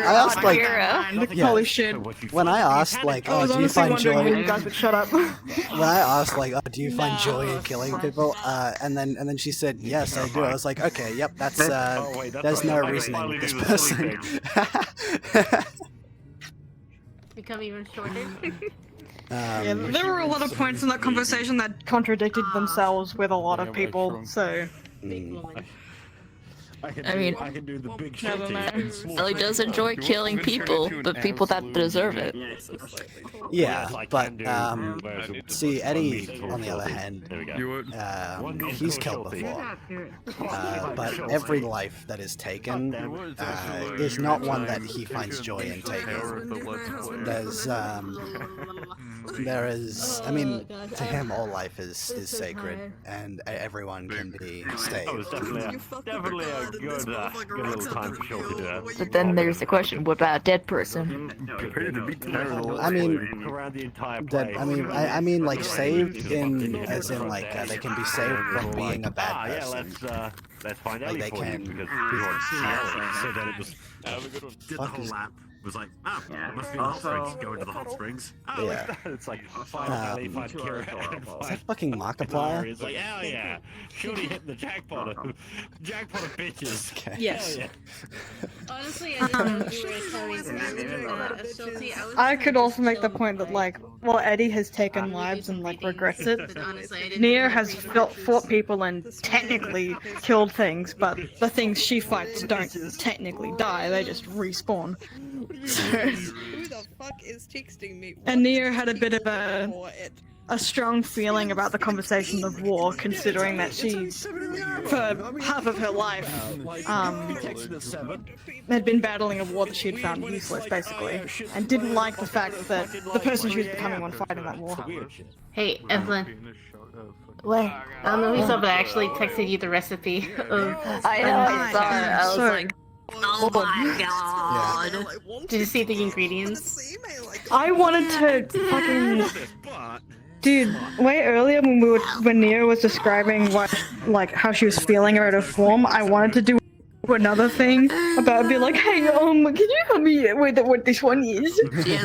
I asked like, yeah, Holy shit. when I asked like, I oh, was do you honestly find wondering joy? when you guys would shut up. When I asked like, oh, do you find joy in killing people? And then she said, yes, I do. I was like, okay, yep, that's there's no reasoning with this person. Become even shorter. Yeah, there were a lot of points in that conversation that contradicted themselves with a lot of people, so... Big woman. I mean, I can do the big never shitty. mind. Ellie does enjoy killing people, but people that deserve it. Yeah, but Whereas see, Eddie, one on the other shorty. hand, There we go. he's killed before. But every life that is taken is not one that he finds joy in taking. There is, I mean, to him, all life is sacred, and everyone can be saved. Oh, it's definitely a good little time for Shorty to do that. But then there's the question: what about a dead person? I mean, around the entire dead, I mean, like saved as in like they can be saved from being a bad person. Let's find Like Ellie they for you can. because we want to see Ellie. So then it was. Have a good one. Did the whole lap. Was like, must be the hot Also- springs. Go into the hot springs. Oh, Yeah. It's like find Ellie, find Kira, and Is find that fucking Markiplier? It's like, hell yeah, Shorty hitting the jackpot of bitches. Okay. Yes. Hell yeah. Honestly, I didn't know you were telling me Salty. I could also make the point that, like, while Eddie has taken lives and, like, regrets it, Nia has fought people and technically killed things, but the things she fights don't technically die, they just respawn. Who the fuck is texting me? And Nia had a bit of a strong feeling about the conversation of war, considering that she, for half of her life, had been battling a war that she had found useless, basically, and didn't like the fact that the person she was becoming when fighting that war. Hey, Evelyn. What? I don't know who's up, but I actually texted you the recipe of. I know, I saw it. I was Sorry. like, oh my god. Did you see the ingredients? I wanted to fucking... Dude, way earlier when Nia was describing how she was feeling out of form, I wanted to do another thing about be like, hey, can you help me with what this one is? she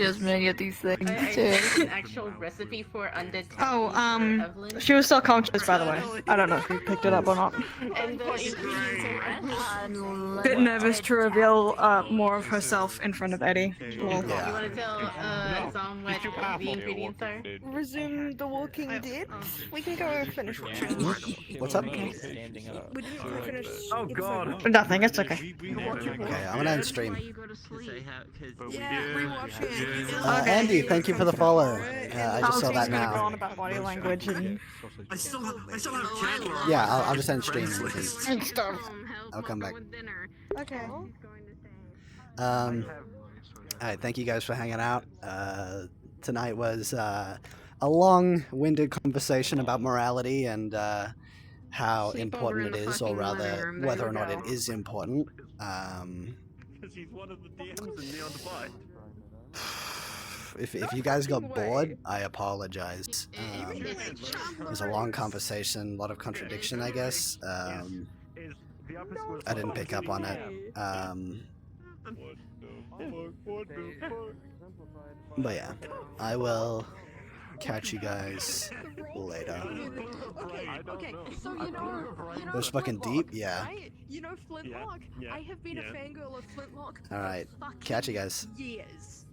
has many of these things too. An actual recipe for undead. Oh, she was still conscious, by the way. I don't know if you picked it up or not. And the ingredients are Bit nervous to reveal more of herself in front of Eddie. Well, You want to tell Zom what the ingredients are? Resume The Walking Dead. We can go finish watching. What's up? We didn't go finish. Oh god. Nothing, it's okay. Okay, I'm gonna end stream. Okay. Andy, thank you for the follow. I just saw that Go now. on about body language and... I still have candle. Yeah, I'll just end stream. and stuff. I'll come back. Okay. Alright, thank you guys for hanging out. Tonight was a long-winded conversation about morality and how important it is, or rather, whether or not it is important. Because he's one of the DMs in Neon Divide. If you guys got bored, I apologize. It was a long conversation, a lot of contradiction, I guess. I didn't pick up on it. But yeah, I will catch you guys later. Okay, so you know Those fucking deep? Yeah. right? You know Flintlock? Yeah, I have been yeah. a fangirl of Flintlock Alright, for fucking catch you guys. years.